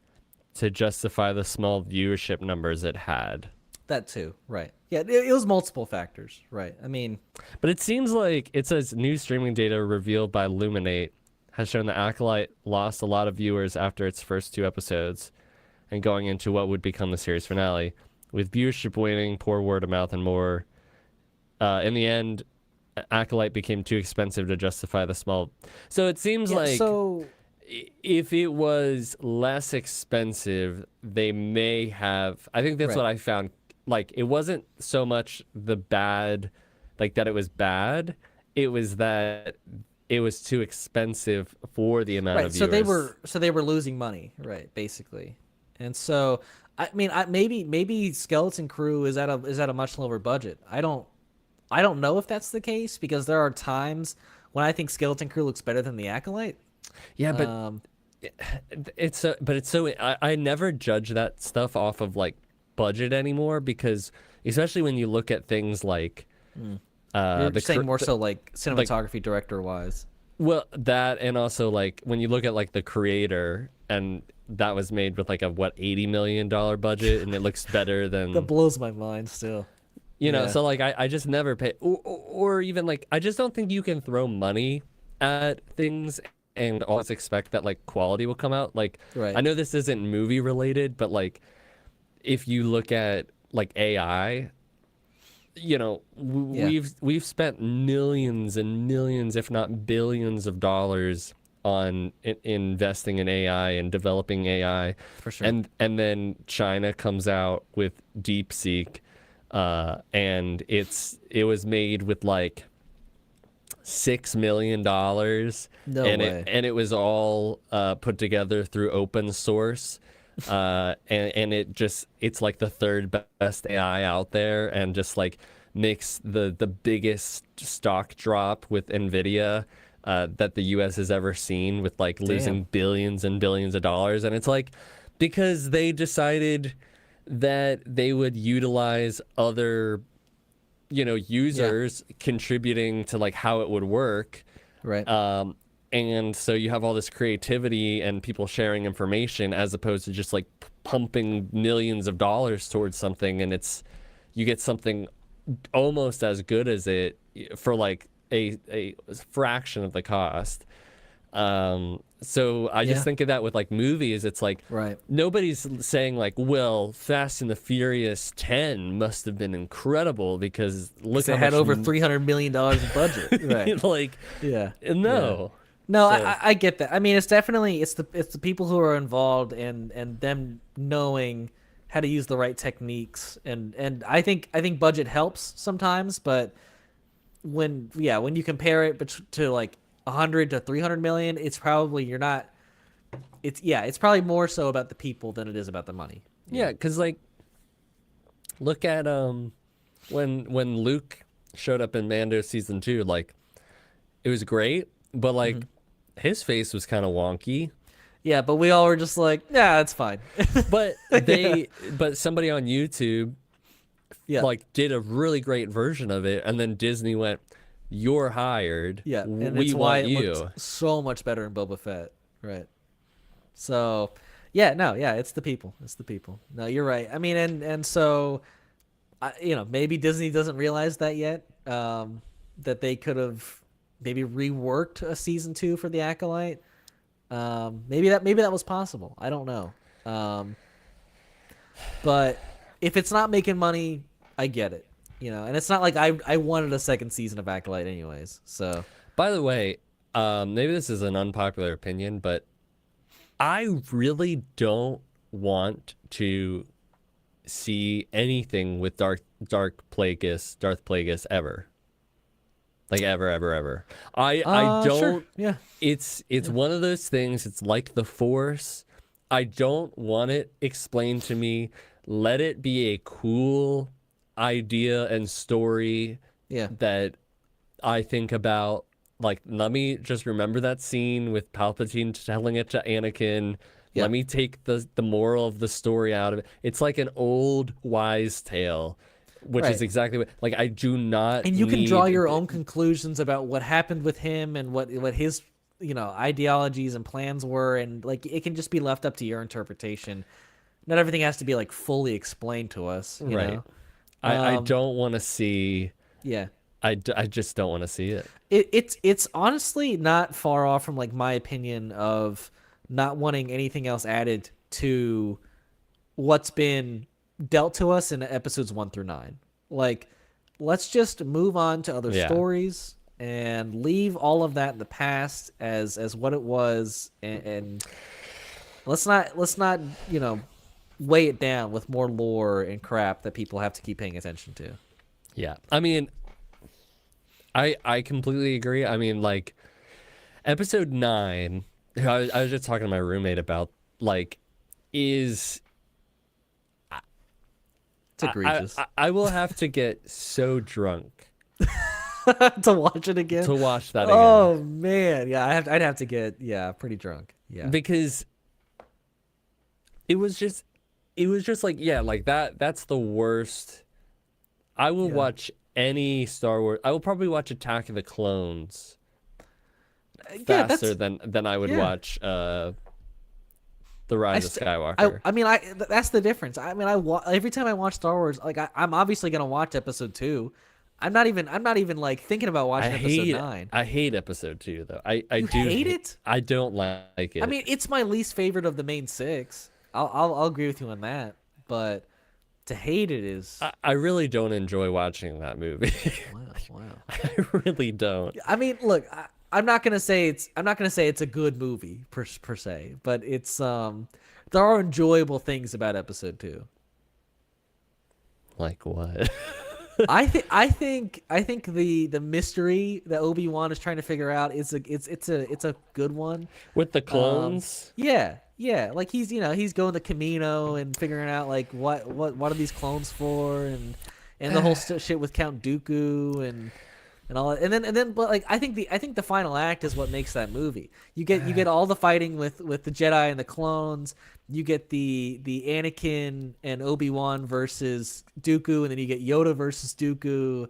to justify the small viewership numbers it had. That too, right? Yeah, it was multiple factors, right? I mean, But it seems like it says new streaming data revealed by Luminate has shown the Acolyte lost a lot of viewers after its first two episodes and going into what would become the series finale, with viewership waning, poor word of mouth, and more. In the end, Acolyte became too expensive to justify the small. So it seems yeah. like So if it was less expensive, they may have. I think that's right. what I found. Like, it wasn't so much the bad, like that it was bad. It was that it was too expensive for the amount Right. of viewers. So they were losing money, right? Basically, and so I mean, maybe Skeleton Crew is at a much lower budget. I don't know if that's the case because there are times when I think Skeleton Crew looks better than the Acolyte. Yeah, but Um, it's so I never judge that stuff off of like budget anymore because especially when you look at things like you're the saying cr- more so like like cinematography director wise. well that and also like when you look at like the creator and that was made with like a what $80 million budget and it looks better That than blows my mind still. you know Yeah. so like I just never pay or even like I just don't think you can throw money at things and always expect that like quality will come out. Like Right. I know this isn't movie related, but like if you look at like AI, you know, Yeah, we've spent millions and millions, if not billions of dollars on investing in AI and developing AI. for sure. And then China comes out with DeepSeek, and it was made with like $6 million, No way. and it was all put together through open source. And it's like the third best AI out there, and just like makes the biggest stock drop with Nvidia that the US has ever seen, with like losing Damn. billions and billions of dollars. And it's like because they decided that they would utilize other, you know, users contributing to like how it would work. Right. And so you have all this creativity and people sharing information, as opposed to just like pumping millions of dollars towards something, and you get something almost as good as it for like a fraction of the cost. So I just Yeah. think of that with like movies. It's like Right. nobody's saying like, well, Fast and the Furious 10 must have been incredible because look They how had much over $300 million in budget. Right. like Yeah. no. No, So- I get that. I mean, it's definitely it's the people who are involved and them knowing how to use the right techniques, and I think budget helps sometimes, but when you compare it to like 100 to 300 million, it's probably you're not. It's probably more so about the people than it is about the money. Yeah, because like, look at when Luke showed up in Mando season 2, like, it was great, but like, his face was kind of wonky. Yeah, but we all were just like, yeah, it's fine. But but somebody on YouTube, Yeah. like, did a really great version of it, and then Disney went, "You're hired. Yeah, and we it's why want it you." looked so much better in Boba Fett. Right. So, yeah, it's the people. It's the people. No, you're right. I mean, and so, maybe Disney doesn't realize that yet. That they could have maybe reworked a season 2 for the Acolyte. Maybe that was possible. I don't know. But if it's not making money, I get it. And it's not like I wanted a second season of Acolyte anyways. So. By the way, maybe this is an unpopular opinion, but I really don't want to see anything with Darth Plagueis ever. Like ever. I don't. Sure. Yeah. It's one of those things. It's like the Force. I don't want it explained to me. Let it be a cool idea and story Yeah. that I think about. Like, let me just remember that scene with Palpatine telling it to Anakin. Yeah. Let me take the moral of the story out of it. It's like an old wise tale, which Right. is exactly what, like, I do not And you can draw need- your own conclusions about what happened with him and what his ideologies and plans were, and like it can just be left up to your interpretation. Not everything has to be like fully explained to us, you Right. know? I don't want to see. Yeah. I just don't want to see it. It's honestly not far off from like my opinion of not wanting anything else added to what's been dealt to us in episodes 1 through 9. Like, let's just move on to other stories and leave all of that in the past as what it was, and let's not weigh it down with more lore and crap that people have to keep paying attention to. Yeah. I mean, I completely agree. I mean, like, episode 9, I was just talking to my roommate about, like, is... It's egregious. I will have to get so drunk To watch it again. to watch that again. Oh man, yeah, I'd have to get pretty drunk. Yeah, Because it was just like, yeah, like that's the worst. I will watch any Star Wars. I will probably watch Attack of the Clones faster than I would watch The Rise of Skywalker. I mean, that's the difference. I mean, every time I watch Star Wars, like I'm obviously gonna watch episode 2. I'm not even like thinking about I watching episode hate 9. I hate episode 2 though. I You do hate it? I don't like I it. mean, it's my least favorite of the main 6. I'll agree with you on that, but to hate it is I really don't enjoy watching that movie. wow, wow. I really don't. I mean, look, I'm not gonna say it's a good movie per se, but it's there are enjoyable things about episode 2. Like what? I think the mystery that Obi-Wan is trying to figure out is it's a good one. With the clones? Yeah, yeah. Like he's going to Camino and figuring out like what are these clones for, and the whole shit with Count Dooku and all that. And then but like I think the final act is what makes that movie. You get all the fighting with the Jedi and the clones. You get the Anakin and Obi-Wan versus Dooku, and then you get Yoda versus Dooku.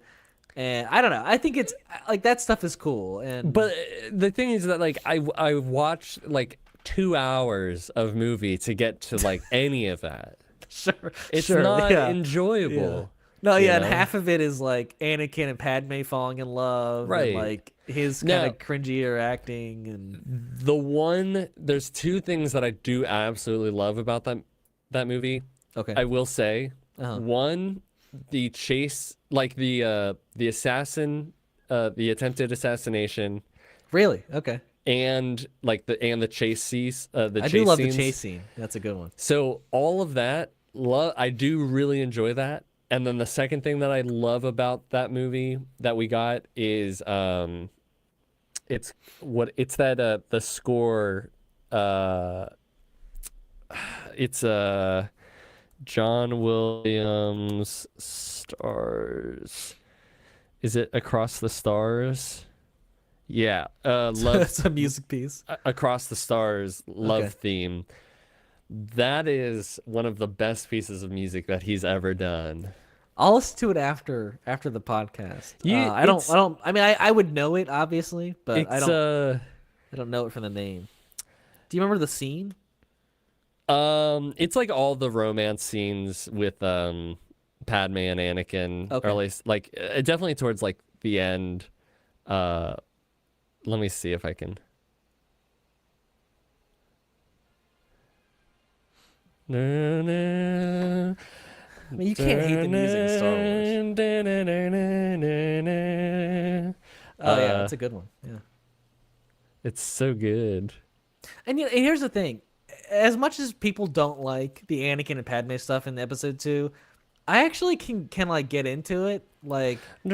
And I don't know. I think it's like that stuff is cool. And But the thing is that like I watched like 2 hours of movie to get to like any of that. sure, It's sure, not yeah. enjoyable. Yeah. No, you yeah, and know? half of it is like Anakin and Padme falling in love, Right. And like his kind Now- of cringier acting, and There's 2 things that I do absolutely love about that movie. okay, I will say, Uh-huh. one, the chase, like the assassin, the attempted assassination, really, okay. and like the chase scenes, the I chase do love scenes. the chase scene. That's a good one. So all of that, I do really enjoy that. And then the second thing that I love about that movie that we got is it's the score, it's John Williams stars. Is it Across the Stars? Yeah, love It's a music piece. Across the Stars love Okay. theme. That is one of the best pieces of music that he's ever done. I'll listen to it after the podcast. You- I don't. I mean, I would know it obviously, but It's I don't know it from the name. Do you remember the scene? it's like all the romance scenes with Padme and Anakin, Okay. or at least like definitely towards like the end. Let me see if I can. Na, na, I mean, you can't hate the music in Star Wars. Oh yeah, that's a good one. Yeah. It's so good. And and here's the thing: as much as people don't like the Anakin and Padme stuff in episode 2, I actually can like get into it. Like, It's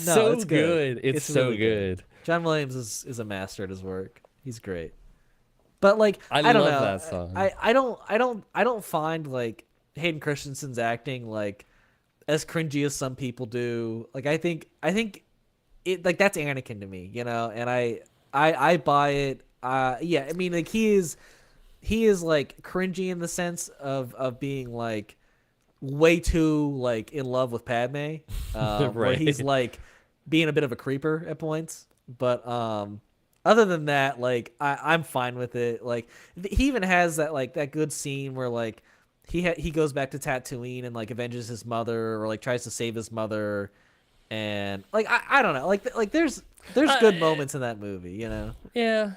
no, so it's good. good. It's so really good. John Williams is a master at his work. He's great. But like, I don't love know. that song. I don't find like Hayden Christensen's acting like as cringy as some people do. Like I think it like that's Anakin to me, and I buy it. Yeah, I mean like he is like cringy in the sense of being like way too like in love with Padme, where Right. he's like being a bit of a creeper at points. But other than that, like I'm fine with it. Like he even has that like that good scene where like he goes back to Tatooine and like avenges his mother or like tries to save his mother, and like I don't know, like there's good moments in that movie, Yeah.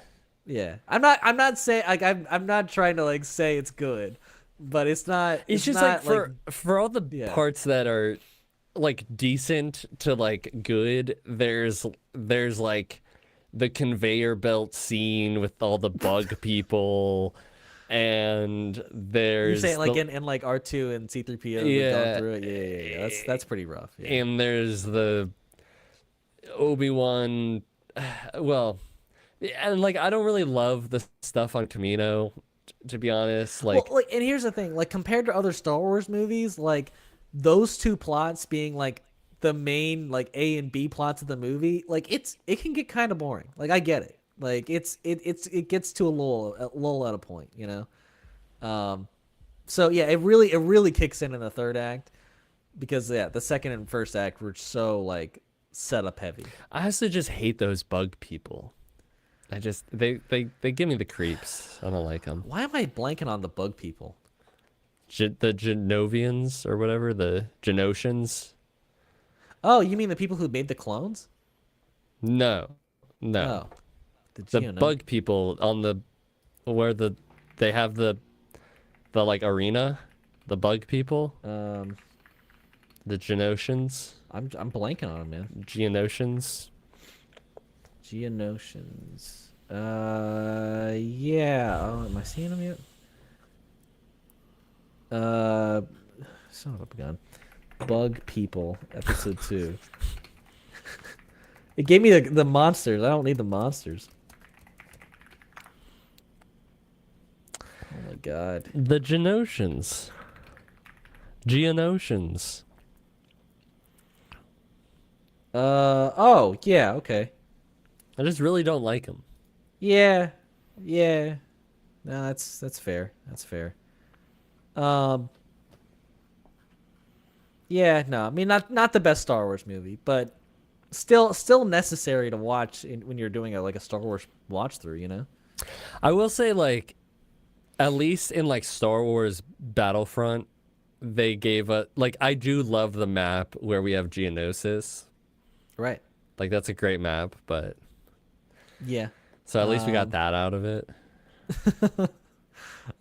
Yeah, I'm not saying like I'm not trying to like say it's good, but it's not. It's just not, like for all the Yeah. parts that are like decent to like good, there's like the conveyor belt scene with all the bug people, and you're there's saying like the- in like R2 and C3PO Yeah. going through it. Yeah. That's pretty rough. Yeah. and there's the Obi-Wan. Well, and like I don't really love the stuff on Camino, to be honest. Like, Well, and here's the thing: like compared to other Star Wars movies, like those two plots being like the main like A and B plots of the movie, like it can get kind of boring. Like I get it. Like it gets to a lull at a point, So yeah, it really kicks in the third act because the second and first act were so like set up heavy. I also just hate those bug people. I just they give me the creeps. I don't like them. Why am I blanking on the bug people? the Genovians or whatever, the Genosians. Oh, you mean the people who made the clones? No, no, Oh, the the Geono. bug people on the where they have the like arena, the bug people, Um, the Genosians, I'm blanking on them, man. Geonosians. Geonosians. Yeah. Oh, am I seeing them yet? Uh, Son of a gun. Bug People, episode 2. It gave me the monsters. I don't need the monsters. Oh my god. The Genosians. Geonosians. Oh, yeah, okay. I just really don't like them. Yeah. Yeah. No, that's fair. That's fair. Um Yeah, no. I mean not the best Star Wars movie, but still necessary to watch when you're doing a Star Wars watch through, you know? I will say, like, at least in like Star Wars Battlefront, they gave a like I do love the map where we have Geonosis. Right. Like that's a great map, but Yeah. so at least we got that out of it.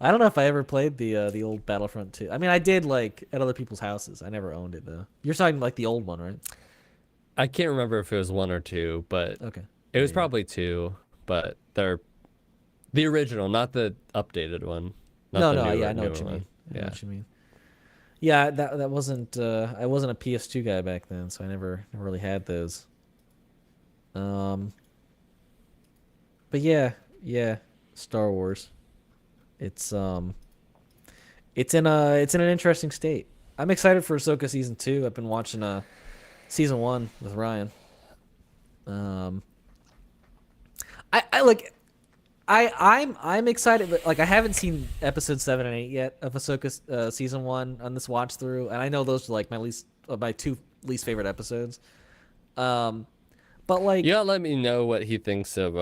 I don't know if I ever played the old Battlefront 2. I mean, I did like at other people's houses. I never owned it though. You're talking like the old one, right? I can't remember if it was 1 or 2, but Okay. it was Yeah. probably 2, but they're the original, not the updated one. Not No, the no, newer, yeah, I know what newer you one. mean. I know Yeah. what you mean. Yeah, that wasn't I wasn't a PS2 guy back then, so I never really had those. Um But yeah, Star Wars. It's it's in an interesting state. I'm excited for Ahsoka season 2. I've been watching season 1 with Ryan. Um I like I'm excited, but like I haven't seen episode 7 and 8 yet of Ahsoka season 1 on this watch through, and I know those are like my two least favorite episodes. Um but like You gotta let me know what he thinks of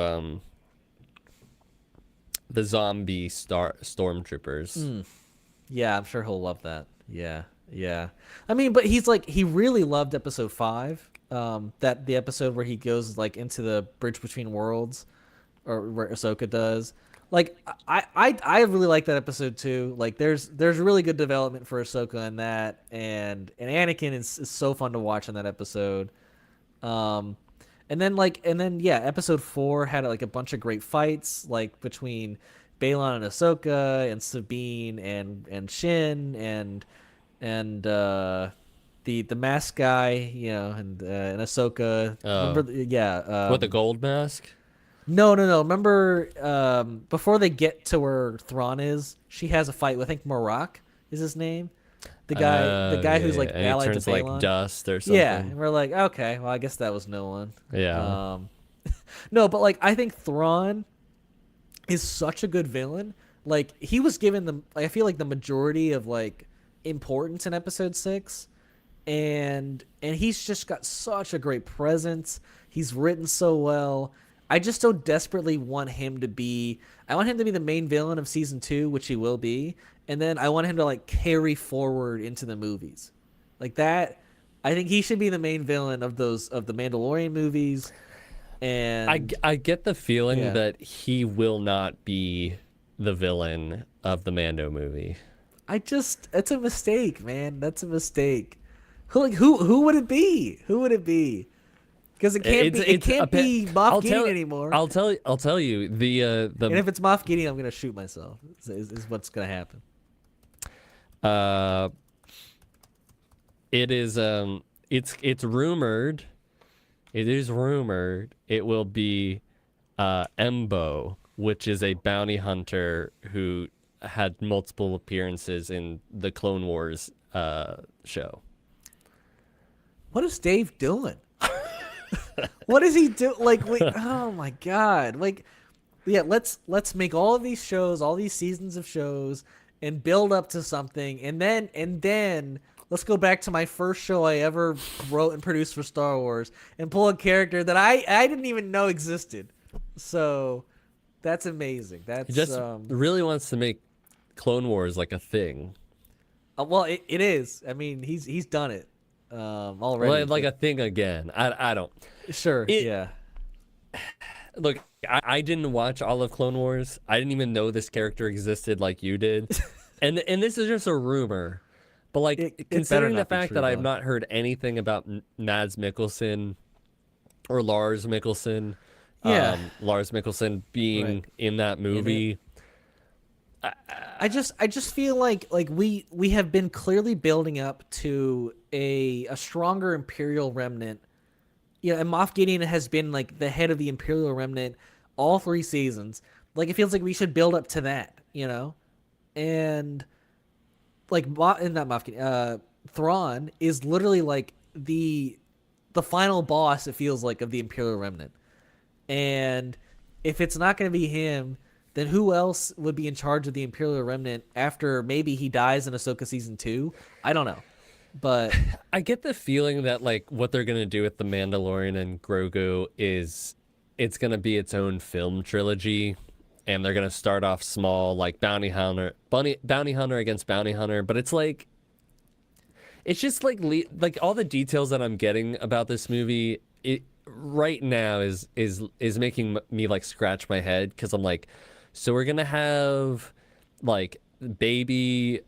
the zombie stormtroopers. yeah, I'm sure he'll love that. Yeah, yeah. I mean, but he really loved episode 5. That the episode where he goes like into the bridge between worlds, or where Ahsoka does. Like I really like that episode too. Like there's really good development for Ahsoka in that, and Anakin is so fun to watch in that episode. Um, and then yeah, episode 4 had like a bunch of great fights like between Balon and Ahsoka and Sabine and Shin and the mask guy, you know, and Ahsoka. Oh, Remember? Yeah. with the gold mask. No. Remember, before they get to where Thrawn is, she has a fight with, I think, Marak is his name. The guy who's like and he allied to turns to, like Balon. dust or something. Yeah, and we're like, okay, well, I guess that was no one. Yeah. No, but like, I think Thrawn is such a good villain. Like, he was given I feel like the majority of like importance in episode 6, and he's just got such a great presence. He's written so well. I just so desperately want him to be. I want him to be the main villain of season 2, which he will be, and then I want him to like carry forward into the movies, like that. I think he should be the main villain of the Mandalorian movies, and I get the feeling Yeah. that he will not be the villain of the Mando movie. it's a mistake, man. That's a mistake. Who would it be? Who would it be? Because it can't be Moff Gideon anymore. I'll tell you and the if it's Moff Gideon, I'm gonna shoot myself. Is what's gonna happen. it is it's rumored. It is rumored it will be Embo, which is a bounty hunter who had multiple appearances in the Clone Wars show. What is Dave doing? What does he do? Like, wait, oh my god! Like, yeah, let's make all of these shows, all these seasons of shows, and build up to something, and then let's go back to my first show I ever wrote and produced for Star Wars, and pull a character that I didn't even know existed. So that's amazing. That's He just really wants to make Clone Wars like a thing. Well, it is. I mean, he's done it already. Like But a thing again. I don't. sure, It yeah, look. I didn't watch all of Clone Wars. I didn't even know this character existed like you did, and this is just a rumor. But like it better considering the not be fact true that I've though. not heard anything about Mads Mikkelsen or Yeah, Lars Mikkelsen right. being in that In it. movie. I just feel like we have been clearly building up to a stronger Imperial remnant. You know, and Moff Gideon has been like the head of the Imperial remnant all 3 seasons. Like it feels like we should build up to that, you know? And like not Moff Gideon, Thrawn is literally like the final boss, it feels like, of the Imperial remnant. And if it's not going to be him, then who else would be in charge of the Imperial Remnant after maybe he dies in Ahsoka season 2? I don't know, but I get the feeling that like what they're gonna do with the Mandalorian and Grogu is it's gonna be its own film trilogy, and they're gonna start off small, like bounty hunter against bounty hunter. But it's just like like all the details that I'm getting about this movie. It right now is making me like scratch my head because I'm like, so we're gonna have like baby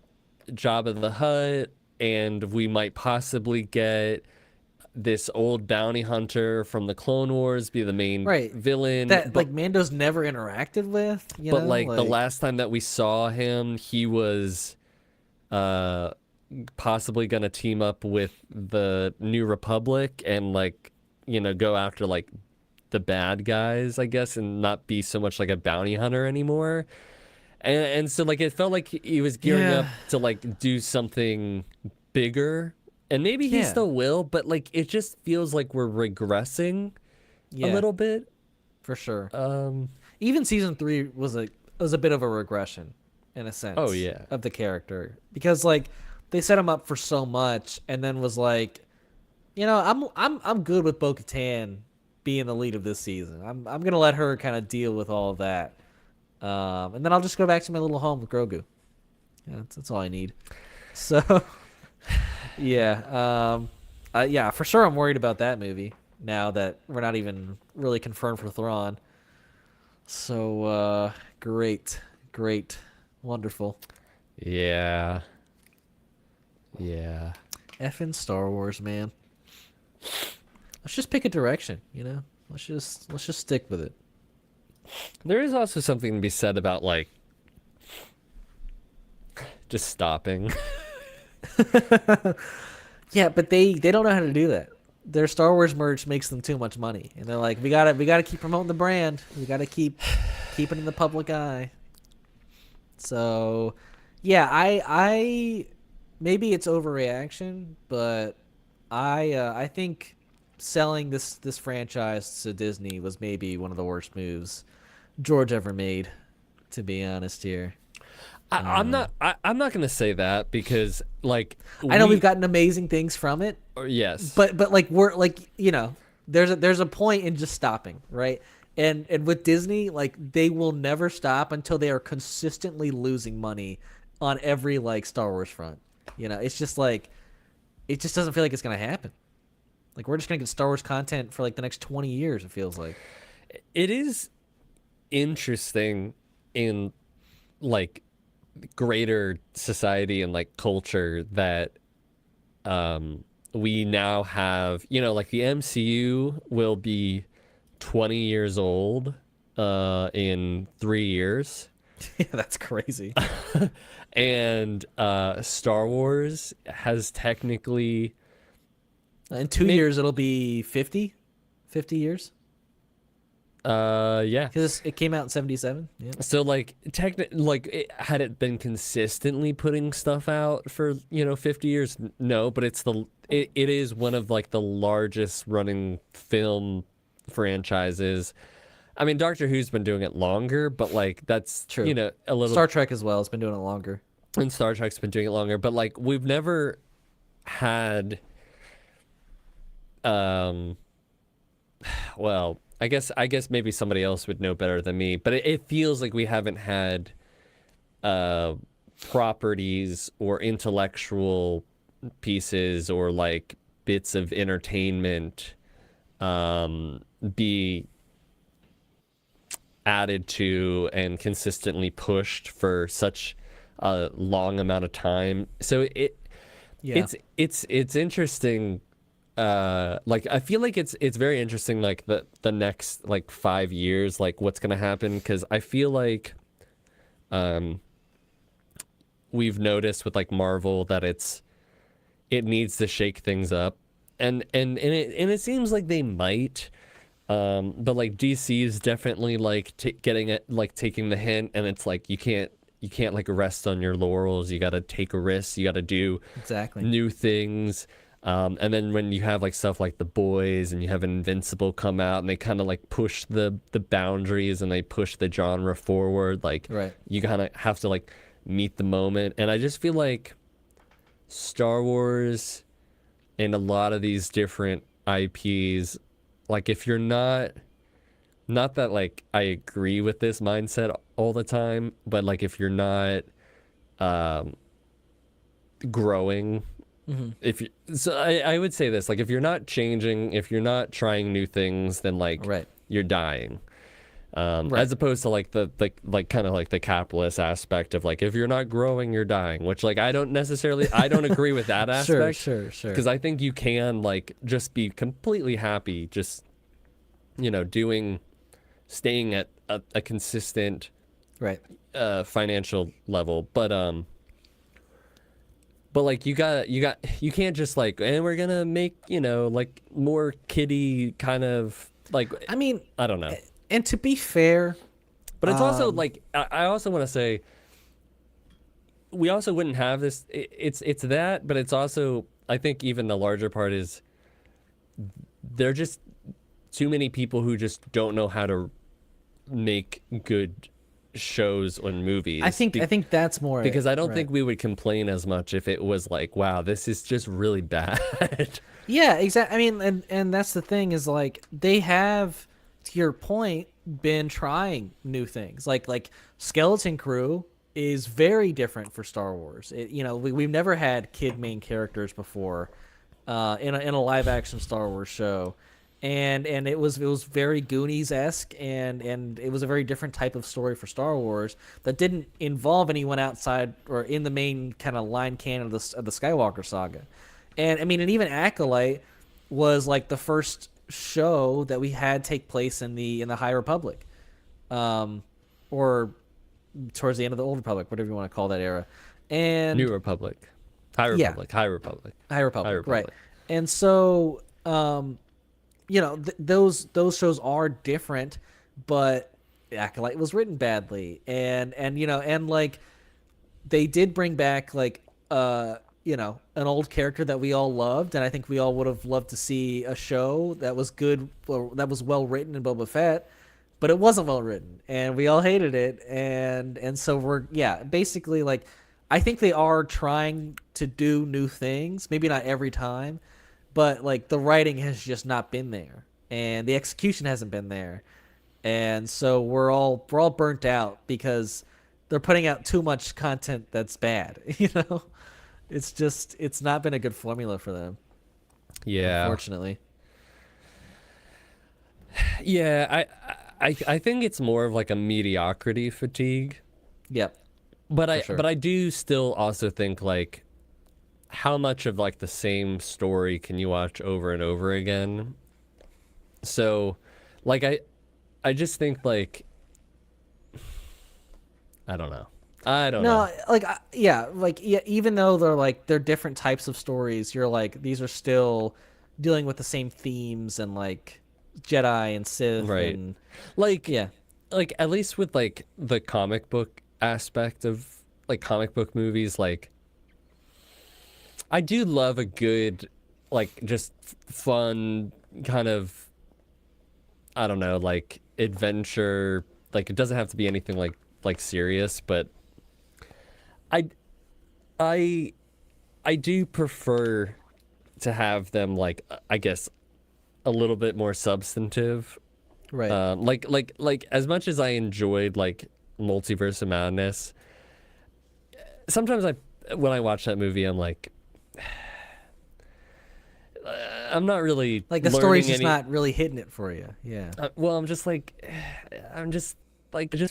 Jabba the Hutt, and we might possibly get this old bounty hunter from the Clone Wars be the main right, villain. that like Mando's never interacted with, you But know, like the like last time that we saw him, he was uh possibly gonna team up with the New Republic and like go after like the bad guys, I guess, and not be so much like a bounty hunter anymore. And so like it felt like he was gearing yeah, up to like do something bigger, and maybe he yeah, still will, but like it just feels like we're regressing a yeah, little bit. for sure. Um, Even season 3 was a bit of a regression in a oh sense yeah. of the character because like they set him up for so much and then was like, you know, I'm good with Bo-Katan being the lead of this season. I'm gonna let her kind of deal with all of that, and then I'll just go back to my little home with Grogu. Yeah, that's all I need. So, yeah, yeah, for sure, I'm worried about that movie now that we're not even really confirmed for Thrawn. So, great, great, wonderful. Yeah. Yeah. Effing Star Wars, man. Let's just pick a direction, you know. Let's just stick with it. There is also something to be said about like just stopping. Yeah, but they don't know how to do that. Their Star Wars merch makes them too much money, and they're like, we gotta keep promoting the brand. We gotta keep it in the public eye. So, yeah, I maybe it's overreaction, but I think selling this franchise to Disney was maybe one of the worst moves George ever made. To be honest here, I'm not gonna say that because like I know we've gotten amazing things from it, yes. but like we're like, you know, there's a point in just stopping, right? And with Disney, like they will never stop until they are consistently losing money on every like Star Wars front. You know, it's just like it just doesn't feel like it's gonna happen. Like we're just gonna get Star Wars content for like the next 20 years. It feels like. It is interesting in like greater society and like culture that we now have, like the MCU will be 20 years old in 3 years. Yeah, that's crazy. And Star Wars has technically In 2 years, it'll be 50 years. yeah. Because it came out in 77. Yeah. So like had it been consistently putting stuff out for 50 years, no, but it is one of like the largest running film franchises. I mean, Doctor Who's been doing it longer, but like that's True. A little. Star Trek as well. It's been doing it longer. And Star Trek's been doing it longer, but like we've never had well, I guess maybe somebody else would know better than me, but it feels like we haven't had properties or intellectual pieces or like bits of entertainment be added to and consistently pushed for such a long amount of time. So Yeah. it's interesting. Like I feel like it's very interesting. Like the next like 5 years, like what's gonna happen, because I feel like um we've noticed with like Marvel that it needs to shake things up, and it seems like they might. But like DC is definitely like getting it, like taking the hint, and it's like you can't like rest on your laurels. You got to take a risk. You got to do Exactly. new things. And then when you have like stuff like The Boys and you have Invincible come out and they kind of like push the boundaries and they push the genre forward, like Right. you kind of have to like meet the moment. And I just feel like Star Wars and a lot of these different IPs, like if you're not that like I agree with this mindset all the time, but like if you're not um growing, Hmm. if you, so I would say this, like if you're not changing, if you're not trying new things, then like Right. you're dying. Right. As opposed to like the like kind of like the capitalist aspect of like if you're not growing, you're dying, which like I don't agree with that Sure. aspect, Sure. Sure. because I think you can like just be completely happy just staying at a consistent Right. financial level, but like you can't just like, and we're gonna make like more kiddie kind of like, I mean, I don't know. and to be fair, But it's also um, like I also want to say we also wouldn't have this. It's that, but it's also, I think even the larger part is there are just too many people who just don't know how to make good shows and movies. I think that's more Because I don't right. think we would complain as much if it was like, wow, this is just really bad. Yeah, exactly. I mean, and that's the thing is like they have, to your point, been trying new things. Like Skeleton Crew is very different for Star Wars. We've never had kid main characters before, in a live action Star Wars show, and it was very Goonies esque, and it was a very different type of story for Star Wars that didn't involve anyone outside or in the main kind of line canon of the Skywalker saga. And I mean, and even Acolyte was like the first show that we had take place in the High Republic, or towards the end of the Old Republic, whatever you want to call that era. And New Republic, High yeah, Republic, High Republic, High Republic, High right? Republic. And so, those shows are different, but Acolyte was written badly, and like they did bring back like an old character that we all loved, and I think we all would have loved to see a show that was good or that was well written in Boba Fett, but it wasn't well written, and we all hated it, and so we're basically like I think they are trying to do new things, maybe not every time, but like the writing has just not been there, and the execution hasn't been there, and so we're all burnt out because they're putting out too much content that's bad. It's not been a good formula for them, Yeah, unfortunately. yeah. I think it's more of like a mediocrity fatigue. Yep, But for I sure. but I do still also think like how much of like the same story can you watch over and over again? So like I just think like I don't know. I don't know. No, even though they're different types of stories, you're like these are still dealing with the same themes and like Jedi and Sith Right. and Like yeah, like at least with like the comic book aspect of like comic book movies, like I do love a good like just fun kind of, I don't know, like adventure. Like it doesn't have to be anything like serious, but I I I do prefer to have them like I guess a little bit more substantive. right, Like as much as I enjoyed like Multiverse of Madness, sometimes when I watch that movie, I'm like, I'm not really Like the story's just not really hitting it for you. Yeah. Well, I'm just like, I just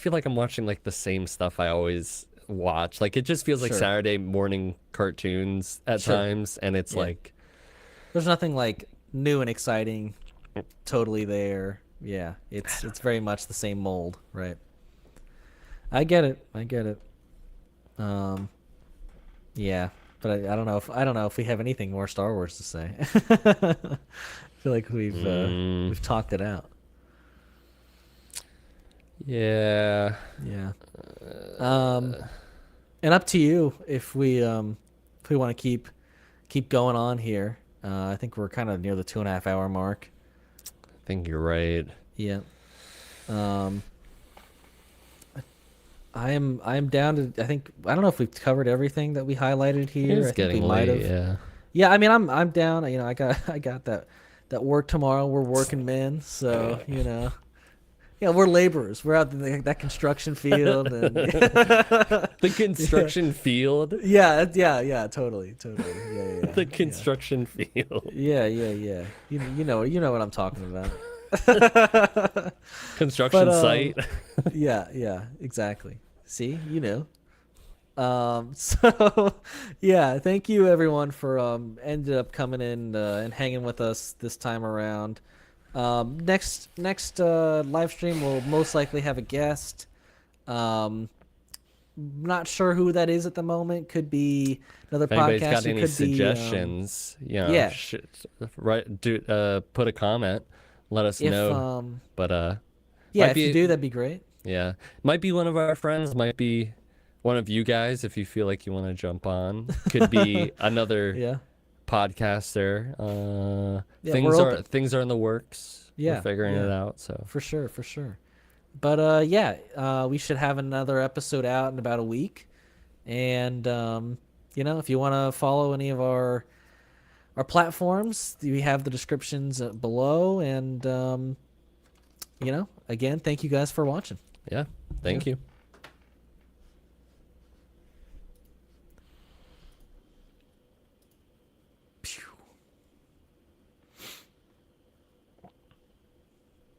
feel like I'm watching like the same stuff I always watch. Like it just feels like Sure. Saturday morning cartoons at Sure. times, and it's Yeah. like, There's nothing like new and exciting totally there. Yeah. It's very much the same mold, right? I get it. I get it. Um yeah. But I don't know if we have anything more Star Wars to say. I feel like we've talked it out. yeah, Yeah. And up to you if we want to keep going on here. I think we're kind of near the 2.5 hour mark. I think you're right. Yeah. Um, I am down to. I don't know if we've covered everything that we highlighted here. It's I think getting we might late. have. Yeah. Yeah. I mean, I'm down. I got that work tomorrow. We're working men, so Yeah, we're laborers. We're out in that construction field, and The construction field. yeah, totally, yeah, The construction field. yeah. You know what I'm talking about. Construction But, site. Yeah, exactly. See, so yeah, thank you everyone for ended up coming in and hanging with us this time around. Next live stream will most likely have a guest. Not sure who that is at the moment. Could be another If anybody's podcast. got any could suggestions, yeah. put a comment. Let us If know. But yeah, might if you be, do, that'd be great. yeah, might be one of our friends. Might be one of you guys if you feel like you want to jump on. Could be another Yeah. podcaster. Yeah, things we're are open. things are in the works. Yeah, We're figuring yeah. it out. So For sure. But yeah, we should have another episode out in about a week. And if you want to follow any of our platforms, we have the descriptions below. And again, thank you guys for watching. yeah, thank you.